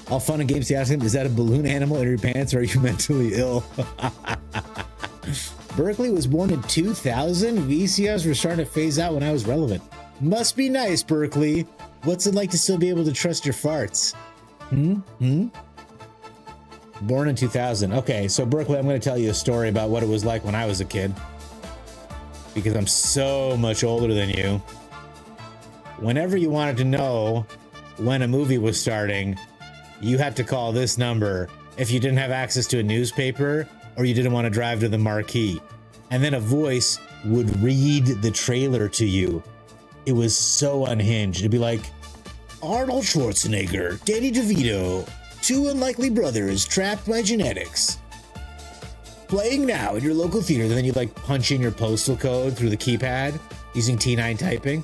All fun and games to ask him, is that a balloon animal in your pants or are you mentally ill? Berkeley was born in 2000. VCRs were starting to phase out when I was relevant. Must be nice, Berkeley. What's it like to still be able to trust your farts? Born in 2000. Okay, so Berkeley, I'm going to tell you a story about what it was like when I was a kid. Because I'm so much older than you. Whenever you wanted to know when a movie was starting, you had to call this number if you didn't have access to a newspaper or you didn't want to drive to the marquee. And then a voice would read the trailer to you. It was so unhinged. It'd be like, Arnold Schwarzenegger, Danny DeVito, two unlikely brothers trapped by genetics. Playing now in your local theater. And then you'd like punch in your postal code through the keypad using T9 typing.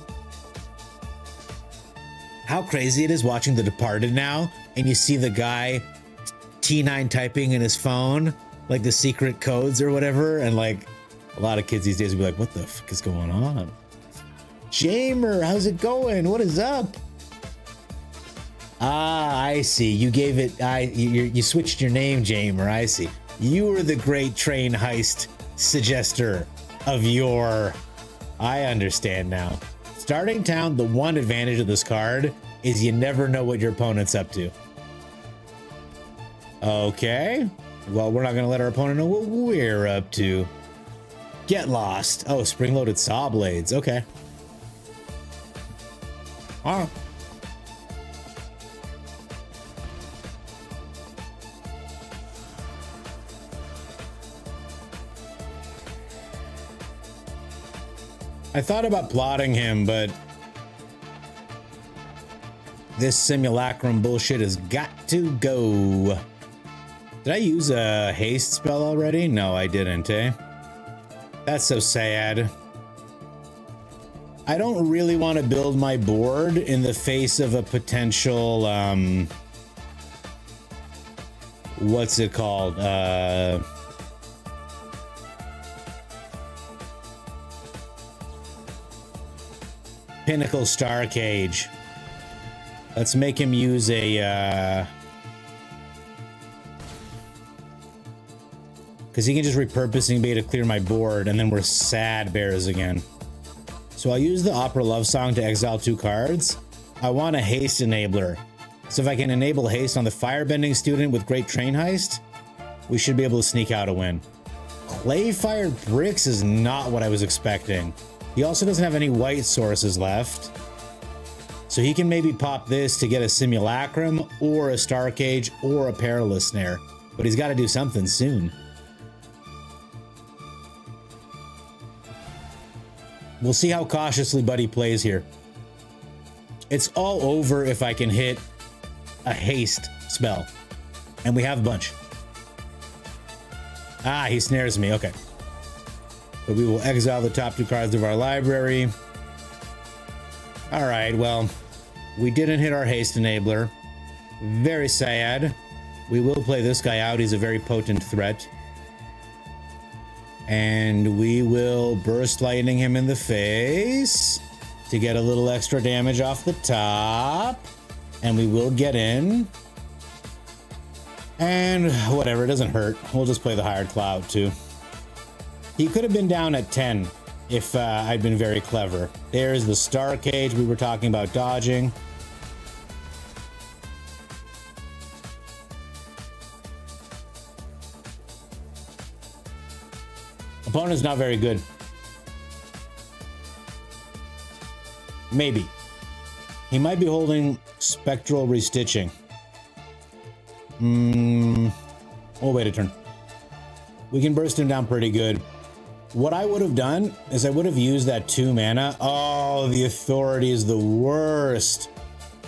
How crazy it is watching The Departed now, and you see the guy T9 typing in his phone, like the secret codes or whatever, and like a lot of kids these days will be like, what the fuck is going on? Jamer, how's it going? What is up? Ah, I see. You gave it, you switched your name, Jamer, I see. You were the great train heist suggester of yore. I understand now. Starting town, the one advantage of this card is you never know what your opponent's up to. Okay. Well, we're not going to let our opponent know what we're up to. Get lost. Oh, spring-loaded saw blades. Okay. All right. I thought about plotting him, but this simulacrum bullshit has got to go. Did I use a haste spell already? No, I didn't, eh? That's so sad. I don't really want to build my board in the face of a potential, what's it called? Pinnacle Star Cage. Let's make him use a, because he can just repurpose Ingbe to clear my board, and then we're sad bears again. So I'll use the Opera Love Song to exile 2 cards. I want a haste enabler. So if I can enable haste on the firebending student with Great Train Heist, we should be able to sneak out a win. Clay-fired bricks is not what I was expecting. He also doesn't have any white sources left. So he can maybe pop this to get a simulacrum or a star cage or a perilous snare. But he's got to do something soon. We'll see how cautiously Buddy plays here. It's all over if I can hit a haste spell. And we have a bunch. Ah, he snares me. Okay. But we will exile the top 2 cards of our library. All right, well, we didn't hit our haste enabler. Very sad. We will play this guy out. He's a very potent threat. And we will burst lightning him in the face to get a little extra damage off the top. And we will get in. And whatever, it doesn't hurt. We'll just play the Hired Cloud too. He could have been down at 10 if I'd been very clever. There's the Star Cage we were talking about dodging. Opponent's not very good. Maybe. He might be holding Spectral Restitching. We'll wait a turn. We can burst him down pretty good. What I would have done is I would have used that 2 mana. Oh, the Authority is the worst.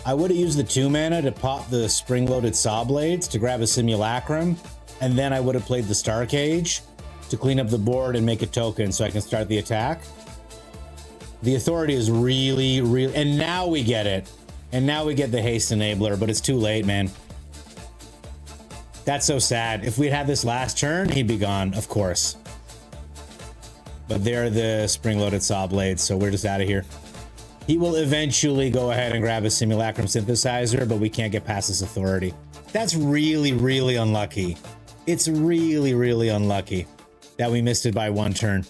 I would have used the 2 mana to pop the spring-loaded saw blades to grab a simulacrum, and then I would have played the Star Cage to clean up the board and make a token so I can start the attack. The Authority is really, and now we get it. And now we get the haste enabler, but it's too late, man. That's so sad. If we'd had this last turn, he'd be gone, of course. But they're the spring-loaded saw blades, so we're just out of here. He will eventually go ahead and grab a simulacrum synthesizer, but we can't get past this Authority. That's really, really unlucky. It's really, really unlucky that we missed it by 1 turn.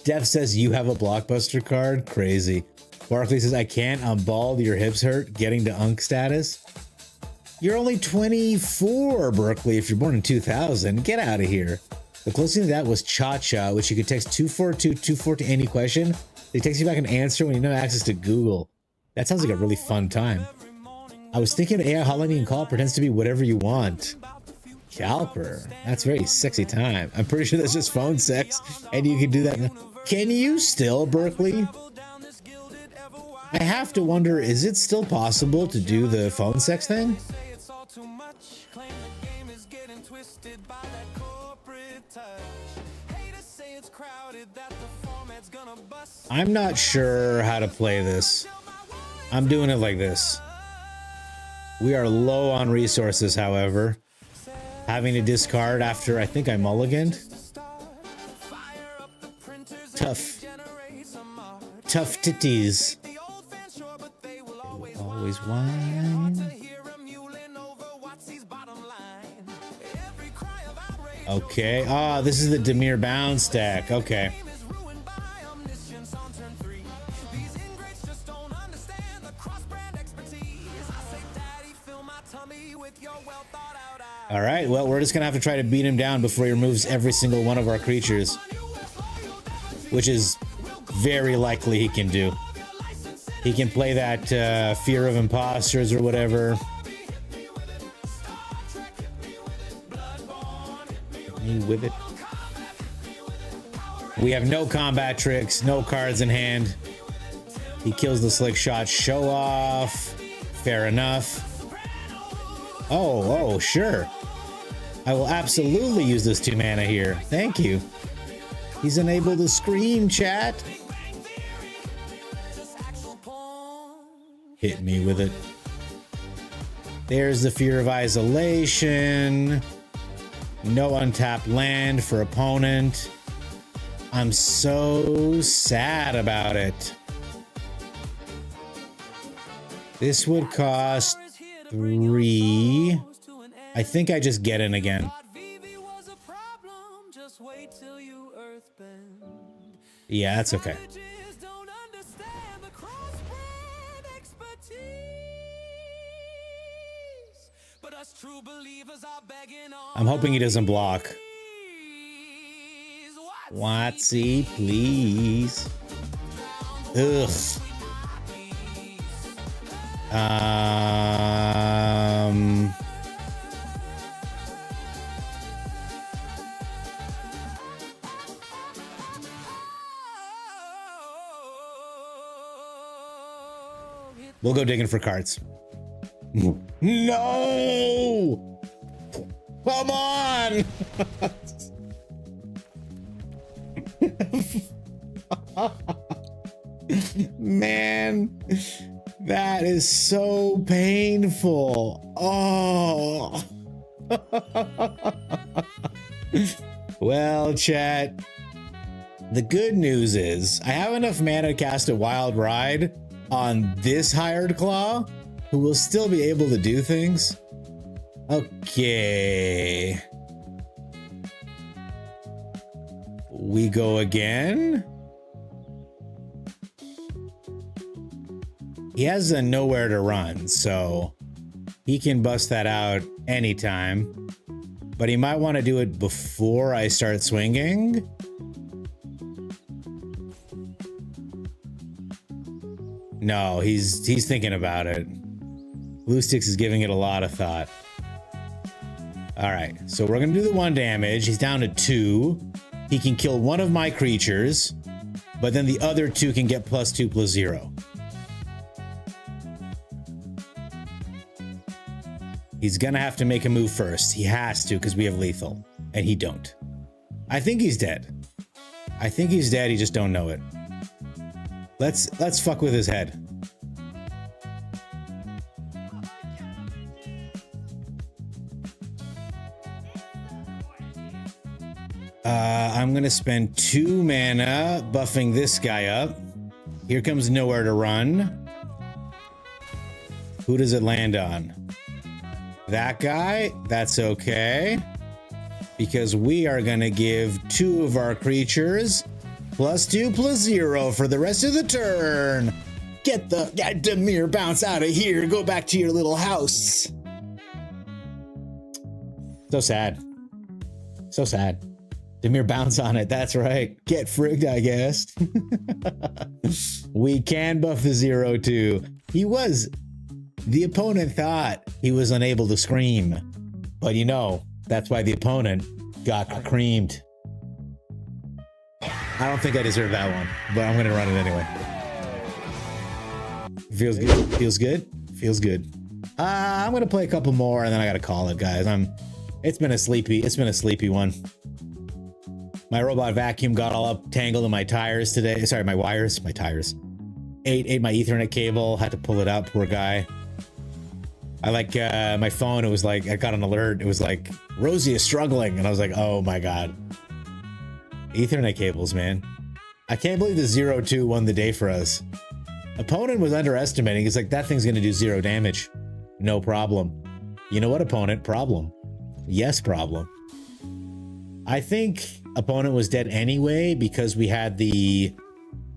Def says you have a blockbuster card? Crazy. Barkley says, I can't. I'm bald. Your hips hurt. Getting to Unk status. You're only 24, Berkeley, if you're born in 2000. Get out of here. The closest to that was Cha-Cha, which you could text 242-242 any question. They text you back an answer when you don't have access to Google. That sounds like a really fun time. I was thinking AI hotline and call pretends to be whatever you want. Calper. That's a very sexy time. I'm pretty sure that's just phone sex, and you can do that. Can you still, Berkeley? I have to wonder, is it still possible to do the phone sex thing? I'm not sure how to play this. I'm doing it like this. We are low on resources, however. Having to discard after I think I mulliganed. Tough. Tough titties. Always whine. Okay. Ah, this is the Demir bounce deck. Okay. All right, well, we're just gonna have to try to beat him down before he removes every single one of our creatures, which is very likely he can do. He can play that fear of imposters or whatever. Me with it. We have no combat tricks, no cards in hand. He kills the slick shot. Show off. Fair enough. Oh, sure. I will absolutely use this 2 mana here. Thank you. He's unable to scream, chat. Hit me with it. There's the Fear of Isolation. No untapped land for opponent. I'm so sad about it. This would cost 3. I think I just get in again. Yeah, that's okay. I'm hoping he doesn't block. Watsy, please. Ugh. We'll go digging for cards. No! Come on! Man, that is so painful. Oh. Well, chat, the good news is I have enough mana to cast a Wild Ride on this Hired Claw, who will still be able to do things. Okay. We go again. He has a nowhere to run, so he can bust that out anytime. But he might want to do it before I start swinging. No, he's thinking about it. Blue Sticks is giving it a lot of thought. All right, so we're gonna do the 1 damage. He's down to 2. He can kill one of my creatures, but then the other 2 can get +2/+0. He's gonna have to make a move first. He has to, because we have lethal, and he don't. I think he's dead. I think he's dead, he just don't know it. Let's fuck with his head. I'm gonna spend 2 mana buffing this guy up. Here comes nowhere to run. Who does it land on? That guy? That's okay. Because we are gonna give 2 of our creatures +2/+0 for the rest of the turn. Get the Demir bounce out of here. Go back to your little house. So sad. So sad. Demir bounce on it. That's right. Get frigged, I guess. We can buff the 0-2. The opponent thought he was unable to scream. But you know, that's why the opponent got creamed. I don't think I deserve that one, but I'm gonna run it anyway. Feels good. Feels good. Feels good. I'm gonna play a couple more and then I gotta call it, guys. It's been a sleepy one. My robot vacuum got all up tangled in my tires today. Sorry, my wires, my tires. Ate my Ethernet cable, had to pull it out, poor guy. I like my phone, it was like, I got an alert. It was like, Rosie is struggling. And I was like, oh my God. Ethernet cables, man. I can't believe the 0-2 won the day for us. Opponent was underestimating. It's like, that thing's gonna do 0 damage. No problem. You know what, opponent? Problem. Yes, problem. I think opponent was dead anyway because we had the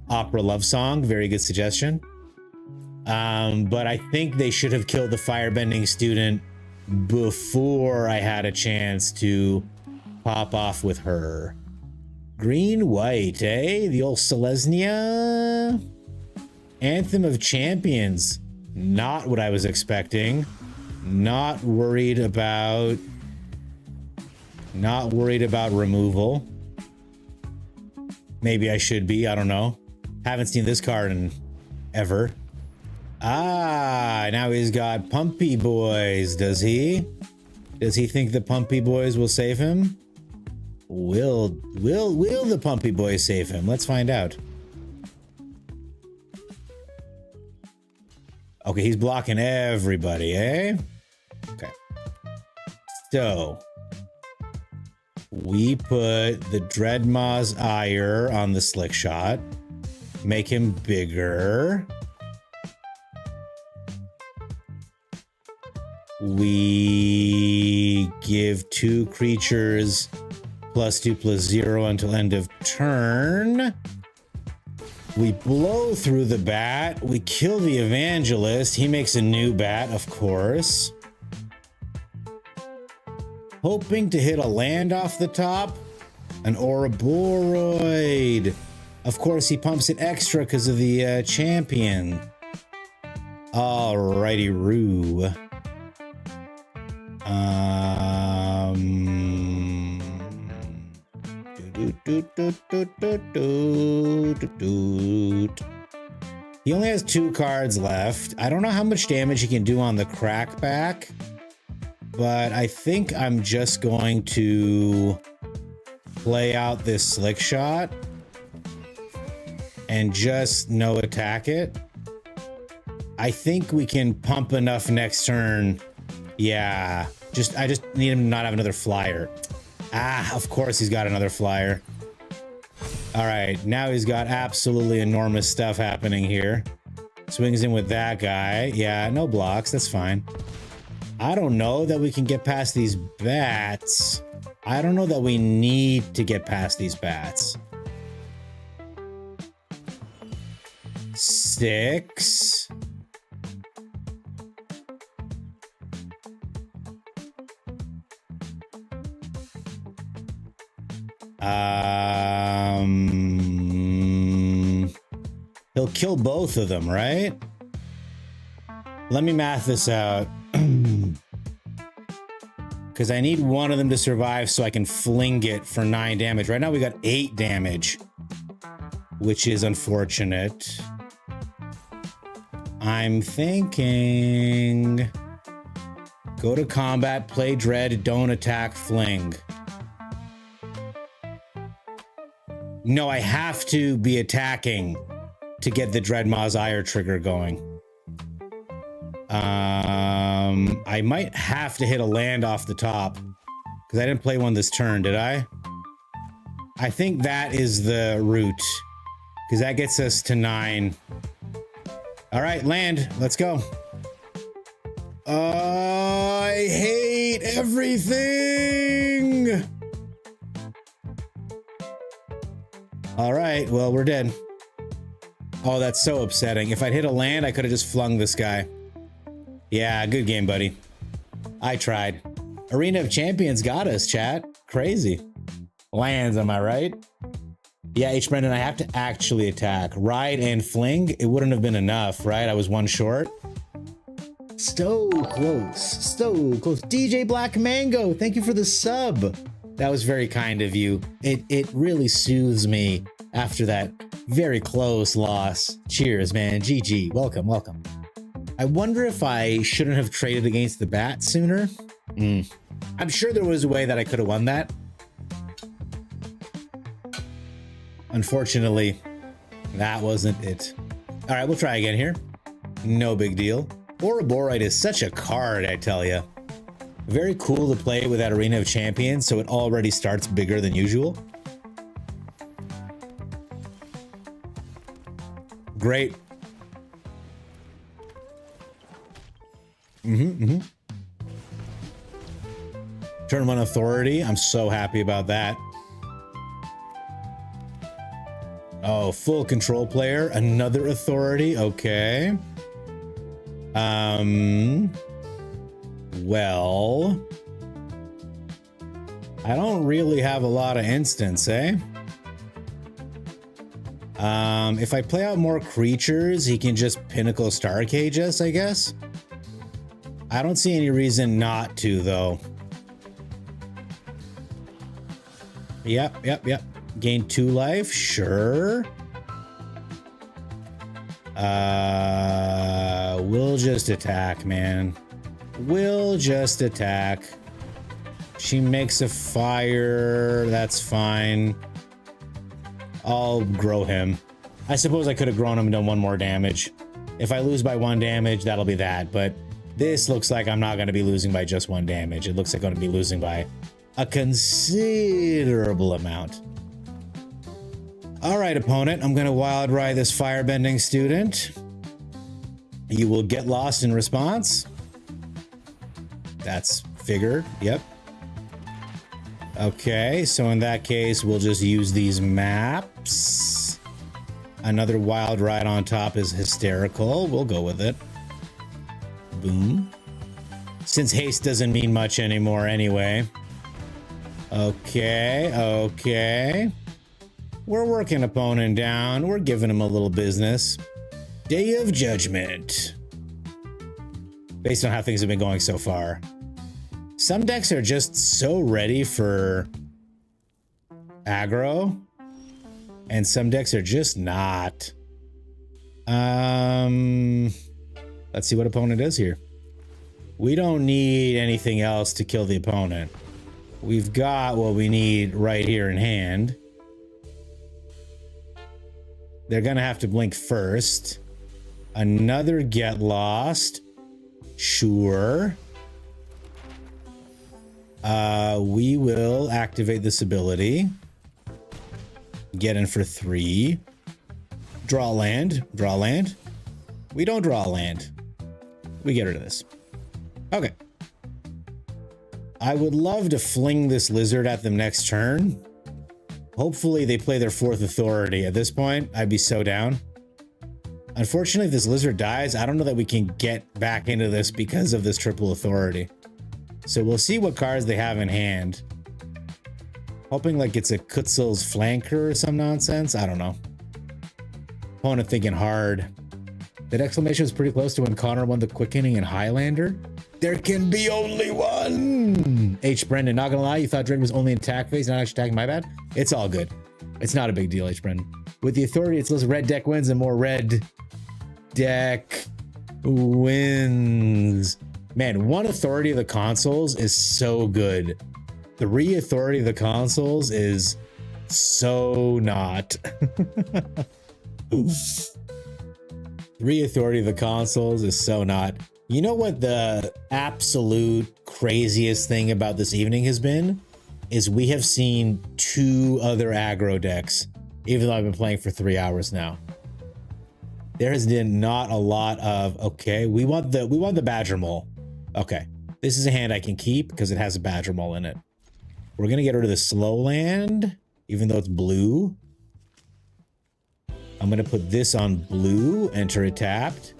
opera love song. Very good suggestion. But I think they should have killed the firebending student before I had a chance to pop off with her. Green, white, eh? The old Selesnya? Anthem of Champions. Not what I was expecting. Not worried about removal. Maybe I should be, I don't know. Haven't seen this card in ever. Ah, now he's got Pumpy Boys, does he? Does he think the Pumpy Boys will save him? Will the Pumpy Boys save him? Let's find out. Okay, he's blocking everybody, eh? Okay. So we put the Dreadmaw's ire on the slick shot. Make him bigger. We give 2 creatures +2/+0 until end of turn. We blow through the bat. We kill the evangelist. He makes a new bat, of course. Hoping to hit a land off the top. An Ouroboros. Of course, he pumps it extra because of the champion. Alrighty, Roo. He only has 2 cards left. I don't know how much damage he can do on the crackback, but I think I'm just going to play out this slick shot and just no attack it. I think we can pump enough next turn. Yeah, I just need him to not have another flyer. Ah, of course he's got another flyer. All right, now he's got absolutely enormous stuff happening here. Swings in with that guy. Yeah, no blocks, that's fine. I don't know that we can get past these bats. I don't know that we need to get past these bats. 6. He'll kill both of them, right? Let me math this out. Because I need one of them to survive so I can fling it for 9 damage. Right now we got 8 damage, which is unfortunate. I'm thinking go to combat, play dread, don't attack, fling. No, I have to be attacking to get the Dreadmaw's ire trigger going. I might have to hit a land off the top because I didn't play one this turn, did I? I think that is the route because that gets us to 9. All right, land. Let's go. I hate everything. All right, well, we're dead. Oh, that's so upsetting. If I'd hit a land, I could have just flung this guy. Yeah, good game, buddy. I tried. Arena of Champions got us, chat. Crazy. Lands, am I right? Yeah, H. Brendan, I have to actually attack. Ride and fling, it wouldn't have been enough, right? I was one short. So close, so close. DJ Black Mango, thank you for the sub. That was very kind of you. It really soothes me after that very close loss. Cheers, man. GG. Welcome, welcome. I wonder if I shouldn't have traded against the bat sooner. I'm sure there was a way that I could have won that. Unfortunately, that wasn't it. All right, we'll try again here. No big deal. Ouroborite is such a card, I tell you. Very cool to play with that Arena of Champions, so it already starts bigger than usual. Great. Turn 1 authority. I'm so happy about that. Oh, full control player. Another authority. Okay. Well, I don't really have a lot of instance, eh? If I play out more creatures, he can just Pinnacle Star Cage us, I guess. I don't see any reason not to, though. Yep. Gain 2 life, sure. We'll just attack, man. We'll just attack. She makes a fire, that's fine. I'll grow him. I suppose I could have grown him and done 1 more damage. If I lose by 1 damage, that'll be that, but this looks like I'm not going to be losing by just 1 damage. It looks like I'm going to be losing by a considerable amount. All right, opponent, I'm going to wild ride this firebending student. You will get lost in response. That's figured, yep. Okay, so in that case, we'll just use these maps. Another wild ride on top is hysterical. We'll go with it. Boom. Since haste doesn't mean much anymore anyway. Okay. We're working opponent down. We're giving him a little business. Day of Judgment. Based on how things have been going so far. Some decks are just so ready for aggro. And some decks are just not. Let's see what opponent does here. We don't need anything else to kill the opponent. We've got what we need right here in hand. They're gonna have to blink first. Another get lost. Sure. We will activate this ability. Get in for 3. Draw land. Draw land. We don't draw land. We get rid of this. Okay. I would love to fling this lizard at them next turn. Hopefully they play their 4th authority. At this point, I'd be so down. Unfortunately, if this lizard dies, I don't know that we can get back into this because of this triple authority. So we'll see what cards they have in hand. Hoping like it's a Kutzel's flanker or some nonsense. I don't know. Opponent thinking hard. That exclamation was pretty close to when Connor won the Quickening in Highlander. There can be only one. H. Brendan, not gonna lie, you thought Drake was only in attack phase, not actually attacking. My bad. It's all good. It's not a big deal, H. Brendan. With the authority, it's less red deck wins and more red deck wins. Man, 1 authority of the consoles is so good. 3 authority of the consoles is so not. 3 authority of the consoles is so not. You know what the absolute craziest thing about this evening has been? Is we have seen 2 other aggro decks, even though I've been playing for 3 hours now. There has been not a lot of, okay, we want the Badger Mole. Okay, this is a hand I can keep because it has a Badger Mole in it. We're gonna get rid of the slow land, even though it's blue. I'm gonna put this on blue, enter it tapped.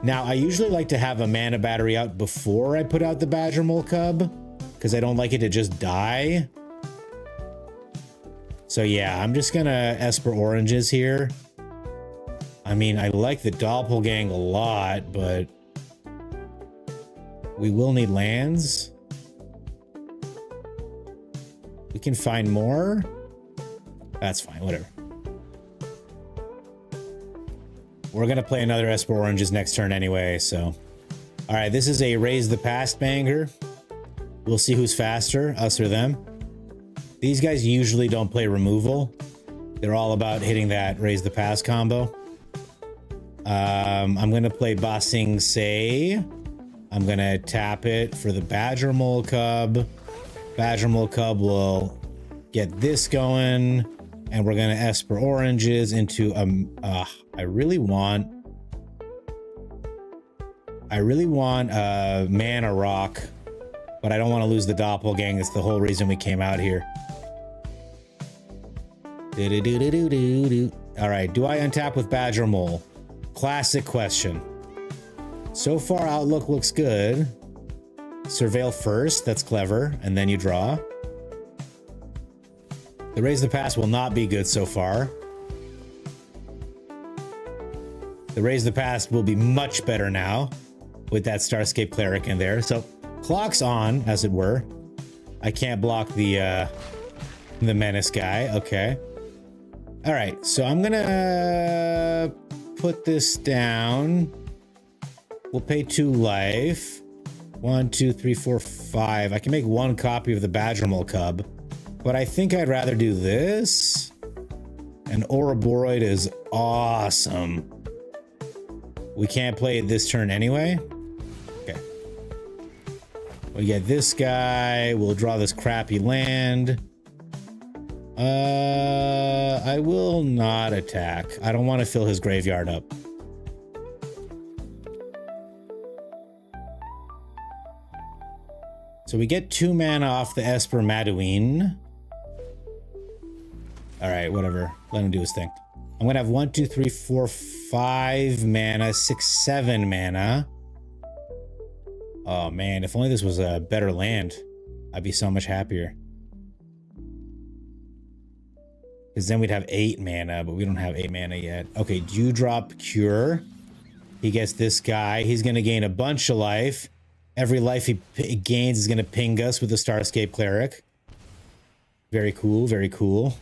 Now, I usually like to have a mana battery out before I put out the Badger Mole Cub, because I don't like it to just die. So yeah, I'm just gonna Esper oranges here. I mean, I like the doppelgang a lot, but we will need lands. We can find more. That's fine, whatever. We're gonna play another Esper oranges next turn anyway, so. All right, this is a raise the past banger. We'll see who's faster, us or them. These guys usually don't play removal. They're all about hitting that raise the past combo. I'm gonna play Bossing Say. I'm gonna tap it for the Badger Mole Cub. Badger Mole Cub will get this going, and we're gonna Esper oranges into I really want a mana rock, but I don't want to lose the doppelgang. That's the whole reason we came out here. All right, do I untap with Badger Mole? Classic question. So far, Outlook looks good. Surveil first, that's clever, and then you draw. The Raise the Past will not be good so far. The Raise the Past will be much better now with that Starscape Cleric in there. So clock's on, as it were. I can't block the Menace guy. Okay. All right, so I'm gonna put this down. We'll pay 2 life. 1, 2, 3, 4, 5. I can make 1 copy of the Badger Mole Cub, but I think I'd rather do this. And Ouroboros is awesome. We can't play it this turn anyway. Okay. We get this guy. We'll draw this crappy land. I will not attack. I don't want to fill his graveyard up. So we get 2 mana off the Esper Maduin. All right, whatever. Let him do his thing. I'm gonna have 1, 2, 3, 4, 5 mana, 6, 7 mana. Oh man, if only this was a better land, I'd be so much happier. Because then we'd have 8 mana, but we don't have 8 mana yet. Okay, Dewdrop Cure. He gets this guy. He's gonna gain a bunch of life. Every life he gains is gonna ping us with the Starscape Cleric. Very cool, very cool.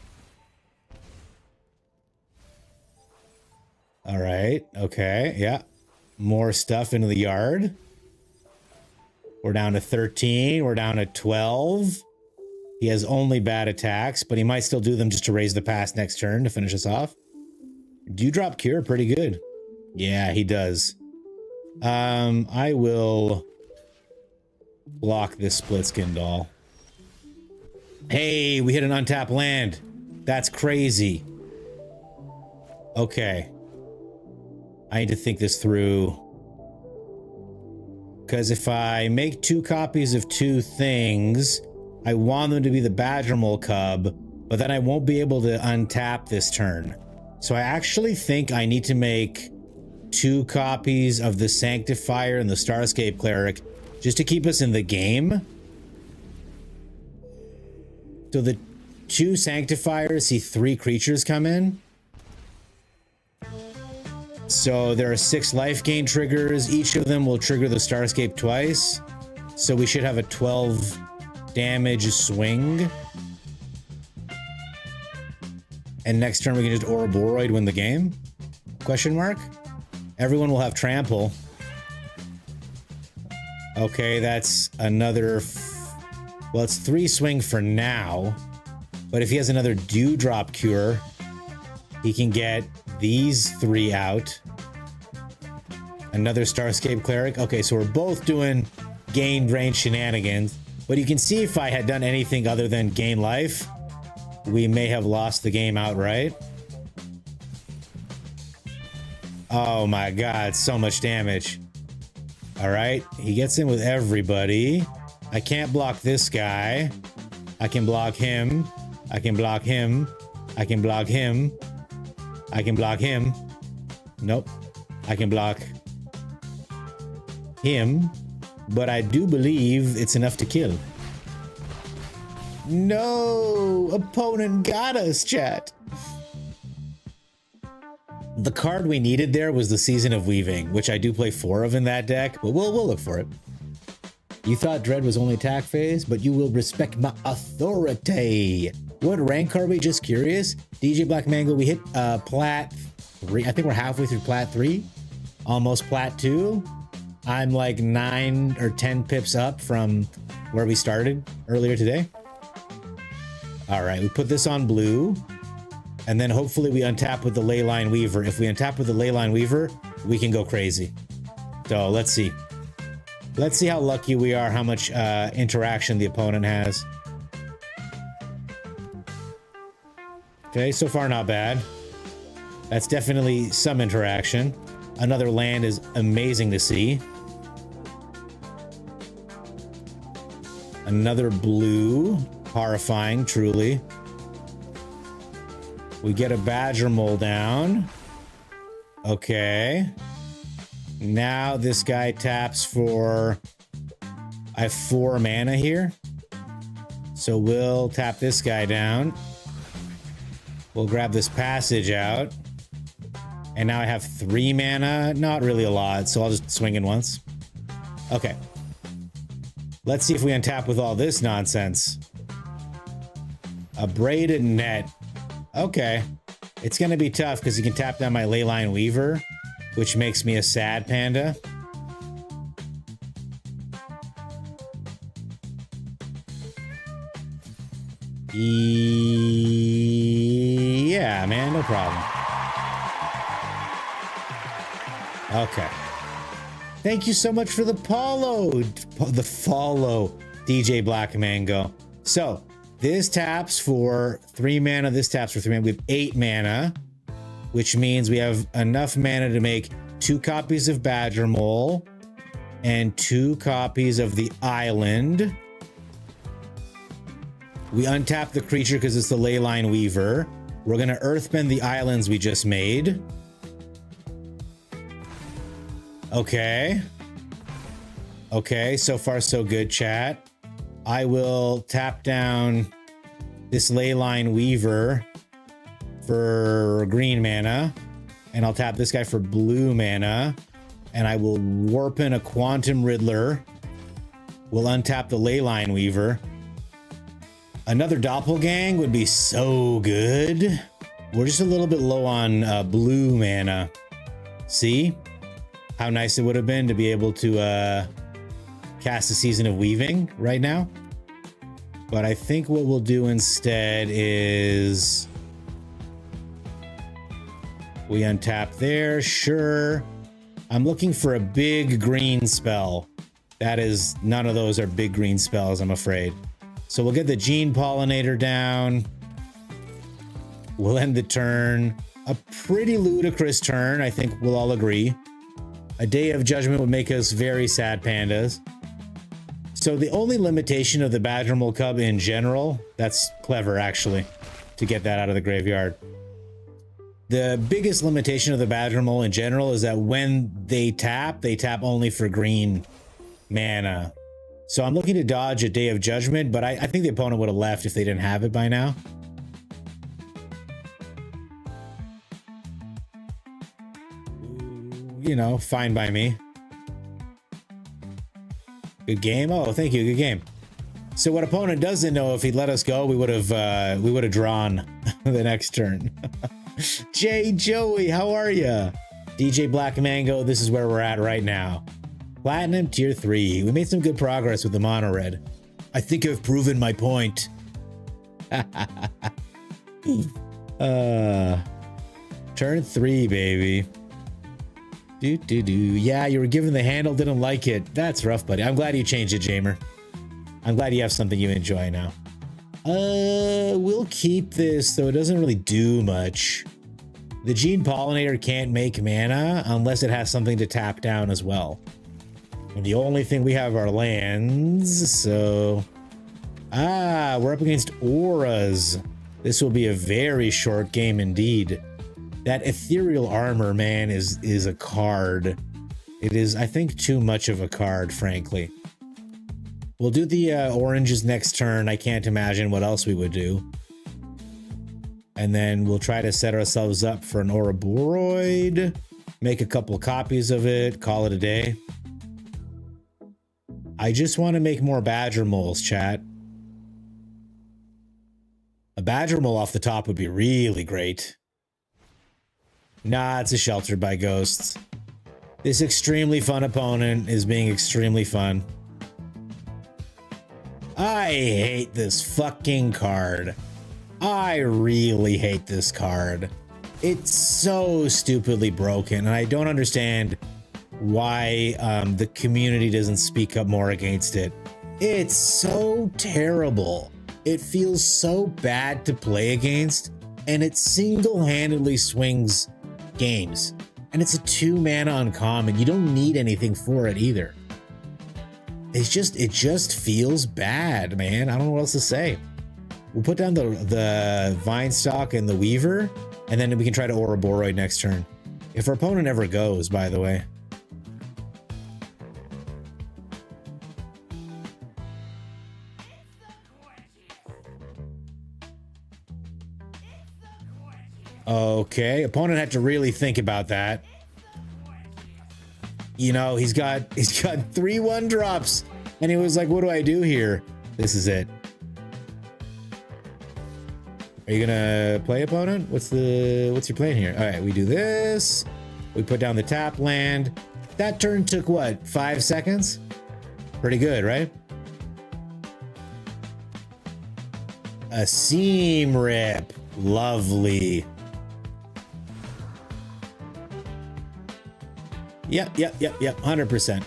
All right, okay, yeah. More stuff into the yard. We're down to 13, we're down to 12. He has only bad attacks, but he might still do them just to raise the past next turn to finish us off. Dewdrop Cure, pretty good. Yeah, he does. I will block this split skin doll. Hey, we hit an untapped land. That's crazy. Okay. I need to think this through. Because if I make 2 copies of 2 things, I want them to be the Badger Mole Cub, but then I won't be able to untap this turn. So I actually think I need to make 2 copies of the Sanctifier and the Starscape Cleric just to keep us in the game. So the 2 Sanctifiers see 3 creatures come in. So there are 6 life gain triggers. Each of them will trigger the Starscape twice. So we should have a 12 damage swing. And next turn we can just Ouroboros win the game? Question mark? Everyone will have trample. Okay, that's another... well, it's 3 swing for now. But if he has another Dewdrop Cure, he can get these 3 out. Another Starscape Cleric. Okay, so we're both doing gain range shenanigans. But you can see if I had done anything other than gain life, we may have lost the game outright. Oh my god, so much damage. Alright, he gets in with everybody. I can't block this guy. I can block him. I can block him. I can block him. I can block him. Nope. I can block him. But I do believe it's enough to kill. No, opponent got us, chat. The card we needed there was the Season of Weaving, which I do play 4 of in that deck, but we'll look for it. You thought Dread was only attack phase, but you will respect my authority. What rank are we? Just curious. DJ Black Mango, we hit Plat 3. I think we're halfway through Plat 3. Almost Plat 2. I'm like 9 or 10 pips up from where we started earlier today. All right, we put this on blue. And then hopefully we untap with the Leyline Weaver. If we untap with the Leyline Weaver, we can go crazy. So let's see. Let's see how lucky we are, how much interaction the opponent has. Okay, so far not bad. That's definitely some interaction. Another land is amazing to see. Another blue, horrifying, truly. We get a Badger Mole down. Okay. Now this guy taps for... I have 4 mana here. So we'll tap this guy down. We'll grab this passage out. And now I have 3 mana. Not really a lot, so I'll just swing in once. Okay. Let's see if we untap with all this nonsense. A Braided Net. Okay. It's going to be tough because you can tap down my Leyline Weaver, which makes me a sad panda. Yeah, man, no problem. Okay. Thank you so much for the follow, DJ Black Mango. So, this taps for 3 mana, this taps for 3 mana. We have 8 mana, which means we have enough mana to make 2 copies of Badger Mole and 2 copies of the Island. We untap the creature because it's the Leyline Weaver. We're going to Earthbend the islands we just made. Okay. Okay, so far so good, chat. I will tap down this Leyline Weaver for green mana, and I'll tap this guy for blue mana, and I will warp in a Quantum Riddler. We'll untap the Leyline Weaver. Another Doppelgang would be so good. We're just a little bit low on blue mana. See how nice it would have been to be able to cast a Season of Weaving right now. But I think what we'll do instead is we untap there. Sure. I'm looking for a big green spell. That is, none of those are big green spells, I'm afraid. So we'll get the Gene Pollinator down. We'll end the turn. A pretty ludicrous turn, I think we'll all agree. A Day of Judgment would make us very sad pandas. So the only limitation of the Badger Mole Cub in general, that's clever actually, to get that out of the graveyard. The biggest limitation of the Badger Mole in general is that when they tap only for green mana. So I'm looking to dodge a Day of Judgment, but I think the opponent would have left if they didn't have it by now. You know, fine by me. Good game. Oh, thank you. Good game. So what opponent doesn't know, if he'd let us go, we would have drawn the next turn. Jay Joey, how are ya? DJ Black Mango, this is where we're at right now. Platinum tier 3. We made some good progress with the mono red. I think I've proven my point. Turn 3, baby. Yeah, you were given the handle, didn't like it. That's rough, buddy. I'm glad you changed it, Jamer. I'm glad you have something you enjoy now. We'll keep this, though it doesn't really do much. The Gene Pollinator can't make mana unless it has something to tap down as well. And the only thing we have are lands, so... we're up against auras. This will be a very short game indeed. That Ethereal Armor, man, is a card. It is, I think, too much of a card, frankly. We'll do the oranges next turn. I can't imagine what else we would do. And then we'll try to set ourselves up for an Ouroboros. Make a couple copies of it. Call it a day. I just want to make more badger moles, chat. A badger mole off the top would be really great. Nah, it's a sheltered by ghosts. This extremely fun opponent is being extremely fun. I hate this fucking card. I really hate this card. It's so stupidly broken, and I don't understand why the community doesn't speak up more against it. It's so terrible. It feels so bad to play against, and it single-handedly swings games. And it's a 2-mana uncommon. You don't need anything for it either. It just feels bad, man. I don't know what else to say. We'll put down the Vine Stalk and the Weaver, and then we can try to Ouroboros next turn. If our opponent ever goes, by the way. Okay, opponent had to really think about that. You know, he's got 3 1-drops, and he was like, what do I do here? This is it. Are you gonna play, opponent? What's your plan here? All right, we do this. We put down the tap land. That turn took what, 5 seconds? Pretty good, right? A seam rip. Lovely. Yep, 100%.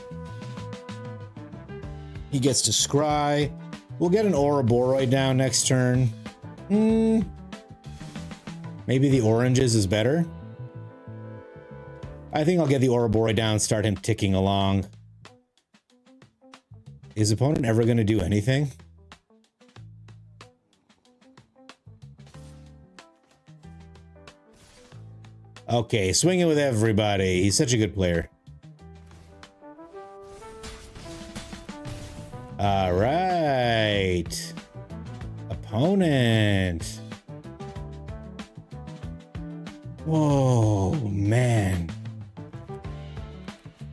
He gets to scry. We'll get an Ouroboros down next turn. Maybe the oranges is better. I think I'll get the Ouroboros down, start him ticking along. Is opponent ever going to do anything? Okay, swinging with everybody. He's such a good player. All right. Opponent. Whoa, man.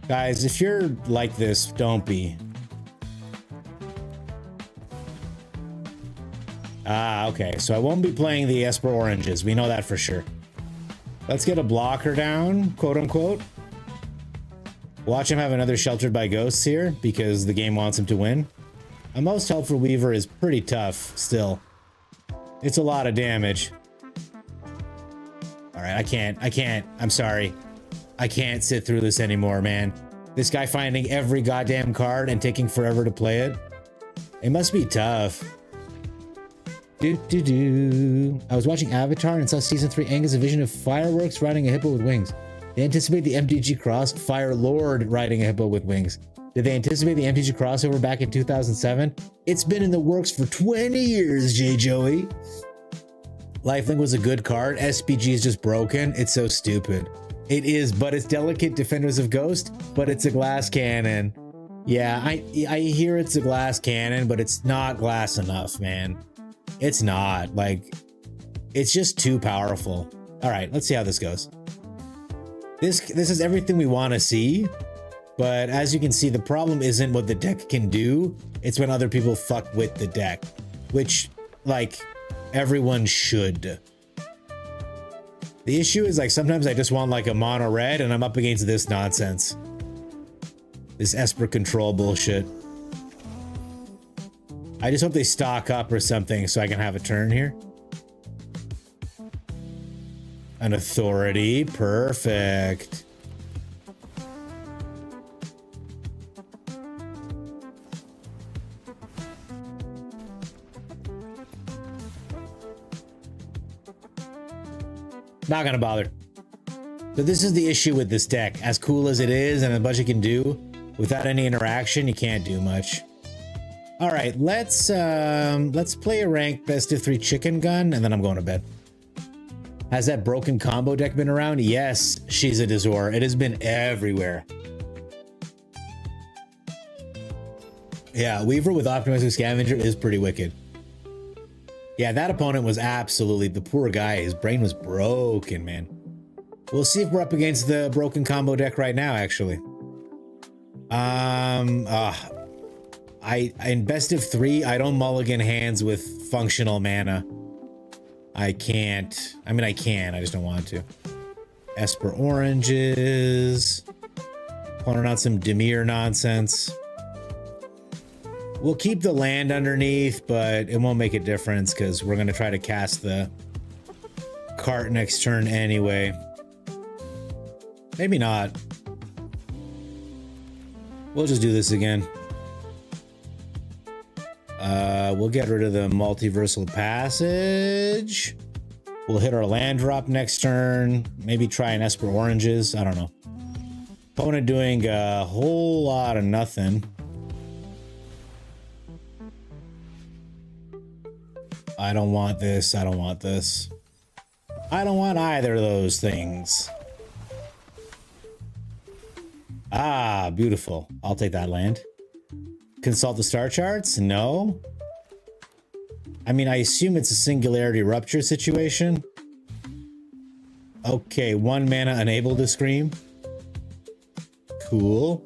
Guys, if you're like this, don't be. Ah, okay. So I won't be playing the Esper Oranges. We know that for sure. Let's get a blocker down, quote unquote. Watch him have another Sheltered by Ghosts here because the game wants him to win. A Most Helpful Weaver is pretty tough still. It's a lot of damage. All right, I can't. I'm sorry. I can't sit through this anymore, man. This guy finding every goddamn card and taking forever to play it. It must be tough. I was watching Avatar and saw season 3 Angus a vision of fireworks riding a hippo with wings. They anticipate the MTG cross Fire Lord riding a hippo with wings. Did they anticipate the MTG crossover back in 2007? It's been in the works for 20 years, J. Joey. Lifelink was a good card. SPG is just broken. It's so stupid. It is, but it's delicate Defenders of Ghost, but it's a glass cannon. Yeah, I hear it's a glass cannon, but it's not glass enough, man. It's not. Like, it's just too powerful. All right, let's see how this goes. This is everything we want to see, but as you can see, the problem isn't what the deck can do. It's when other people fuck with the deck, which, like, everyone should. The issue is, like, sometimes I just want, like, a mono red, and I'm up against this nonsense. This Esper control bullshit. I just hope they stock up or something so I can have a turn here. An authority. Perfect. Not gonna bother. So this is the issue with this deck. As cool as it is and as much it can do, without any interaction, you can't do much. All right, let's play a ranked best of 3 chicken gun, and then I'm going to bed. Has that broken combo deck been around? Yes, she's a Dizor. It has been everywhere. Yeah, Weaver with Optimistic Scavenger is pretty wicked. Yeah, that opponent was absolutely the poor guy. His brain was broken, man. We'll see if we're up against the broken combo deck right now, actually. In best of 3, I don't mulligan hands with functional mana. I can't. I mean, I can. I just don't want to. Esper oranges. Pulling out some Dimir nonsense. We'll keep the land underneath, but it won't make a difference because we're going to try to cast the cart next turn anyway. Maybe not. We'll just do this again. We'll get rid of the multiversal passage. We'll hit our land drop next turn. Maybe try an Esper oranges. I don't know. Opponent doing a whole lot of nothing. I don't want this. I don't want this. I don't want either of those things. Ah, beautiful. I'll take that land. Consult the star charts? No. I mean, I assume it's a singularity rupture situation. Okay, 1 mana unable to scream. Cool.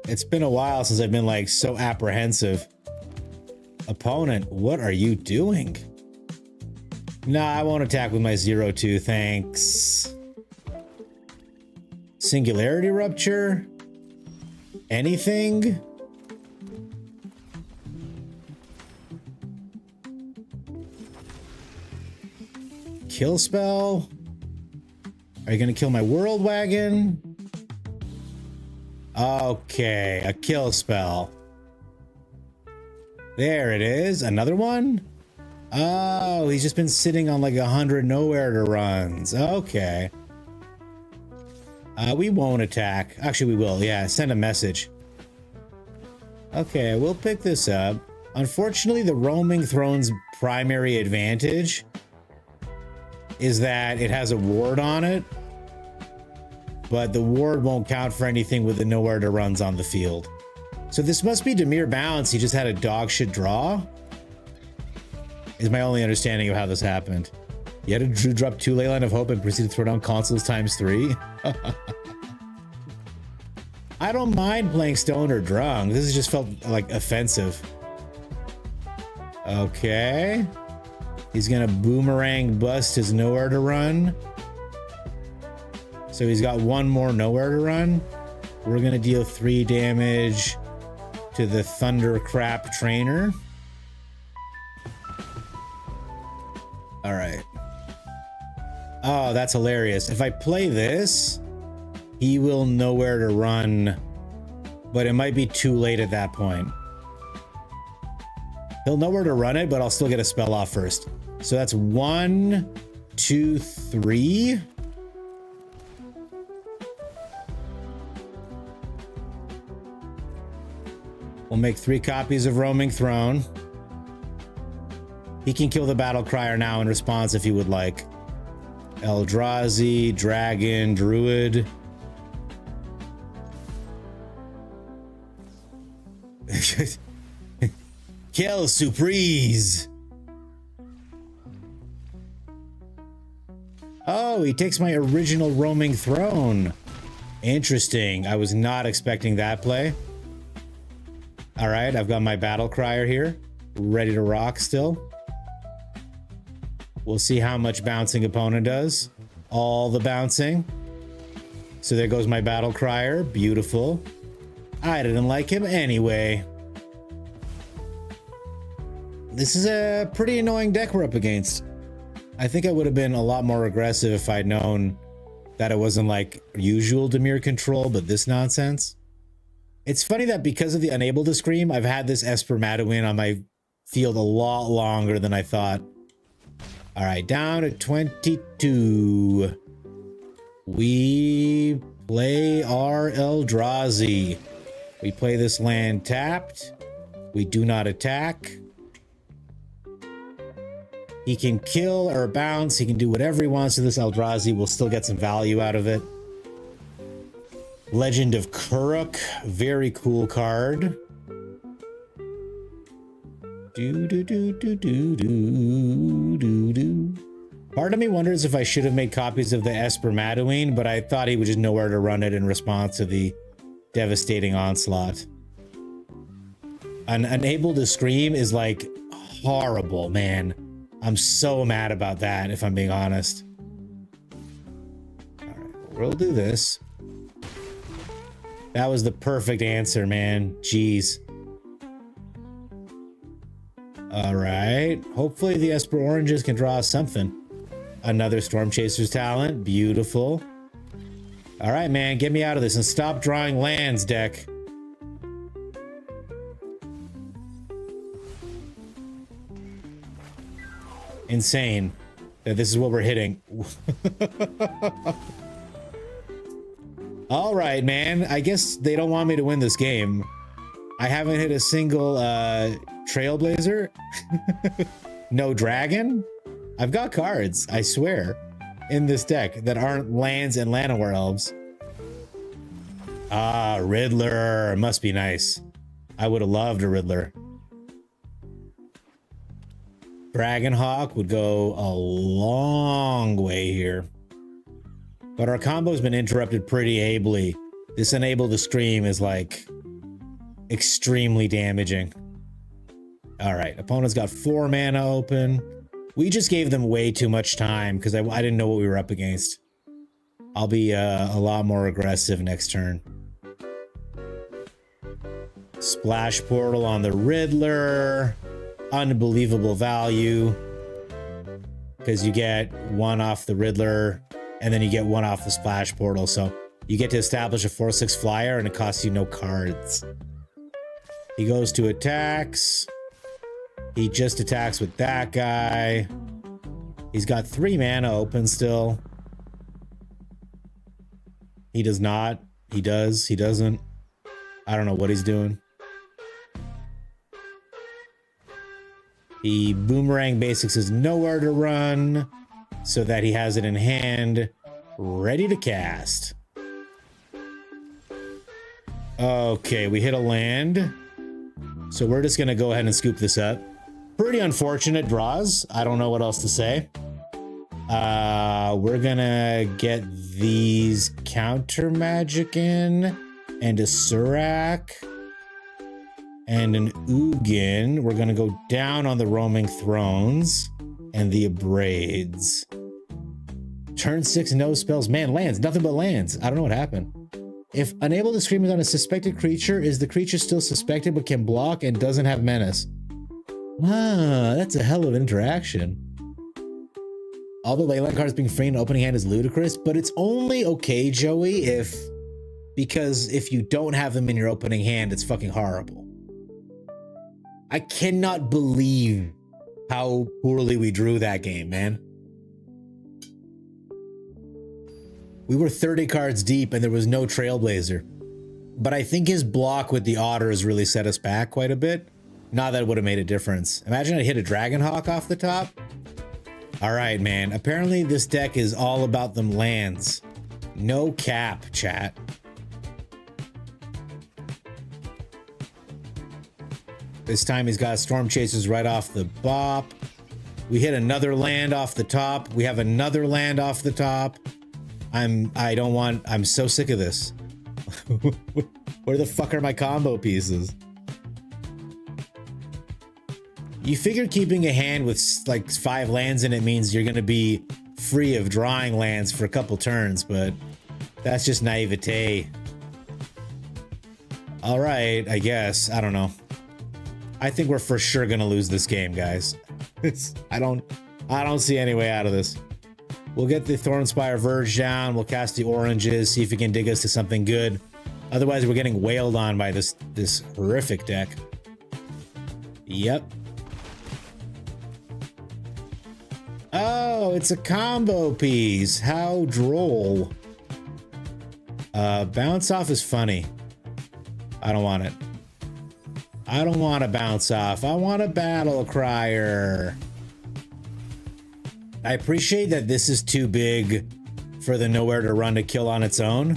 It's been a while since I've been like so apprehensive. Opponent, what are you doing? Nah, I won't attack with my 0-2, thanks. Singularity rupture? Anything? Kill spell? Are you gonna kill my world wagon? Okay, a kill spell. There it is. Another one? Oh, he's just been sitting on like 100 nowhere to runs. Okay. We won't attack. Actually, we will. Yeah, send a message. Okay, we'll pick this up. Unfortunately, the Roaming Throne's primary advantage is that it has a ward on it, but the ward won't count for anything with the nowhere to runs on the field. So this must be Dimir Bounce. He just had a dog shit draw, is my only understanding of how this happened. You had a Drew drop 2 Leyline of Hope and proceed to throw down consoles ×3. I don't mind playing Stone or Drung. This has just felt like offensive. Okay. He's gonna boomerang bust his nowhere to run. So he's got 1 more nowhere to run. We're gonna deal 3 damage to the Thundercrap trainer. All right. Oh, that's hilarious. If I play this, he will nowhere to run, but it might be too late at that point. He'll know where to run it, but I'll still get a spell off first. So that's 1, 2, 3. We'll make 3 copies of Roaming Throne. He can kill the Battle Crier now in response if he would like. Eldrazi, Dragon, Druid. Kill Surprise. Oh, he takes my original Roaming Throne. Interesting. I was not expecting that play. All right, I've got my Battle Crier here, ready to rock still. We'll see how much bouncing opponent does. All the bouncing. So there goes my Battle Crier. Beautiful. I didn't like him anyway. This is a pretty annoying deck we're up against. I think I would have been a lot more aggressive if I'd known that it wasn't like usual Dimir control, but this nonsense. It's funny that because of the unable to scream, I've had this Esper Maduin on my field a lot longer than I thought. All right, down to 22. We play our Eldrazi. We play this land tapped. We do not attack. He can kill or bounce. He can do whatever he wants to this Eldrazi. We'll still get some value out of it. Legend of Kuruk, very cool card. Do do do do do do do do. Part of me wonders if I should have made copies of the Esper Madouine, but I thought he would just know where to run it in response to the devastating onslaught. Unable to scream is like horrible, man. I'm so mad about that, if I'm being honest. All right, we'll do this. That was the perfect answer, man. Jeez. All right. Hopefully the Esper Oranges can draw us something. Another Storm Chaser's talent. Beautiful. All right, man. Get me out of this and stop drawing lands, deck. Insane that this is what we're hitting. All right, man. I guess they don't want me to win this game. I haven't hit a single Trailblazer. No dragon. I've got cards, I swear, in this deck that aren't lands and Llanowar elves. Ah, Riddler. Must be nice. I would have loved a Riddler. Dragonhawk would go a long way here. But our combo's been interrupted pretty ably. This Unable to Scream is like extremely damaging. All right, opponent's got 4 mana open. We just gave them way too much time because I didn't know what we were up against. I'll be a lot more aggressive next turn. Splash Portal on the Riddler. Unbelievable value. Because you get 1 off the Riddler, and then you get 1 off the Splash Portal. So you get to establish a 4/6 flyer, and it costs you no cards. He goes to attacks. He just attacks with that guy. He's got 3 mana open still. He does not. He does. He doesn't. I don't know what he's doing. He Boomerang Basics is nowhere to run, so that he has it in hand, ready to cast. Okay, we hit a land. So we're just going to go ahead and scoop this up. Pretty unfortunate draws. I don't know what else to say. We're going to get these counter magic in, and a Surak, and an Ugin. We're going to go down on the Roaming Thrones and the Abrades. Turn 6, no spells. Man, lands. Nothing but lands. I don't know what happened. If Unable to Scream is on a suspected creature, is the creature still suspected but can block and doesn't have menace? Ah, that's a hell of an interaction. All the Leyline cards being free in opening hand is ludicrous, but it's only okay, Joey, because if you don't have them in your opening hand, it's fucking horrible. I cannot believe how poorly we drew that game, man. We were 30 cards deep and there was no Trailblazer. But I think his block with the Otters really set us back quite a bit. Not that it would have made a difference. Imagine I hit a Dragonhawk off the top. All right, man. Apparently this deck is all about them lands. No cap, chat. This time he's got Storm Chasers right off the bop. We hit another land off the top. We have another land off the top. I'm so sick of this. Where the fuck are my combo pieces? You figure keeping a hand with like 5 lands in it means you're gonna be free of drawing lands for a couple turns, but that's just naivete. All right, I guess. I don't know. I think we're for sure gonna lose this game, guys. I don't see any way out of this. We'll get the Thornspire Verge down. We'll cast the oranges, see if it can dig us to something good. Otherwise, we're getting wailed on by this horrific deck. Yep. Oh, it's a combo piece. How droll. Bounce off is funny. I don't want it. I don't want to bounce off. I want a Battle Crier. I appreciate that this is too big for the Nowhere to Run to kill on its own.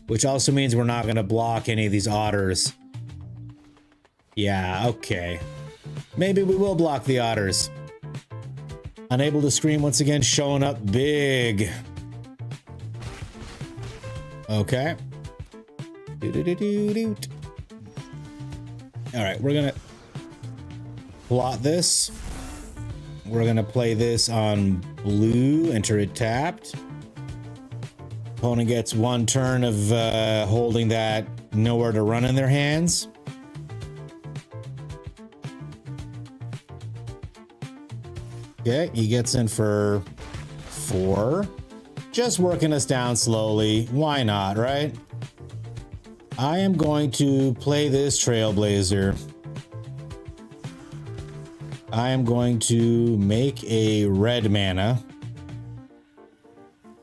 Which also means we're not going to block any of these otters. Yeah, okay. Maybe we will block the otters. Unable to scream once again, showing up big. Okay. Doo-doo-doo-doo-doo. All right, we're gonna plot this. We're gonna play this on blue, enter it tapped. Opponent gets one turn of holding that nowhere to run in their hands. Okay, he gets in for 4. Just working us down slowly. Why not, right? I am going to play this Trailblazer. I am going to make a red mana.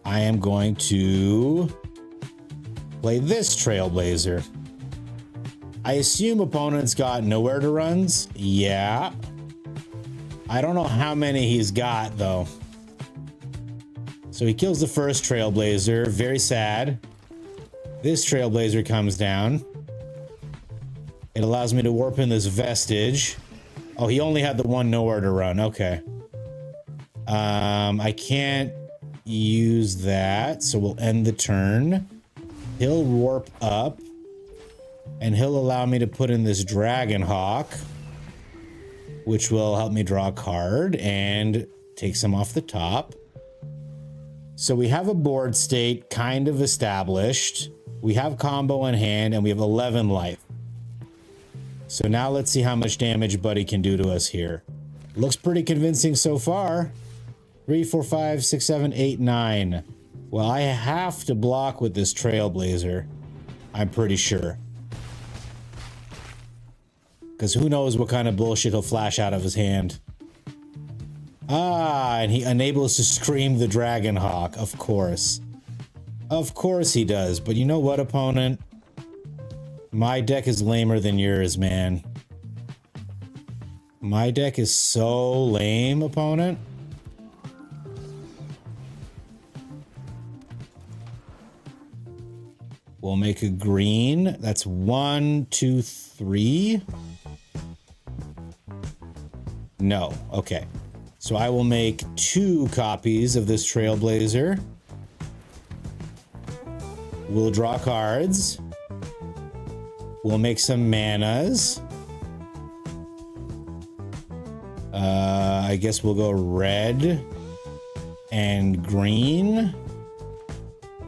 I am going to play this Trailblazer. I assume opponent's got nowhere to runs. Yeah. I don't know how many he's got though. So he kills the first Trailblazer. Very sad. This Trailblazer comes down. It allows me to warp in this Vestige. Oh, he only had the one nowhere to run. Okay. I can't use that, so we'll end the turn. He'll warp up, and he'll allow me to put in this Dragonhawk, which will help me draw a card and take some off the top. So we have a board state kind of established. We have combo in hand, and we have 11 life. So now let's see how much damage Buddy can do to us here. Looks pretty convincing so far. 3, 4, 5, 6, 7, 8, 9. Well, I have to block with this Trailblazer. I'm pretty sure. Because who knows what kind of bullshit he'll flash out of his hand. Ah, and he enables to scream the Dragonhawk, of course. Of course he does, but you know what, opponent? My deck is lamer than yours, man. My deck is so lame, opponent. We'll make a green. That's 1, 2, 3. No, okay. So I will make 2 copies of this Trailblazer. We'll draw cards. We'll make some manas. I guess we'll go red and green.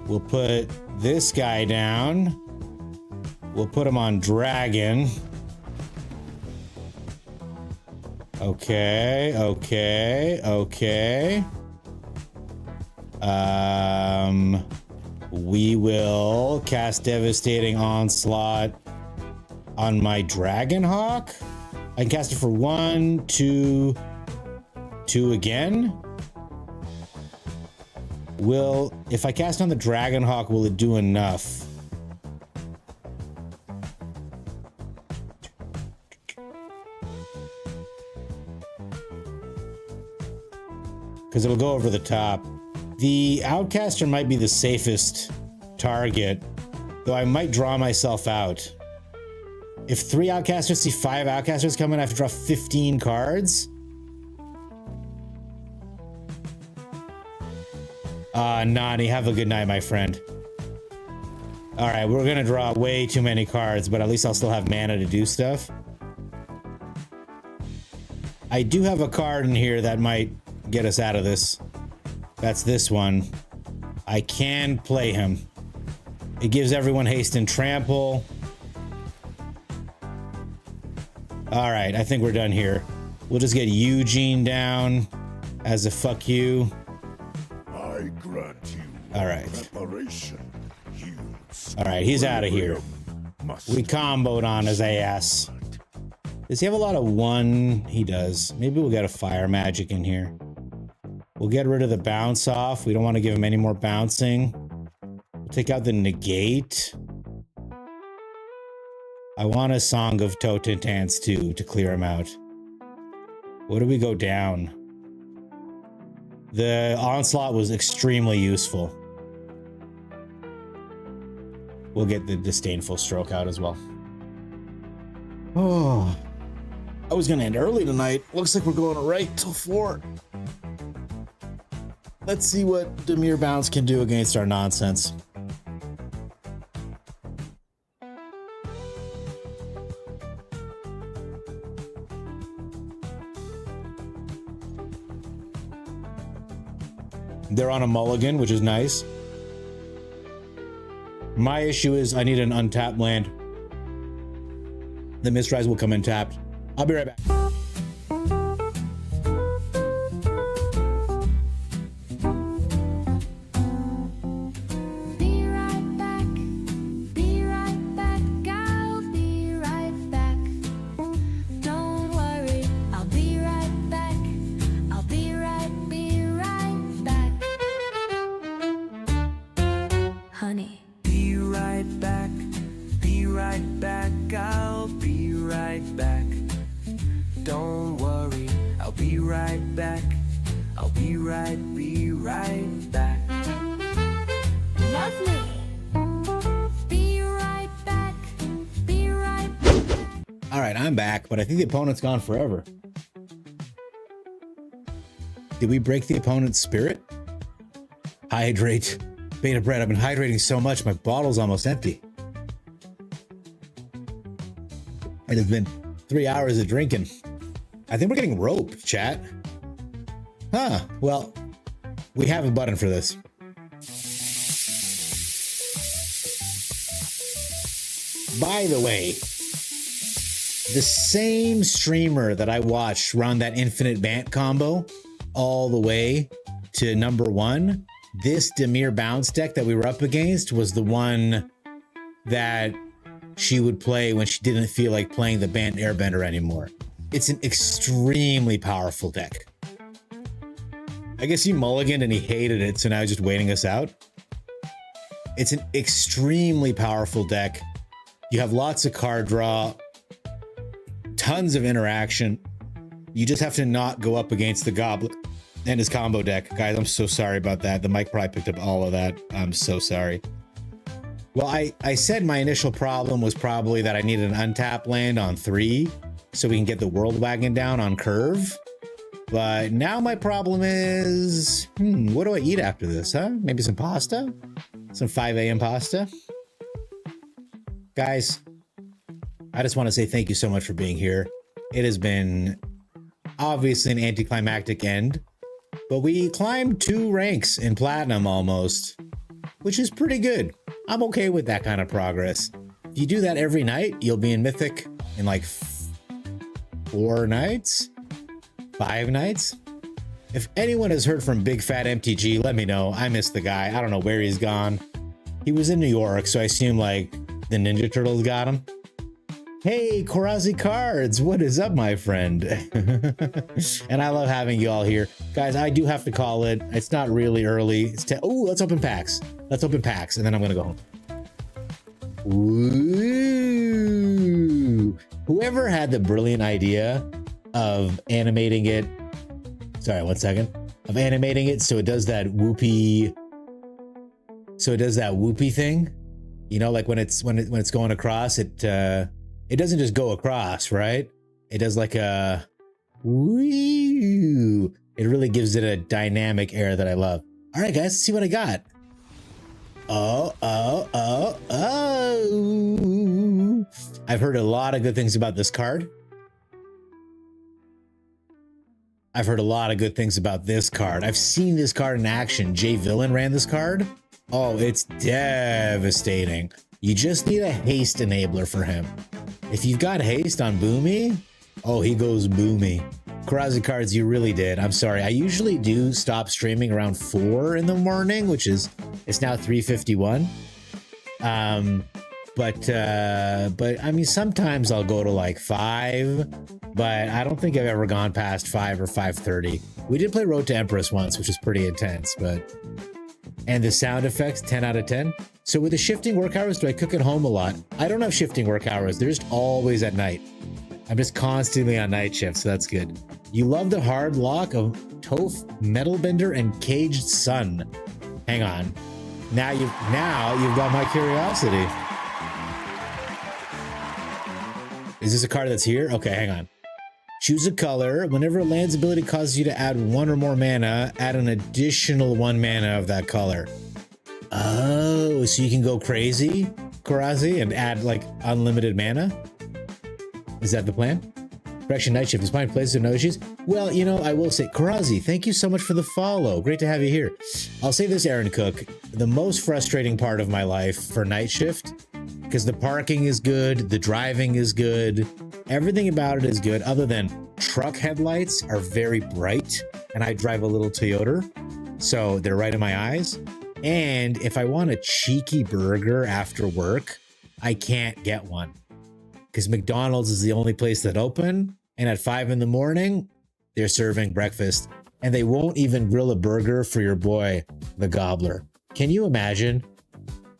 We'll put this guy down. We'll put him on dragon. Okay, okay, okay. We will cast Devastating Onslaught on my Dragonhawk. I can cast it for 1, 2, 2 again. If I cast on the Dragonhawk, will it do enough? Because it'll go over the top. The Outcaster might be the safest target, though I might draw myself out. If 3 Outcasters see 5 Outcasters come in, I have to draw 15 cards. Nani, have a good night, my friend. Alright, we're gonna draw way too many cards, but at least I'll still have mana to do stuff. I do have a card in here that might get us out of this. That's this one. I can play him. It gives everyone haste and trample. Alright, I think we're done here. We'll just get Eugene down as a fuck you. I grant you Alright. reparation. Alright, he's out of here. We comboed on his ass. Does he have a lot of 1? He does. Maybe we'll get a fire magic in here. We'll get rid of the bounce off. We don't want to give him any more bouncing. We'll take out the negate. I want a Song of Totentans too to clear him out. What do we go down? The Onslaught was extremely useful. we'll get the disdainful stroke out as well. Oh, I was gonna end early tonight. Looks like we're going right till 4. Let's see what Demir Bounce can do against our nonsense. They're on a mulligan, which is nice. My issue is I need an untapped land. The Mistrise will come in tapped. I'll be right back. Be right back. Be right back. I'll be right back. Don't worry, I'll be right back. I'll be right back. Honey. Be right back. Be right back. I'll be right back. Don't worry, I'll be right back. I'll be right back. Lovely. Be right back. Be right back. All right, I'm back, but I think the opponent's gone forever. Did we break the opponent's spirit? Hydrate. Beta bread, I've been hydrating so much, my bottle's almost empty. It has been 3 hours of drinking. I think we're getting rope, chat. Huh, well, we have a button for this. By the way, the same streamer that I watched run that infinite bant combo all the way to number 1, this Demir Bounce deck that we were up against was the one that she would play when she didn't feel like playing the Bant Airbender anymore. It's an extremely powerful deck. I guess he mulliganed and he hated it, so now he's just waiting us out. It's an extremely powerful deck. You have lots of card draw, tons of interaction. You just have to not go up against the Goblet and his combo deck. Guys, I'm so sorry about that. The mic probably picked up all of that. I'm so sorry. Well, I said my initial problem was probably that I needed an untap land on 3 so we can get the World Wagon down on curve. But now my problem is, what do I eat after this, huh? Maybe some pasta? Some 5 a.m. pasta? Guys, I just want to say thank you so much for being here. It has been obviously an anticlimactic end, but we climbed 2 ranks in Platinum almost, which is pretty good. I'm okay with that kind of progress. If you do that every night, you'll be in Mythic in like 4 nights? 5 nights? If anyone has heard from Big Fat MTG, let me know. I miss the guy. I don't know where he's gone. He was in New York, so I assume like the Ninja Turtles got him. Hey, Korazi Cards, what is up, my friend? And I love having you all here. Guys, I do have to call it. It's not really early. It's oh, let's open packs. Let's open packs, and then I'm gonna go home. Ooh. Whoever had the brilliant idea of animating it, sorry, 1 second, of animating it so it does that whoopee, thing, you know, like when it's going across, it doesn't just go across, right? It does like a woo. It really gives it a dynamic air that I love. All right, guys, let's see what I got. Oh. I've heard a lot of good things about this card. I've heard a lot of good things about this card. I've seen this card in action. Jay Villain ran this card. Oh, it's devastating. You just need a haste enabler for him. If you've got haste on Boomy, oh, he goes boomy. Korazi Cards, you really did. I'm sorry. I usually do stop streaming around 4 in the morning, which is, it's now 3:51. But I mean, sometimes I'll go to like 5, but I don't think I've ever gone past 5 or 5:30. We did play Road to Empress once, which was pretty intense, but, and the sound effects, 10 out of 10. So with the shifting work hours, do I cook at home a lot? I don't have shifting work hours. They're just always at night. I'm just constantly on night shift, so that's good. You love the hard lock of Toph, Metalbender, and Caged Sun. Hang on. Now you've got my curiosity. Is this a card that's here? Okay, hang on. Choose a color. Whenever a land's ability causes you to add 1 or more mana, add an additional 1 mana of that color. Oh, so you can go crazy, Karazi, and add like unlimited mana? Is that the plan? Correction, Night Shift is fine. Places no issues. Well, you know, I will say, Karazi, thank you so much for the follow. Great to have you here. I'll say this, Aaron Cook, the most frustrating part of my life for Night Shift, because the parking is good, the driving is good, everything about it is good, other than truck headlights are very bright, and I drive a little Toyota, so they're right in my eyes. And if I want a cheeky burger after work, I can't get one. Because McDonald's is the only place that open, and at 5 in the morning, they're serving breakfast, and they won't even grill a burger for your boy, the Gobbler. Can you imagine?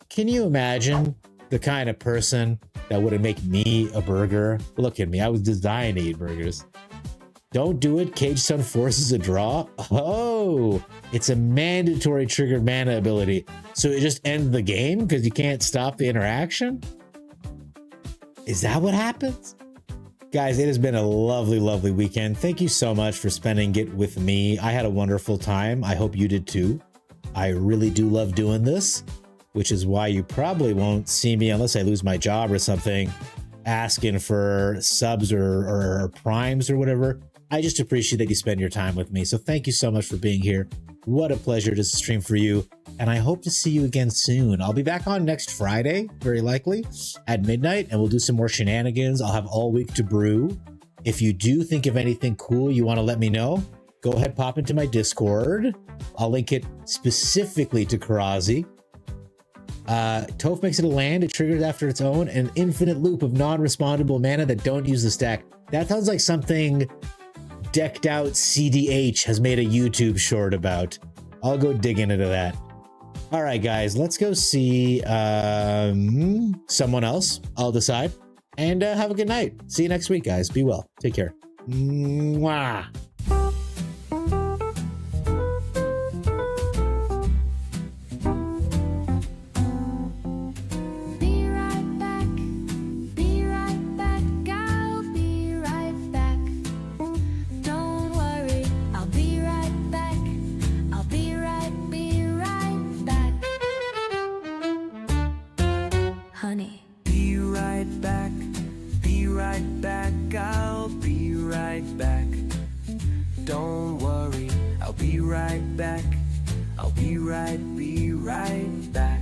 Can you imagine the kind of person that would make me a burger? Look at me, I was designed to eat burgers. Don't do it, Cage Sun forces a draw. Oh, it's a mandatory triggered mana ability. So it just ends the game because you can't stop the interaction? Is that what happens? Guys, it has been a lovely, lovely weekend. Thank you so much for spending it with me. I had a wonderful time. I hope you did too. I really do love doing this, which is why you probably won't see me unless I lose my job or something, asking for subs or primes or whatever. I just appreciate that you spend your time with me. So thank you so much for being here. What a pleasure to stream for you. And I hope to see you again soon. I'll be back on next Friday, very likely, at midnight, and we'll do some more shenanigans. I'll have all week to brew. If you do think of anything cool you want to let me know, go ahead, pop into my Discord. I'll link it specifically to Karazi. Toph makes it a land. It triggers after its own an infinite loop of non-respondable mana that don't use the stack. That sounds like something Decked Out CDH has made a YouTube short about. I'll go dig into that. All right, guys, let's go see someone else. I'll decide. And have a good night. See you next week, guys. Be well. Take care. Mwah. Be right back. Be right back. I'll be right back. Don't worry, I'll be right back. I'll be right back. Honey. Be right back, be right back, I'll be right back. Don't worry, I'll be right back. I'll be right back.